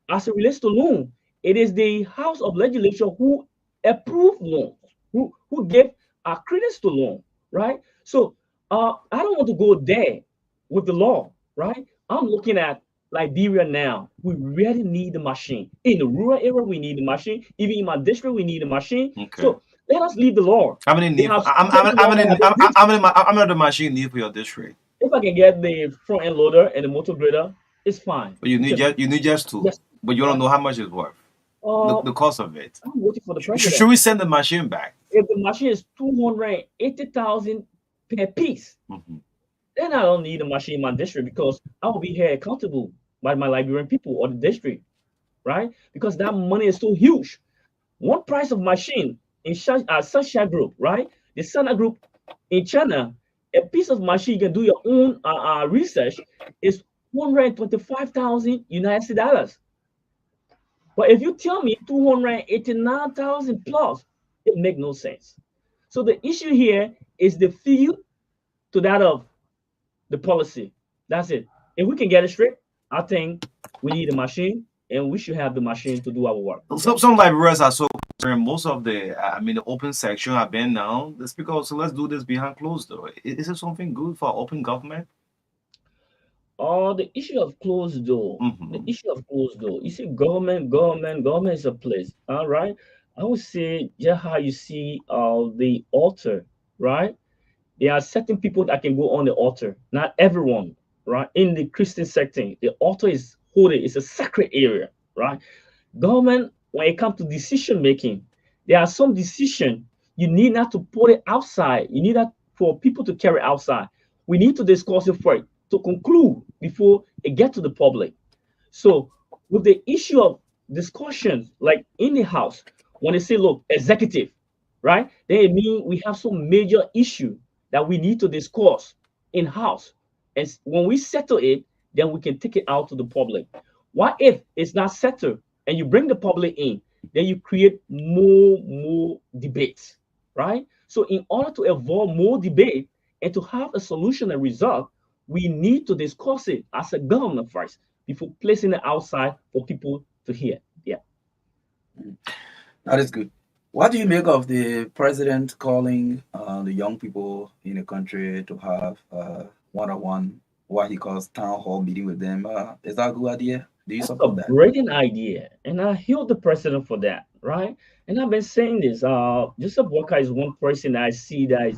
As it relates to loan, it is the House of Legislature who approve loans, who give credence to loan, right? So I don't want to go there with the law, right? I'm looking at Liberia now. We really need the machine. In the rural area, we need the machine. Even in my district, we need the machine. So let us leave the law. How many of the machine need for your district? If I can get the front end loader and the motor grader, it's fine. But you need just two. Yes. But you don't know how much it's worth. The cost of it. I'm waiting for the president. Should we send the machine back? If the machine is 280,000 per piece, then I don't need a machine in my district because I will be here accountable by my Liberian people or the district, right? Because that money is so huge. One price of machine in Sunshine Group, right? The Sana Group in China, a piece of machine you can do your own research is 125,000 United dollars. But if you tell me 289,000 plus, it makes no sense. So the issue here is the fee to that of the policy. That's it. If we can get it straight, I think we need a machine and we should have the machine to do our work. Some libraries are so concerned. Most of the open section have been now. Let's let's do this behind closed door. Is it something good for open government? The issue of closed door. The issue of closed door. You see, government is a place. All right. I would say just how you see the altar, right? There are certain people that can go on the altar. Not everyone, right? In the Christian setting, the altar is holy. It's a sacred area, right? Government, when it comes to decision making, there are some decision you need not to put it outside. You need that for people to carry outside. We need to discuss it first to conclude before it get to the public. So with the issue of discussions, like in the House, when they say, look, executive, right? Then it means we have some major issue that we need to discuss in House. And when we settle it, then we can take it out to the public. What if it's not settled and you bring the public in, then you create more debates, right? So in order to avoid more debate and to have a solution and result, we need to discuss it as a government first before placing it outside for people to hear. Yeah. That is good. What do you make of the president calling the young people in the country to have one-on-one, what he calls town hall meeting with them? Is that a good idea? Do you support that? Great idea. And I hail the president for that, right? And I've been saying this. Joseph Walker is one person I see that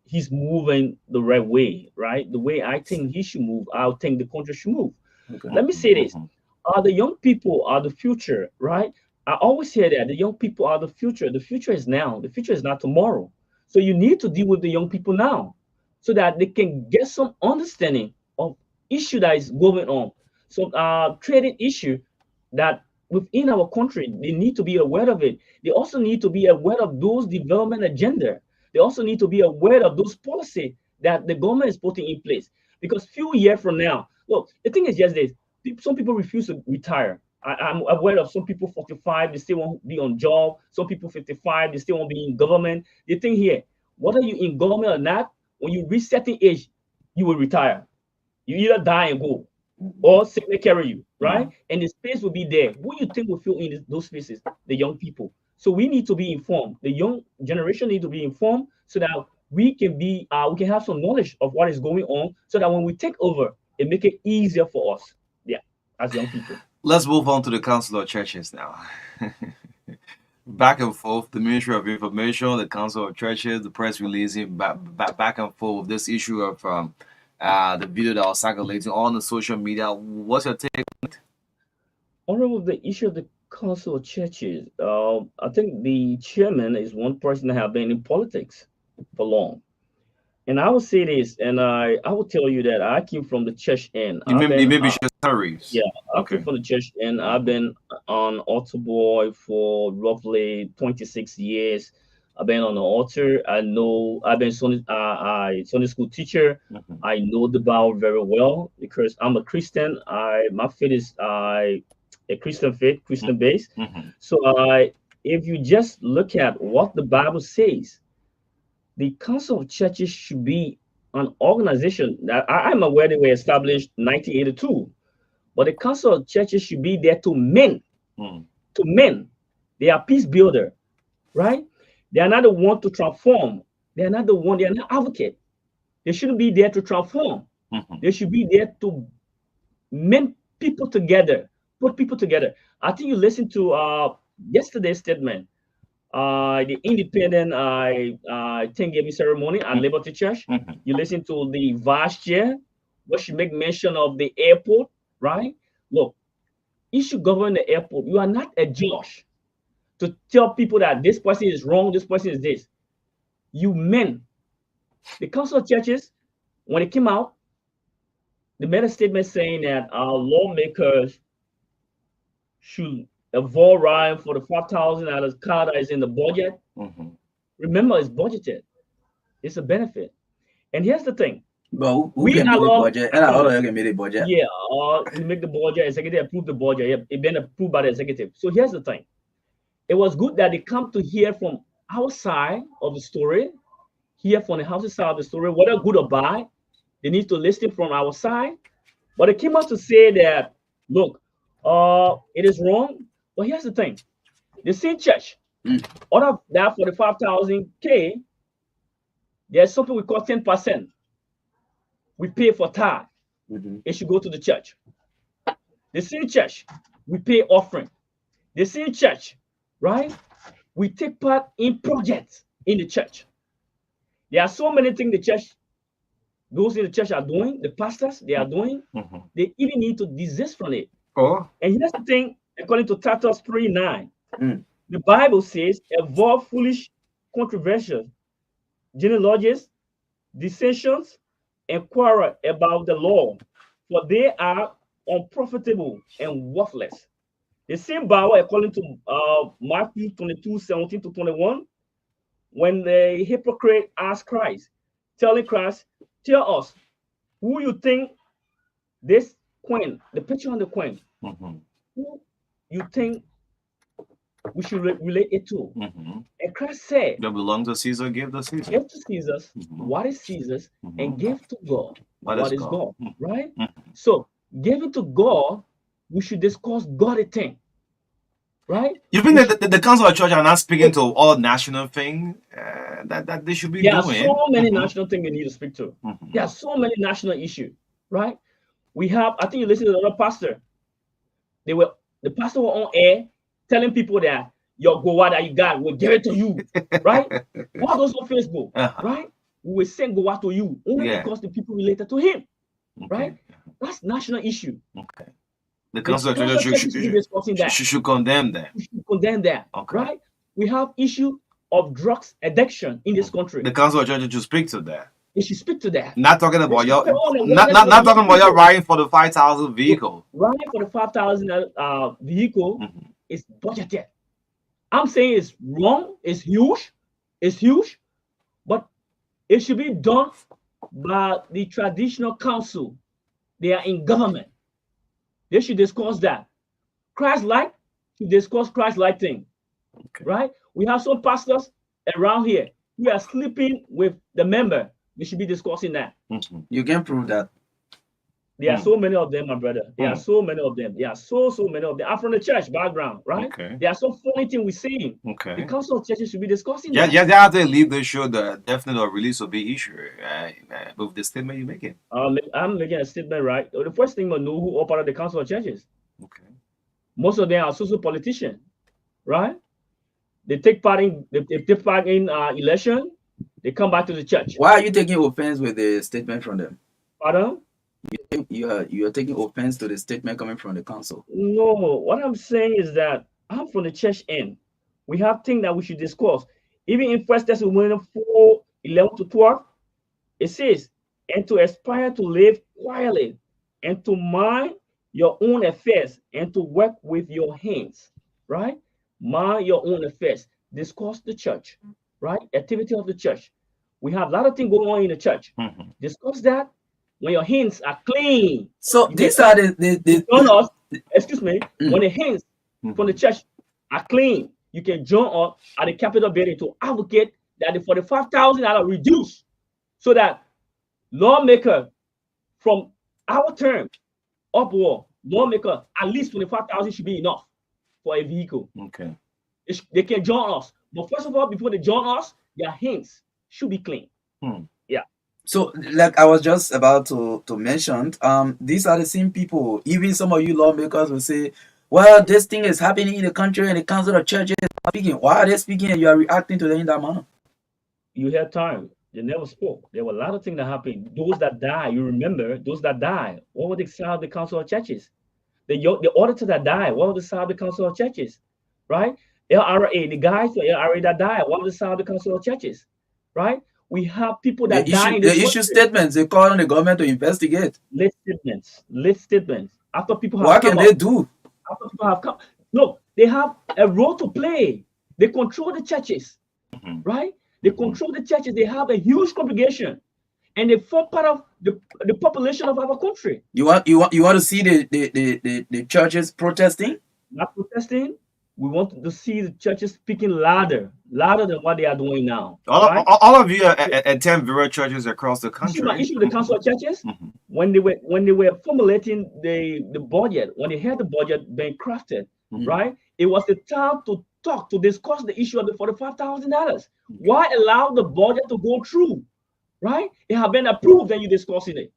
he's moving the right way, right? The way I think he should move, I think the country should move. Okay. Let me say this: the young people are the future, right? I always hear that the young people are the future. The future is now. The future is not tomorrow. So you need to deal with the young people now, so that they can get some understanding of issue that is going on. So trading issue that within our country, they need to be aware of it. They also need to be aware of those development agenda. They also need to be aware of those policy that the government is putting in place. Because few years from now, well, the thing is just this: some people refuse to retire. I'm aware of some people 45, they still won't be on job. Some people 55, they still won't be in government. The thing here, whether you in government or not, when you reach certain age, you will retire. You either die and go, or sickness carry you, right? And the space will be there. Who you think will fill in those spaces? The young people. So we need to be informed. The young generation need to be informed so that we can have some knowledge of what is going on, so that when we take over, it make it easier for us. Yeah, as young people. Let's move on to the Council of Churches now. Back and forth, the Ministry of Information, the Council of Churches, the press releasing back and forth this issue of the video that was circulating on the social media. What's your take on it? On the issue of the Council of Churches, I think the chairman is one person that have been in politics for long. And I will say this, and I will tell you that I came from the church end. You maybe share stories. Yeah, I came from the church end. I've been on altar boy for roughly 26 years. I've been on the altar. I've been Sunday school teacher. I know the Bible very well because I'm a Christian. My faith is a Christian faith, Christian based. So if you just look at what the Bible says, the Council of Churches should be an organization that I'm aware they were established 1982, but the Council of Churches should be there to men. To men, they are peace builder, right? They are not the one to transform. They are not the one. They are not advocate. They shouldn't be there to transform. They should be there to mend people together, put people together. I think you listened to yesterday's statement. The independent Thanksgiving ceremony at Liberty Church. You listen to the vice chair, where she make mention of the airport, right? Look, you should govern the airport. You are not a judge to tell people that this person is wrong, this person is this. You men, the Council of Churches, when it came out, they made a statement saying that our lawmakers should avoid rhyme for the $5,000 car that is in the budget. Remember, it's budgeted. It's a benefit. And here's the thing. But who can make the budget? And how can make the budget? Yeah, we make the budget, executive approve the budget. Yeah, it been approved by the executive. So here's the thing. It was good that they come to hear from our side of the story, hear from the house's side of the story, whether good or bad. They need to listen from our side. But they came out to say that, look, it is wrong. But here's the thing. The same church, out of that 45,000 K, there's something we call 10%. We pay for tithe. It should go to the church. The same church, we pay offering. The same church, right? We take part in projects in the church. There are so many things the church, those in the church are doing, the pastors, they are doing. They even need to desist from it. And here's the thing, according to Titus 3:9, the Bible says, avoid foolish controversies, genealogies, dissensions, and quarrel about the law, for they are unprofitable and worthless. The same Bible, according to Matthew 22:17-21, when the hypocrite asked Christ, telling Christ, tell us who you think this queen, the picture on the queen, who you think we should relate it to. And Christ said, that belongs to Caesar, give to Caesar. Give to Caesar what is Caesar's, and give to God what is God. Right? So, giving to God, we should discuss God a thing. Right? You think that the Council of Church are not speaking to all national things that they should be doing? There are so many national things they need to speak to. There are so many national issues. Right? We have, I think you listened to another pastor. The pastor were on air telling people that your goa that you got will give it to you, right? All those on Facebook, right? we will send Goa to you only Yeah. because the people related to him, Okay. right? That's national issue. Okay. The The council of council of churches churches should be discussing that. should condemn that. We should condemn that, Okay. right? We have issue of drugs addiction in this country. The council of churches should speak to that. They should speak to that. Not talking They about should your put on not awareness for talking young about your people. riding for the 5,000 vehicle. Riding for the 5,000 vehicle is budgeted. I'm saying it's wrong, it's huge, but it should be done by the traditional council. They are in government. They should discuss that. Christ-like should discuss Christ-like thing, right? We have some pastors around here who are sleeping with the member. We should be discussing that. You can prove that. There are so many of them, my brother. There are so many of them. There are so many of them. I'm from the church background, right? Okay. There are some funny things we're saying. Okay. The council of churches should be discussing Yeah, that. yeah, after they leave the show, the definite or release will be issued with the statement you're making. I'm making a statement, right? The first thing we know who are part of the council of churches. Okay. Most of them are social politicians, right? They take part in election. They come back to the church. Why are you taking offense with the statement from them? Pardon? You are taking offense to the statement coming from the council. No, what I'm saying is that I'm from the church end. We have things that we should discuss. Even in 1 Thessalonians 4:11-12, it says, and to aspire to live quietly, and to mind your own affairs, and to work with your hands, right? Mind your own affairs. Discuss the church, right? Activity of the church. We have a lot of things going on in the church. Discuss that when your hands are clean. So these are the join us. Excuse me. When the hands from the church are clean, you can join us at the Capitol building to advocate that the $45,000 reduced, so that lawmaker from our term upward, lawmaker at least 25,000 should be enough for a vehicle. Okay. They can join us, but first of all, before they join us, their hands should be clean. Yeah. So, like I was just about to mention, these are the same people. Even some of you lawmakers will say, well, this thing is happening in the country and the council of churches is speaking. Why are they speaking and you are reacting to them in that manner? You had time. They never spoke. There were a lot of things that happened. Those that died, you remember, those that died, what was the side of the council of churches? The auditor that died, what was the side of the council of churches? Right? LRA, the guys for LRA that died, what was the side of the council of churches? Right? We have people that die in this They issue statements. They call on the government to investigate. Late statements. After people have what can they do? After people have come, look, they have a role to play. They control the churches, right? They control the churches. They have a huge congregation, and they form part of the population of our country. You want to see the churches protesting? Not protesting. We want to see the churches speaking louder than what they are doing now. All of you attend various churches across the country. Issue of the council of churches, when they were formulating the budget, when they had the budget being crafted, right? It was the time to talk, to discuss the issue of the $45,000. Why allow the budget to go through, right? It have been approved and you're discussing it.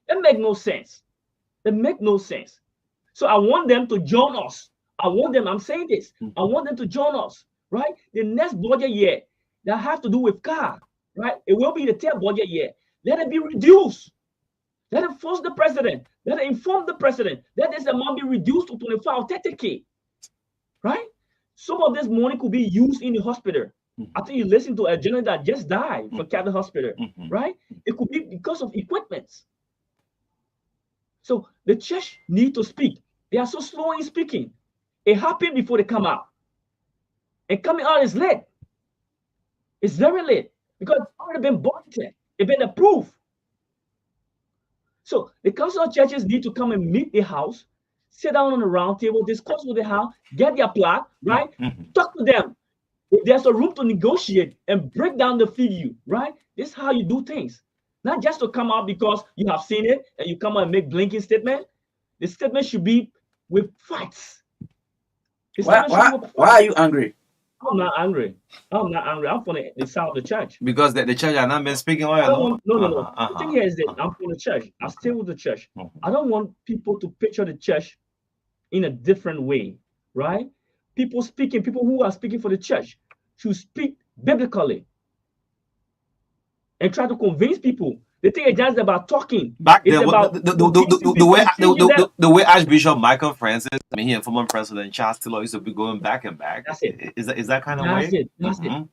It makes no sense. It makes no sense. So I want them to join us. I'm saying this. I want them to join us, right? The next budget year that have to do with car, right? It will be the 10th budget year. Let it be reduced. Let it force the president. Let it inform the president that this amount be reduced to 25 or 30K, right? Some of this money could be used in the hospital. I think you listen to a general that just died from Catholic Hospital, right? It could be because of equipment. So the church need to speak. They are so slow in speaking. It happened before they come out. And coming out is late. It's very late because it's already been budgeted. It's been approved. So the council of churches need to come and meet the house, sit down on a round table, discuss with the house, get their plot, right? Talk to them. If there's a room to negotiate and break down the figure, right? This is how you do things. Not just to come out because you have seen it and you come out and make blinking statement. The statement should be with facts. Why are you angry? I'm not angry. I'm from the side of the church. Because the church has not been speaking oil. No. The thing here is that I'm from the church. I stay with the church. I don't want people to picture the church in a different way, right? People who are speaking for the church should speak biblically. and try to convince people. The thing is just about talking. Back It's then, about the way Archbishop Michael Francis, I mean, he and former President Charles Taylor used to be going back and back. That's it. Is that kind of That's way? it. That's it.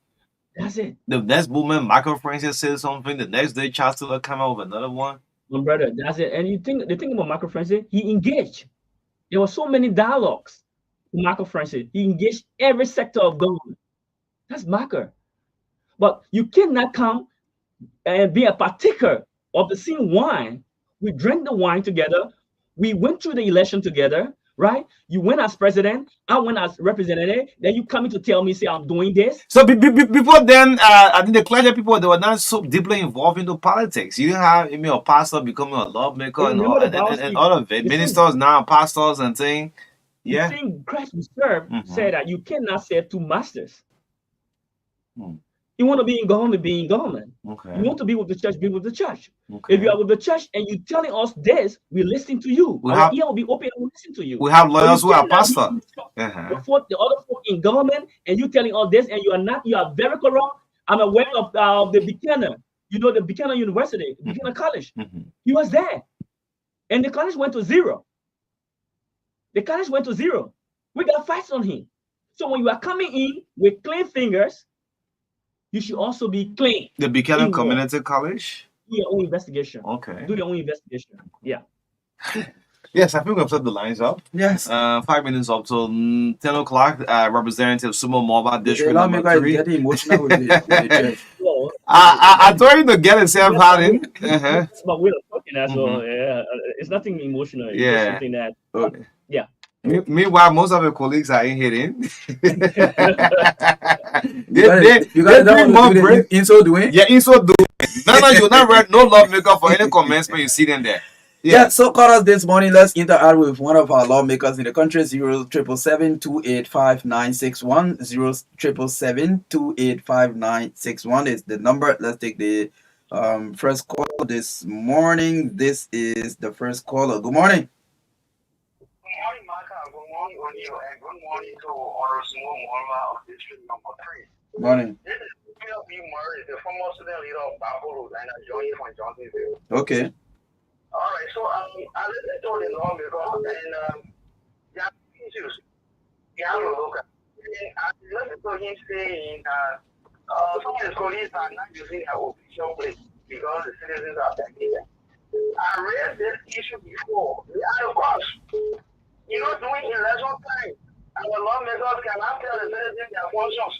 That's it. The next movement, Michael Francis said something. The next day, Charles Taylor come out with another one. My brother, that's it. And the thing about Michael Francis, he engaged. There were so many dialogues with Michael Francis. He engaged every sector of government. That's Michael. But you cannot come and be a partaker of the same wine. We drank the wine together. We went through the election together, right? You went as president. I went as representative. Then you coming to tell me, say, I'm doing this. So before then, I think the clergy people, they were not so deeply involved into politics. You have, a pastor becoming a lawmaker and all of it. Ministers now, pastors and things. Yeah. The thing Christ we serve said that you cannot serve two masters. You want to be in government, be in government. Okay. You want to be with the church, be with the church. Okay. If you are with the church and you're telling us this, we listen to you. Our ear will be open and we listen to you. We have lawyers who are pastors. The other folk in government, and you telling us this, and you are not. You are very corrupt. I'm aware of the Buchanan. You know the Buchanan University, Buchanan College. He was there, and the college went to zero. The college went to zero. We got fights on him. So when you are coming in with clean fingers, you should also be clean. The Buchanan Community College? Do your own investigation. Okay. Do your own investigation. Yeah. Yes, I think we've set the lines up. Yes. 5 minutes up till 10 o'clock. Representative Sumo Mova District number 3. Getting emotional with the I told you to get himself out in. It's about way of talking as well. Yeah. It's nothing emotional. It's just something that, yeah. Meanwhile, most of your colleagues are in hitting. You guys don't want to do the insult doing? Yeah, insult doing. No, you're not read no lawmaker for any comments when you see them there. Yeah, so call us this morning. Let's interact with one of our lawmakers in the country. 077-285-961. 077-285-961 is the number. Let's take the first call this morning. This is the first caller. Good morning. Good morning, Marka. Good morning, O'Neill, and good morning to Honorable Morma of District number 3. Morning. This is Peter B. Murray, the former student leader of Baburu, and I joined you from Johnsonville. Okay. All right, so I listened to the law because, and there are issues you have to look at. And I listened to him saying that some of the police are not using their official place because the citizens are backing them. I raised this issue before. We are, of course, doing election time. Our lawmakers cannot tell the citizens their functions.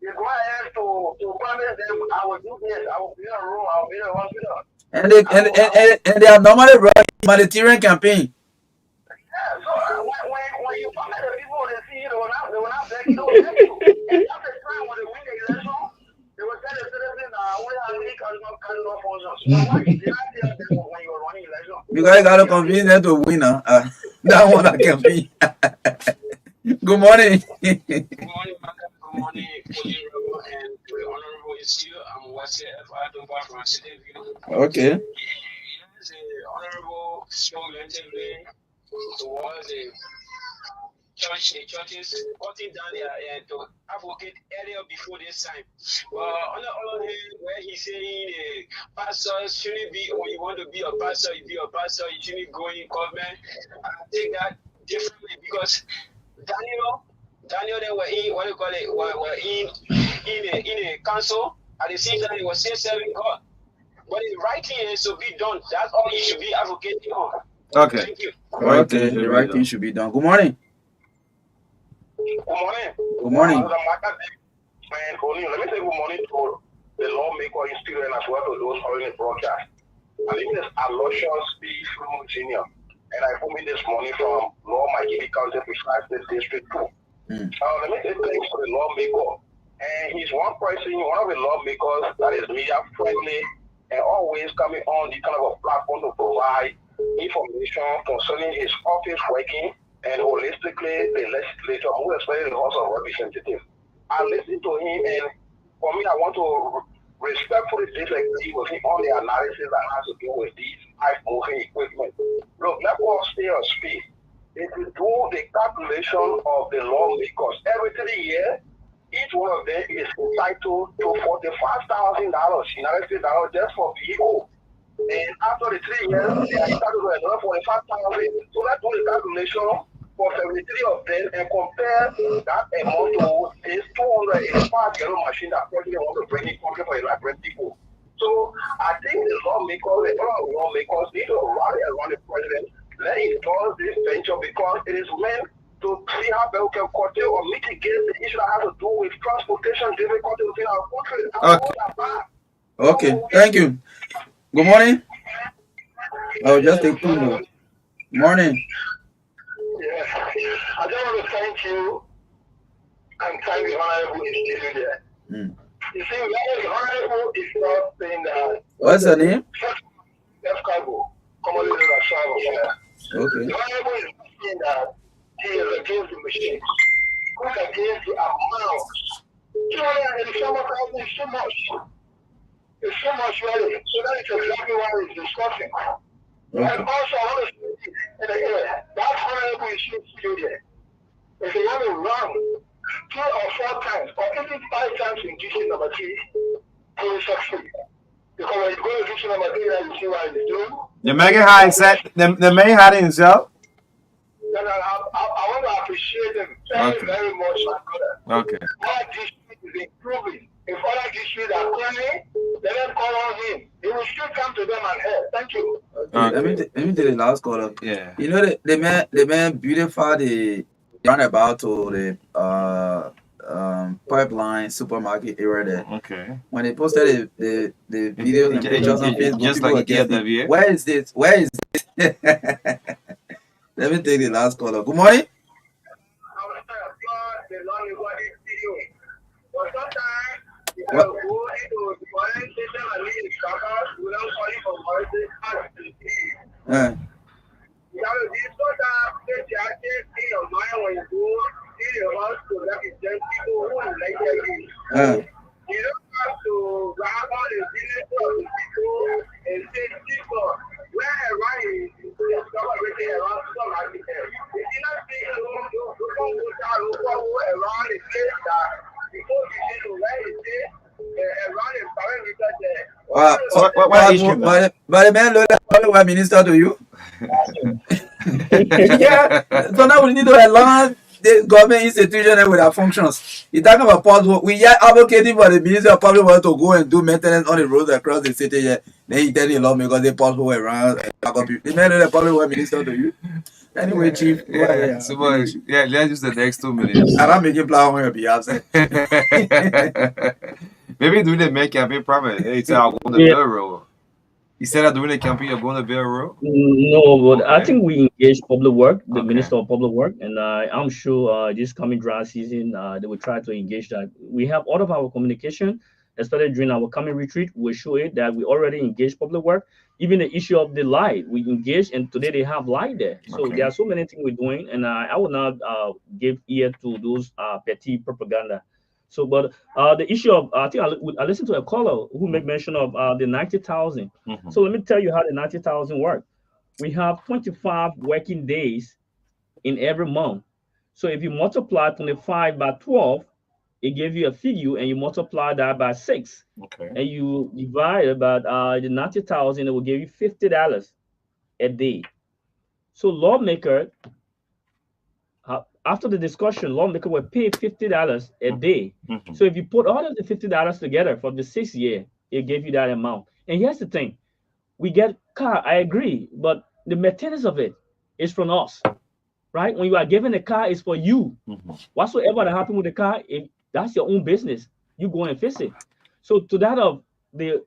They go ahead to promise them, I will do this, I will build a road, I will build a hospital. And they are normally running humanitarian campaign. Yeah, so when you come at the people, they see you, they will not beg you, they will beg you. And after the time when they win the election, they will tell the citizens, we have really cardinal functions. So why did you not tell them when you were running election? Because I got to convince them to win. That one I can be. Good morning. Good morning, Marka. Good morning, Honorable and the Honorable is here. I'm Wesley F. Adonba from Cedeville. Okay. Yes, Honorable spoke relatively towards the churches cutting down their to advocate earlier before this time. But on the other hand, where he's saying pastors shouldn't be, when you want to be a pastor, you be a pastor, you shouldn't go in government. I take that differently because Daniel, they were in what do you call it? Were in a council. At the same time, they were still serving God. But the right thing is to be done. That's all you should be advocating on. Okay. Thank you. Okay, the right thing should be done. Good morning. Good morning. Good morning. Man, let me say good morning to the lawmaker in studio and as well to those following the broadcast. My name is Aloysius B. Frumo Jr. And I phoned in this morning from Law Makiti County, Precise District 2. Let me say thanks to the lawmaker. And he's one of the lawmakers that is media friendly and always coming on the kind of a platform to provide information concerning his office working and holistically the legislature, who especially the House of Representatives. I listened to him, and for me, I want to respectfully disagree with him on the analysis that has to do with these high-moving equipment. Look, let us stay on speed. If you do the calculation of the lawmakers every 3 years, each one of them is entitled to $45,000 United States dollars just for vehicle. And after the 3 years, they are entitled to another 45,000. So let's do the calculation for 73 of them and compare that amount to this 285 yellow machine that president want to bring in country for Liberian people. So I think the lawmakers, the lawmakers need to rally around the president, let him do this venture because it is meant to see how we can curtail or mitigate the issue that has to do with transportation difficulties within our country. Okay, thank you. Good morning. I'll just take 2 minutes. Morning. Yeah, I just want to thank you and thank the Honorable Institute there. You see, the Honorable is not saying that. What's her name? Cargo, commonly known as Shavo. Okay. The Honorable is not saying that he is against the machine. Who's against the amount? 287,000 is too much. It's so much really. So that is exactly what he's discussing. And also, I want to say that Honorable Institute there. If you want to run 2 or 4 times, or even 5 times in district number 3, he will succeed. Because when you go to district number 3, you see what he's doing. The man had himself. I want to appreciate them very much, my brother. Okay. Our district is improving. If other districts are crying, let them call on him. He will still come to them and help. Thank you. Okay. Let me take the last caller. Yeah. You know the man beautify the roundabout to the pipeline supermarket area there. Okay. When they posted the videos and pictures on Facebook, just people like were guessing, where is this? Where is this? Let me take the last caller. Good morning. You don't have to grab all the business of the people and say, people, where around is discover everything around some architect. If you not see you don't go down around the place that before you see where it is around the parameter there. But the man look like one minister to you. Yeah. So now we need to align the government institution with our functions. You talking about pothole. We are advocating for the minister of public works to go and do maintenance on the roads across the city here. Then he tell you law because they pothole around. The man look like public works minister to you. Anyway, Chief. Yeah, so much. Yeah, let's use the next 2 minutes. I'm not making plan on your behalf. Maybe doing the main campaign private. Hey, it's out on the Bell Road. Instead of doing a campaign, you're going to Bell Road? No, but I think we engage public work, the Minister of Public Work, and I'm sure this coming dry season, they will try to engage that. We have all of our communication, especially during our coming retreat. We show it that we already engage public work. Even the issue of the light, we engage, and today they have light there. So there are so many things we're doing, and I will not give ear to those petty propaganda. So, but the issue of I think I listened to a caller who made mention of the 90,000. So let me tell you how the 90,000 work. We have 25 working days in every month. So if you multiply 25 by 12, it gives you a figure, and you multiply that by 6. Okay. And you divide about the 90,000, it will give you $50 a day. So lawmaker, after the discussion, lawmaker will pay $50 a day. So if you put all of the $50 together for the 6 year, it gave you that amount. And here's the thing: we get car, I agree, but the maintenance of it is from us, right? When you are given a car, it's for you. Whatsoever that happened with the car, that's your own business. You go and fix it. So to that of the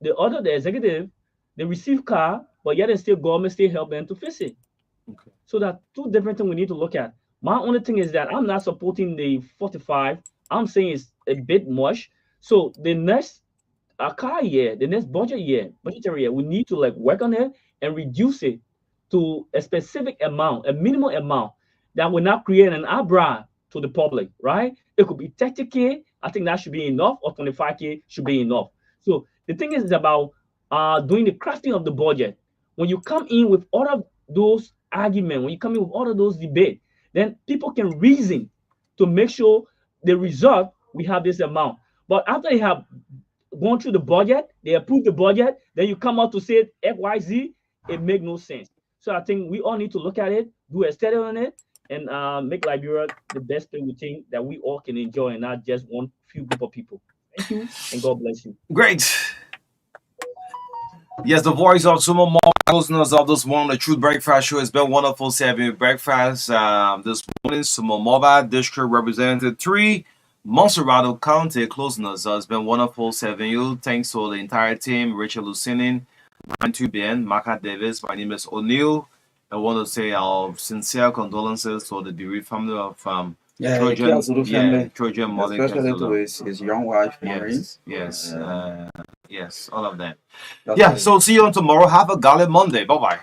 executive, they receive car, but yet still government still help them to fix it. So that 2 different things we need to look at. My only thing is that I'm not supporting the 45. I'm saying it's a bit much. So the next car year, the next budgetary year, we need to work on it and reduce it to a specific amount, a minimum amount that will not create an eyebrow to the public, right? It could be 30K. I think that should be enough, or 25K should be enough. So the thing is about doing the crafting of the budget. When you come in with all of those arguments, when you come in with all of those debates, then people can reason to make sure the result we have this amount. But after you have gone through the budget, they approve the budget, then you come out to say XYZ, it make no sense. So I think we all need to look at it, do a study on it, and make Liberia the best thing we think that we all can enjoy, and not just one few group of people. Thank you, and God bless you. Great. Yes, the voice of Sumo More listeners of this morning, the Truth Breakfast Show. It's been wonderful serving you breakfast this morning. Sumo Mobile District Representative 3, Monserrato County closing us. It's been wonderful serving you. Thanks to the entire team, Rachel Lucinin, Ryan Tubian, Marka Davis. My name is O'Neill. I want to say our sincere condolences to the bereaved family of Trojan, Trojan Molly. Especially to his young wife, Maureen. Yes, all of that. Yeah, so see you on tomorrow. Have a golly Monday. Bye-bye.